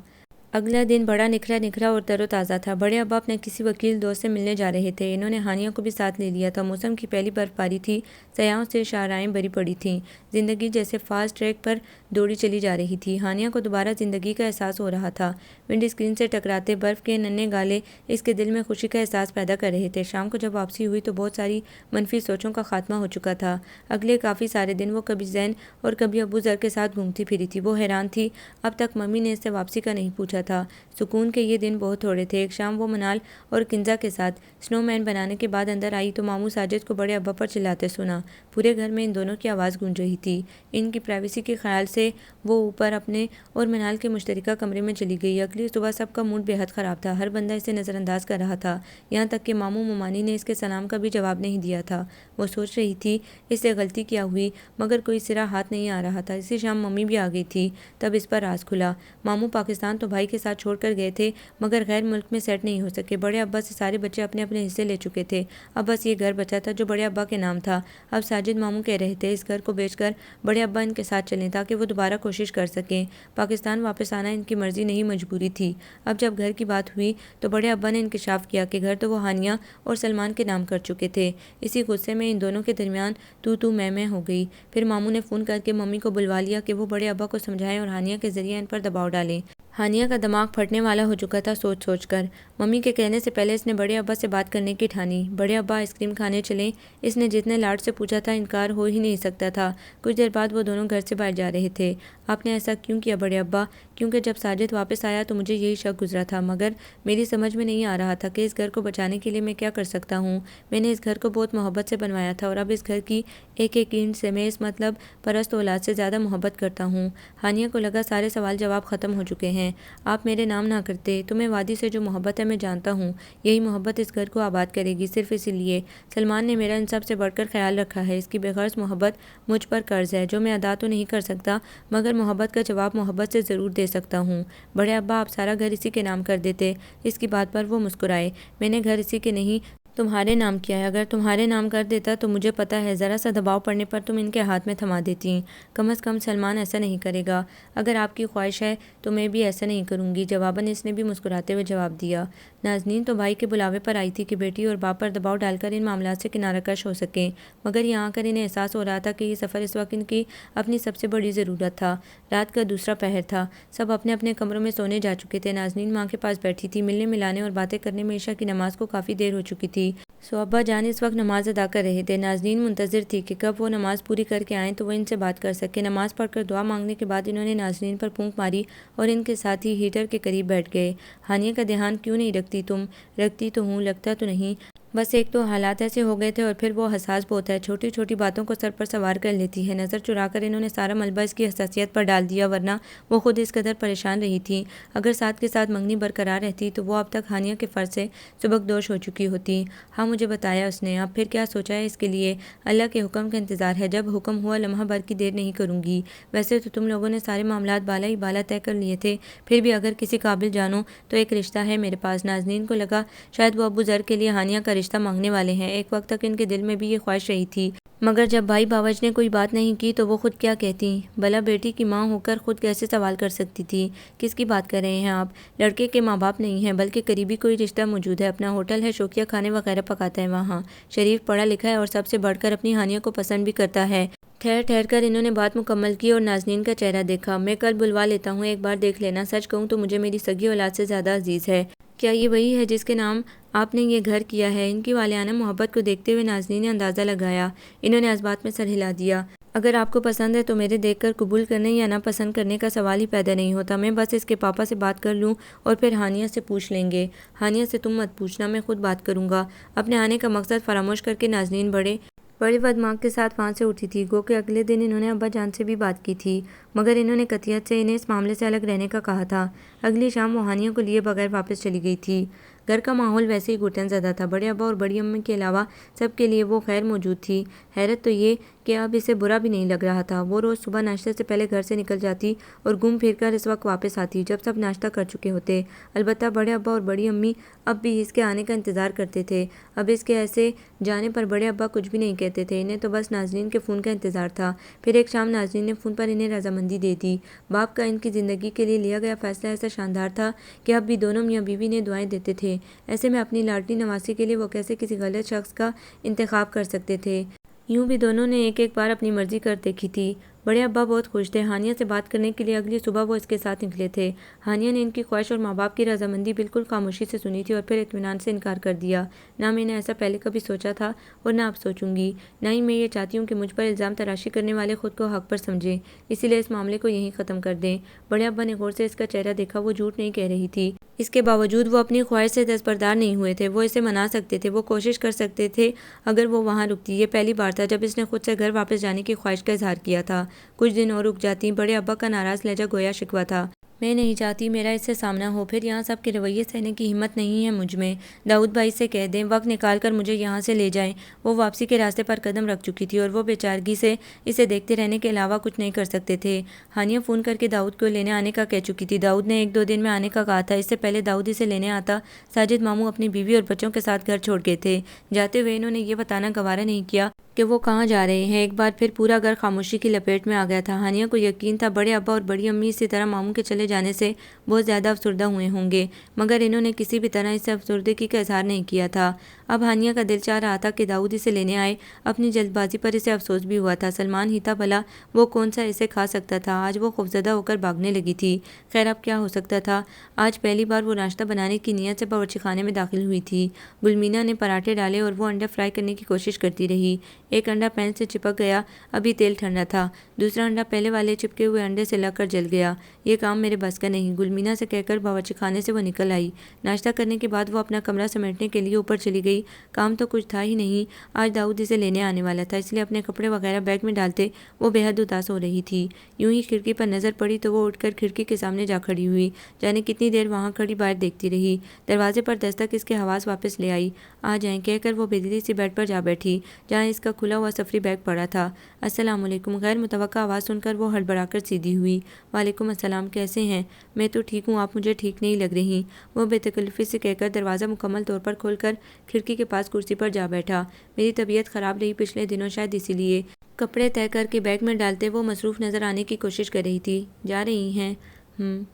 اگلا دن بڑا نکھرا اور تر و تازہ تھا۔ بڑے ابا اپنے کسی وکیل دوست سے ملنے جا رہے تھے۔ انہوں نے ہانیہ کو بھی ساتھ لے لیا تھا۔ موسم کی پہلی برف باری تھی، سیاحوں سے شاہراہیں بھری پڑی تھیں۔ زندگی جیسے فاسٹ ٹریک پر دوڑی چلی جا رہی تھی۔ ہانیہ کو دوبارہ زندگی کا احساس ہو رہا تھا۔ ونڈ اسکرین سے ٹکراتے برف کے ننھے گالے اس کے دل میں خوشی کا احساس پیدا کر رہے تھے۔ شام کو جب واپسی ہوئی تو بہت ساری منفی سوچوں کا خاتمہ ہو چکا تھا۔ اگلے کافی سارے دن وہ کبھی زین اور کبھی ابو ذر کے ساتھ گھومتی پھری تھی۔ وہ حیران تھی، اب تک ممی نے اس سے واپسی کا نہیں پوچھا تھا۔ سکون کے یہ دن بہت تھوڑے تھے۔ ایک شام وہ منال اور کنزا کے ساتھ سنو مین بنانے کے بعد اندر آئی تو ماموں ساجد کو بڑے ابا پر چلاتے سنا۔ پورے گھر میں ان دونوں کی آواز گونج رہی تھی۔ ان کی پرائیویسی کے خیال سے وہ اوپر اپنے اور منال کے مشترکہ کمرے میں چلی گئی۔ اگلی صبح سب کا موڈ بے حد خراب تھا۔ ہر بندہ اسے نظر انداز کر رہا تھا، یہاں تک کہ ماموں ممانی نے اس کے سلام کا بھی جواب نہیں دیا تھا۔ وہ سوچ رہی تھی اس سے غلطی کیا ہوئی، مگر کوئی سرا ہاتھ نہیں آ رہا تھا۔ اسی شام ممی بھی آ گئی تھی، تب اس پر راز کھلا۔ ماموں پاکستان تو بھائی کے ساتھ چھوڑ کر گئے تھے، مگر غیر ملک میں سیٹ نہیں ہو سکے۔ بڑے ابا سے سارے بچے اپنے اپنے حصے لے چکے تھے۔ اب بس یہ گھر بچا تھا جو بڑے ابا کے نام تھا۔ اب ساجد ماموں کہہ رہے تھے اس گھر کو بیچ کر بڑے ابا ان کے ساتھ چلیں تاکہ وہ دوبارہ کوشش کر سکیں۔ پاکستان واپس آنا ان کی مرضی نہیں، مجبوری تھی۔ اب جب گھر کی بات ہوئی تو بڑے ابا نے انکشاف کیا کہ گھر تو وہ ہانیہ اور سلمان کے نام کر چکے تھے۔ اسی غصے میں ان دونوں کے درمیان تو میں ہو گئی۔ پھر ماموں نے فون کر کے ممی کو بلوا لیا کہ وہ بڑے ابا کو سمجھائیں اور ہانیہ کے ذریعے ان پر دباؤ ڈالیں۔ ہانیہ کا دماغ پھٹنے والا ہو چکا تھا سوچ کر۔ ممی کے کہنے سے پہلے اس نے بڑے ابا سے بات کرنے کی ٹھانی۔ بڑے ابا آئس کریم کھانے چلیں؟ اس نے جتنے لاڈ سے پوچھا تھا انکار ہو ہی نہیں سکتا تھا۔ کچھ دیر بعد وہ دونوں گھر سے باہر جا رہے تھے۔ آپ نے ایسا کیوں کیا بڑے ابا؟ کیونکہ جب ساجد واپس آیا تو مجھے یہی شک گزرا تھا، مگر میری سمجھ میں نہیں آ رہا تھا کہ اس گھر کو بچانے کے لیے میں کیا کر سکتا ہوں۔ میں نے اس گھر کو بہت محبت سے بنوایا تھا اور اب اس گھر کی ایک اینٹ سے میں اس مطلب پرست اولاد سے زیادہ محبت کرتا ہوں۔ ہانیہ کو لگا سارے سوال جواب ختم ہو چکے ہیں۔ آپ میرے نام نہ کرتے۔ تمہیں وادی سے جو محبت ہے میں جانتا ہوں، یہی محبت اس گھر کو آباد کرے گی، صرف اسی لیے۔ سلمان نے میرا ان سب سے بڑھ کر خیال رکھا ہے۔ اس کی بے غرض محبت مجھ پر قرض ہے جو میں ادا تو نہیں کر سکتا، مگر محبت کا جواب محبت سے ضرور دے سکتا ہوں۔ بڑے ابا آپ سارا گھر اسی کے نام کر دیتے۔ اس کی بات پر وہ مسکرائے۔ میں نے گھر اسی کے نہیں تمہارے نام کیا ہے۔ اگر تمہارے نام کر دیتا تو مجھے پتا ہے ذرا سا دباؤ پڑنے پر تم ان کے ہاتھ میں تھما دیتی۔ کم از کم سلمان ایسا نہیں کرے گا۔ اگر آپ کی خواہش ہے تو میں بھی ایسا نہیں کروں گی، جواباً اس نے بھی مسکراتے ہوئے جواب دیا۔ نازنین تو بھائی کے بلاوے پر آئی تھی کہ بیٹی اور باپ پر دباؤ ڈال کر ان معاملات سے کنارہ کش ہو سکیں، مگر یہاں آ کر انہیں احساس ہو رہا تھا کہ یہ سفر اس وقت ان کی اپنی سب سے بڑی ضرورت تھا۔ رات کا دوسرا پہر تھا، سب اپنے اپنے کمروں میں سونے جا چکے تھے۔ نازنین ماں کے پاس بیٹھی تھی، ملنے ملانے اور باتیں کرنے میں عشاء کی نماز کو کافی دیر ہو چکی تھی۔ سو ابا جان اس وقت نماز ادا کر رہے تھے۔ نازنین منتظر تھی کہ کب وہ نماز پوری کر کے آئیں تو وہ ان سے بات کر سکے۔ نماز پڑھ کر دعا مانگنے کے بعد انہوں نے نازنین پر پھونک ماری اور ان کے ساتھ ہی ہیٹر کے قریب بیٹھ گئے۔ ہانیہ کا دھیان کیوں نہیں رکھتی تم؟ رکھتی تو ہوں، لگتا تو نہیں، بس ایک تو حالات ایسے ہو گئے تھے اور پھر وہ حساس بہت ہے، چھوٹی چھوٹی باتوں کو سر پر سوار کر لیتی ہے۔ نظر چرا کر انہوں نے سارا ملبہ اس کی حساسیت پر ڈال دیا، ورنہ وہ خود اس قدر پریشان رہی تھی۔ اگر ساتھ کے ساتھ منگنی برقرار رہتی تو وہ اب تک ہانیہ کے فرض سے سبکدوش ہو چکی ہوتی۔ ہاں مجھے بتایا اس نے، اب پھر کیا سوچا ہے اس کے لیے؟ اللہ کے حکم کا انتظار ہے، جب حکم ہوا لمحہ بھر کی دیر نہیں کروں گی۔ ویسے تو تم لوگوں نے سارے معاملات بالا ہی بالا طے کر لیے تھے، پھر بھی اگر کسی قابل جانو تو ایک رشتہ ہے میرے پاس۔ نازنین کو لگا شاید وہ ابو ذر کے لیے ہانیہ کا رشتہ مانگنے والے ہیں۔ ایک وقت تک ان کے دل میں بھی یہ خواہش رہی تھی، مگر جب بھائی باورچ نے کوئی بات نہیں کی تو وہ خود کیا کہتی؟ بھلا بیٹی کی ماں ہو کر خود کیسے سوال کر سکتی تھی؟ کس کی بات کر رہے ہیں آپ؟ لڑکے کے ماں باپ نہیں ہیں بلکہ قریبی کوئی رشتہ موجود ہے، اپنا ہوٹل ہے، شوقیہ کھانے وغیرہ پکاتا ہے وہاں، شریف پڑھا لکھا ہے اور سب سے بڑھ کر اپنی ہانیہ کو پسند بھی کرتا ہے۔ ٹھہر کر انہوں نے بات مکمل کی اور نازنین کا چہرہ دیکھا۔ میں کل بلوا لیتا ہوں، ایک بار دیکھ لینا، سچ کہوں تو مجھے میری سگی اولاد سے زیادہ عزیز ہے۔ کیا یہ وہی ہے جس کے نام آپ نے یہ گھر کیا ہے؟ ان کی والہانہ محبت کو دیکھتے ہوئے نازنین نے اندازہ لگایا۔ انہوں نے اس بات میں سر ہلا دیا۔ اگر آپ کو پسند ہے تو میرے دیکھ کر قبول کرنے یا نہ پسند کرنے کا سوال ہی پیدا نہیں ہوتا۔ میں بس اس کے پاپا سے بات کر لوں اور پھر ہانیہ سے پوچھ لیں گے۔ ہانیہ سے تم مت پوچھنا، میں خود بات کروں گا۔ اپنے آنے کا مقصد فراموش کر کے نازنین بڑے دماغ کے ساتھ وہاں سے اٹھی تھی۔ گو کہ اگلے دن انہوں نے ابا جان سے بھی بات کی تھی، مگر انہوں نے قطعیت سے انہیں اس معاملے سے الگ رہنے کا کہا تھا۔ اگلی شام وہ ہانیہ کو لیے بغیر واپس چلی گئی تھی۔ گھر کا ماحول ویسے ہی گھٹن زدہ تھا۔ بڑے ابا اور بڑی امی کے علاوہ سب کے لیے وہ خیر موجود تھی۔ حیرت تو یہ کہ اب اسے برا بھی نہیں لگ رہا تھا۔ وہ روز صبح ناشتے سے پہلے گھر سے نکل جاتی اور گھوم پھر کر اس وقت واپس آتی جب سب ناشتہ کر چکے ہوتے۔ البتہ بڑے ابا اور بڑی امی اب بھی اس کے آنے کا انتظار کرتے تھے۔ اب اس کے ایسے جانے پر بڑے ابا کچھ بھی نہیں کہتے تھے، انہیں تو بس نازنین کے فون کا انتظار تھا۔ پھر ایک شام نازنین نے فون پر انہیں رضامندی دے دی۔ باپ کا ان کی زندگی کے لیے لیا گیا فیصلہ ایسا شاندار تھا کہ اب بھی دونوں میاں بیوی نے دعائیں دیتے تھے۔ ایسے میں اپنی لاڈلی نواسی کے لیے وہ کیسے کسی غلط شخص کا انتخاب کر سکتے تھے؟ یوں بھی دونوں نے ایک بار اپنی مرضی کر دیکھی تھی۔ بڑے ابا بہت خوش تھے۔ ہانیہ سے بات کرنے کے لیے اگلی صبح وہ اس کے ساتھ نکلے تھے۔ ہانیہ نے ان کی خواہش اور ماں باپ کی رضامندی بالکل خاموشی سے سنی تھی اور پھر اطمینان سے انکار کر دیا۔ نہ میں نے ایسا پہلے کبھی سوچا تھا اور نہ اب سوچوں گی۔ نہ ہی میں یہ چاہتی ہوں کہ مجھ پر الزام تراشی کرنے والے خود کو حق پر سمجھیں، اسی لیے اس معاملے کو یہیں ختم کر دیں۔ بڑے ابا نے غور سے اس کا چہرہ دیکھا۔ وہ جھوٹ نہیں کہہ رہی تھی۔ اس کے باوجود وہ اپنی خواہش سے دستبردار نہیں ہوئے تھے۔ وہ اسے منا سکتے تھے، وہ کوشش کر سکتے تھے اگر وہ وہاں رکتی۔ یہ پہلی بار تھا جب اس نے خود سے گھر واپس جانے کی خواہش کا اظہار کیا تھا۔ کچھ دن اور رک جاتی۔ بڑے ابا کا ناراض لہجہ گویا شکوہ تھا۔ میں نہیں چاہتی میرا اس سے سامنا ہو، پھر یہاں سب کے رویے سہنے کی ہمت نہیں ہے مجھ میں۔ داؤد بھائی سے کہہ دیں وقت نکال کر مجھے یہاں سے لے جائیں۔ وہ واپسی کے راستے پر قدم رکھ چکی تھی اور وہ بے چارگی سے اسے دیکھتے رہنے کے علاوہ کچھ نہیں کر سکتے تھے۔ ہانیہ فون کر کے داؤد کو لینے آنے کا کہہ چکی تھی۔ داؤد نے 1-2 دن میں آنے کا کہا تھا۔ اس سے پہلے داؤد اسے لینے آتا، ساجد ماموں اپنی بیوی اور بچوں کے ساتھ گھر چھوڑ گئے تھے۔ جاتے ہوئے انہوں نے یہ بتانا گوارا نہیں کیا کہ وہ کہاں جا رہے ہیں۔ ایک بار پھر پورا گھر خاموشی کی لپیٹ میں آ گیا تھا۔ ہانیہ کو یقین تھا بڑے ابا اور بڑی امی اسی طرح ماموں کے چلے جانے سے بہت زیادہ افسردہ ہوئے ہوں گے، مگر انہوں نے کسی بھی طرح اس سے افسردگی کا اظہار نہیں کیا تھا۔ اب ہانیہ کا دل چاہ رہا تھا کہ داؤد اسے لینے آئے۔ اپنی جلد بازی پر اسے افسوس بھی ہوا تھا۔ سلمان ہی تھا بھلا، وہ کون سا اسے کھا سکتا تھا؟ آج وہ خوفزدہ ہو کر بھاگنے لگی تھی۔ خیر اب کیا ہو سکتا تھا؟ آج پہلی بار وہ ناشتہ بنانے کی نیت سے باورچی خانے میں داخل ہوئی تھی۔ گلمینا نے پراٹھے ڈالے اور وہ انڈا فرائی کرنے کی کوشش کرتی رہی۔ ایک انڈا پین سے چپک گیا، ابھی تیل ٹھنڈا تھا۔ دوسرا انڈا پہلے والے چپکے ہوئے انڈے سے لگ کر جل گیا۔ یہ کام میرے بس کا نہیں، گلمینا سے کہہ کر باورچی خانے سے وہ نکل آئی۔ ناشتہ کرنے کے بعد وہ اپنا کمرہ سمیٹنے کے لیے اوپر چلی گئی۔ کام تو کچھ تھا ہی نہیں، آج داؤد اسے لینے آنے والا تھا، اس لیے اپنے کپڑے وغیرہ بیگ میں ڈالتے وہ بے حد اداس ہو رہی تھی۔ یوں ہی کھڑکی پر نظر پڑی تو وہ اٹھ کر کھڑکی کے سامنے جا کھڑی ہوئی۔ جانے کتنی دیر وہاں کھڑی باہر دیکھتی رہی۔ دروازے پر دستک اس کے حواس واپس لے آئی۔ آ جائیں کہہ کر وہ بے دلی سی بیڈ پر جا بیٹھی جہاں اس کا کھلا ہوا سفری بیگ پڑا تھا۔ السلام علیکم۔ غیر متوقع آواز سن کر وہ ہڑبڑا کر سیدھی ہوئی۔ وعلیکم السلام، کیسے ہیں؟ میں تو ٹھیک ہوں، آپ مجھے ٹھیک نہیں لگ رہی۔ وہ بے تکلفی سے کہہ کر دروازہ مکمل طور پر کھول کر کھڑکی کے پاس کرسی پر جا بیٹھا۔ میری طبیعت خراب رہی پچھلے دنوں، شاید اسی لیے۔ کپڑے طے کر کے بیگ میں ڈالتے وہ مصروف نظر آنے کی کوشش کر رہی تھی۔ جا رہی ہیں؟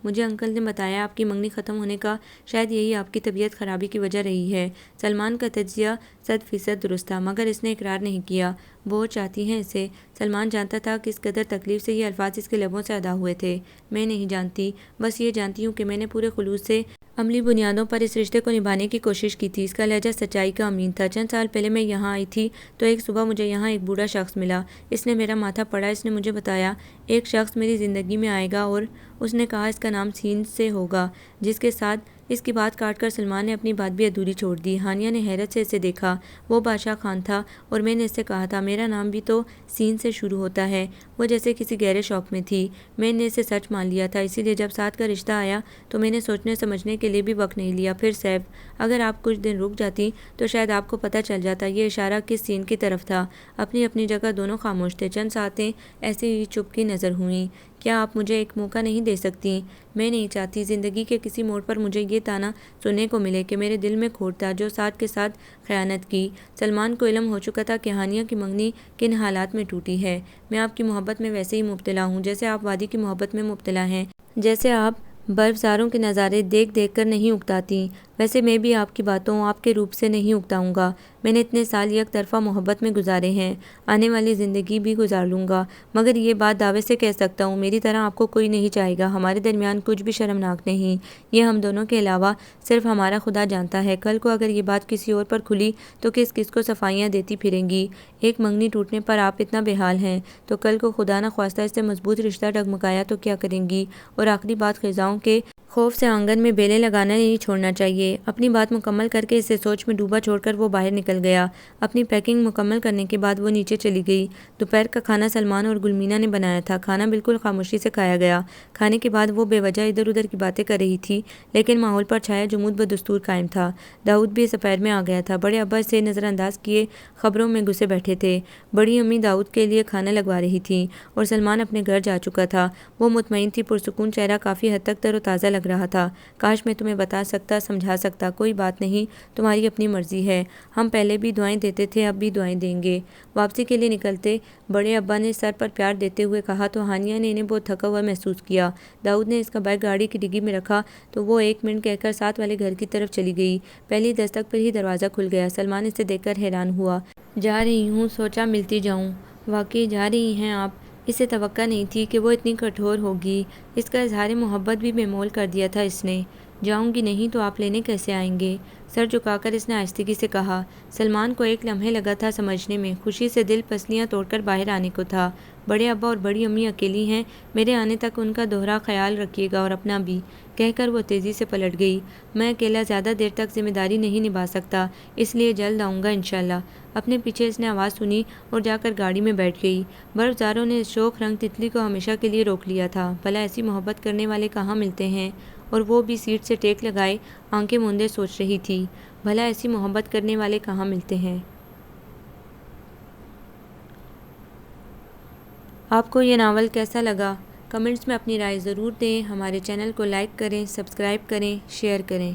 مجھے انکل نے بتایا آپ کی منگنی ختم ہونے کا شاید یہی آپ کی طبیعت خرابی کی وجہ رہی ہے۔ سلمان کا تجزیہ 100% درست تھا، مگر اس نے اقرار نہیں کیا۔ بہت چاہتی ہیں اسے؟ سلمان جانتا تھا کس قدر تکلیف سے یہ الفاظ اس کے لبوں سے ادا ہوئے تھے۔ میں نہیں جانتی، بس یہ جانتی ہوں کہ میں نے پورے خلوص سے عملی بنیادوں پر اس رشتے کو نبھانے کی کوشش کی تھی۔ اس کا لہجہ سچائی کا امین تھا۔ چند سال پہلے میں یہاں آئی تھی تو ایک صبح مجھے یہاں ایک بوڑھا شخص ملا۔ اس نے میرا ماتھا پڑھا۔ اس نے مجھے بتایا ایک شخص میری زندگی میں آئے گا اور اس نے کہا اس کا نام سین سے ہوگا، جس کے ساتھ اس کی بات کاٹ کر سلمان نے اپنی بات بھی ادھوری چھوڑ دی۔ ہانیہ نے حیرت سے اسے دیکھا۔ وہ بادشاہ خان تھا اور میں نے اس سے کہا تھا میرا نام بھی تو سین سے شروع ہوتا ہے۔ وہ جیسے کسی گہرے شوق میں تھی۔ میں نے اسے سچ مان لیا تھا، اسی لیے جب ساتھ کا رشتہ آیا تو میں نے سوچنے سمجھنے کے لیے بھی وقت نہیں لیا۔ پھر سیف، اگر آپ کچھ دن رک جاتی تو شاید آپ کو پتہ چل جاتا یہ اشارہ کس سین کی طرف تھا۔ اپنی اپنی جگہ دونوں خاموش تھے۔ چند ساتیں ایسے ہی چپکی نظر ہوئیں۔ کیا آپ مجھے ایک موقع نہیں دے سکتی؟ میں نہیں چاہتی زندگی کے کسی موڑ پر مجھے یہ طعنہ سننے کو ملے کہ میرے دل میں کھوٹ تھا، جو ساتھ کے ساتھ خیانت کی۔ سلمان کو علم ہو چکا تھا کہ ہانیہ کی منگنی کن حالات میں ٹوٹی ہے۔ میں آپ کی محبت میں ویسے ہی مبتلا ہوں جیسے آپ وادی کی محبت میں مبتلا ہیں، جیسے آپ برفزاروں کے نظارے دیکھ دیکھ کر نہیں اکتاتی، ویسے میں بھی آپ کی باتوں، آپ کے روپ سے نہیں اکتاؤں گا۔ میں نے اتنے سال یک طرفہ محبت میں گزارے ہیں، آنے والی زندگی بھی گزار لوں گا، مگر یہ بات دعوے سے کہہ سکتا ہوں میری طرح آپ کو کوئی نہیں چاہے گا۔ ہمارے درمیان کچھ بھی شرمناک نہیں، یہ ہم دونوں کے علاوہ صرف ہمارا خدا جانتا ہے۔ کل کو اگر یہ بات کسی اور پر کھلی تو کس کس کو صفائیاں دیتی پھریں گی؟ ایک منگنی ٹوٹنے پر آپ اتنا بے حال ہیں تو کل کو خدا نہ خواستہ اس سے مضبوط رشتہ ڈگمگایا تو کیا کریں گی؟ اور آخری بات، خزاؤں کے خوف سے آنگن میں بیلیں لگانا نہیں چھوڑنا چاہیے۔ اپنی بات مکمل کر کے اسے سوچ میں ڈوبا چھوڑ کر وہ باہر نکل گیا۔ اپنی پیکنگ مکمل کرنے کے بعد وہ نیچے چلی گئی۔ دوپہر کا کھانا سلمان اور گلمینا نے بنایا تھا۔ کھانا بالکل خاموشی سے کھایا گیا۔ کھانے کے بعد وہ بے وجہ ادھر ادھر کی باتیں کر رہی تھی، لیکن ماحول پر چھایا جمود بدستور قائم تھا۔ داؤد بھی سفیر میں آ گیا تھا۔ بڑے ابا اسے نظر انداز کیے خبروں میں گھسے بیٹھے تھے۔ بڑی امی داؤد کے لیے کھانا لگوا رہی تھیں اور سلمان اپنے گھر جا چکا تھا۔ وہ مطمئن تھی، پرسکون چہرہ کافی حد تک تر و تازہ لگ رہا تھا۔ کاش میں تمہیں بتا سکتا، سمجھا سکتا، کوئی بات نہیں، تمہاری اپنی مرضی ہے۔ ہم پہلے بھی دعائیں دیتے تھے، اب بھی دعائیں دیں گے۔ واپسی کے لیے نکلتے بڑے ابا نے سر پر پیار دیتے ہوئے کہا تو ہانیہ نے انہیں بہت تھکا ہوا محسوس کیا۔ داؤد نے اس کا بیگ گاڑی کی ڈگی میں رکھا تو وہ 1 منٹ کہہ کر ساتھ والے گھر کی طرف چلی گئی۔ پہلی دستک پر ہی دروازہ کھل گیا۔ سلمان اسے دیکھ کر حیران ہوا۔ جا رہی ہوں، سوچا ملتی جاؤں۔ واقعی جا رہی ہیں آپ؟ اسے توقع نہیں تھی کہ وہ اتنی کٹھور ہوگی۔ اس کا اظہار محبت بھی بے مول کر دیا تھا اس نے۔ جاؤں گی نہیں تو آپ لینے کیسے آئیں گے؟ سر جھکا کر اس نے آہستگی سے کہا۔ سلمان کو ایک لمحے لگا تھا سمجھنے میں، خوشی سے دل پسلیاں توڑ کر باہر آنے کو تھا۔ بڑے ابا اور بڑی امی اکیلی ہیں، میرے آنے تک ان کا دوہرا خیال رکھیے گا اور اپنا بھی، کہہ کر وہ تیزی سے پلٹ گئی۔ میں اکیلا زیادہ دیر تک ذمہ داری نہیں نبھا سکتا، اس لیے جلد آؤں گا انشاءاللہ۔ اپنے پیچھے اس نے آواز سنی اور جا کر گاڑی میں بیٹھ گئی۔ برفزاروں نے اس شوخ رنگ تتلی کو ہمیشہ کے لیے روک لیا تھا۔ بھلا ایسی محبت کرنے والے کہاں ملتے ہیں؟ اور وہ بھی سیٹ سے ٹیک لگائے آنکھیں موندے سوچ رہی تھی، بھلا ایسی محبت کرنے والے کہاں ملتے ہیں؟ آپ کو یہ ناول کیسا لگا؟ کمنٹس میں اپنی رائے ضرور دیں۔ ہمارے چینل کو لائک کریں، سبسکرائب کریں، شیئر کریں۔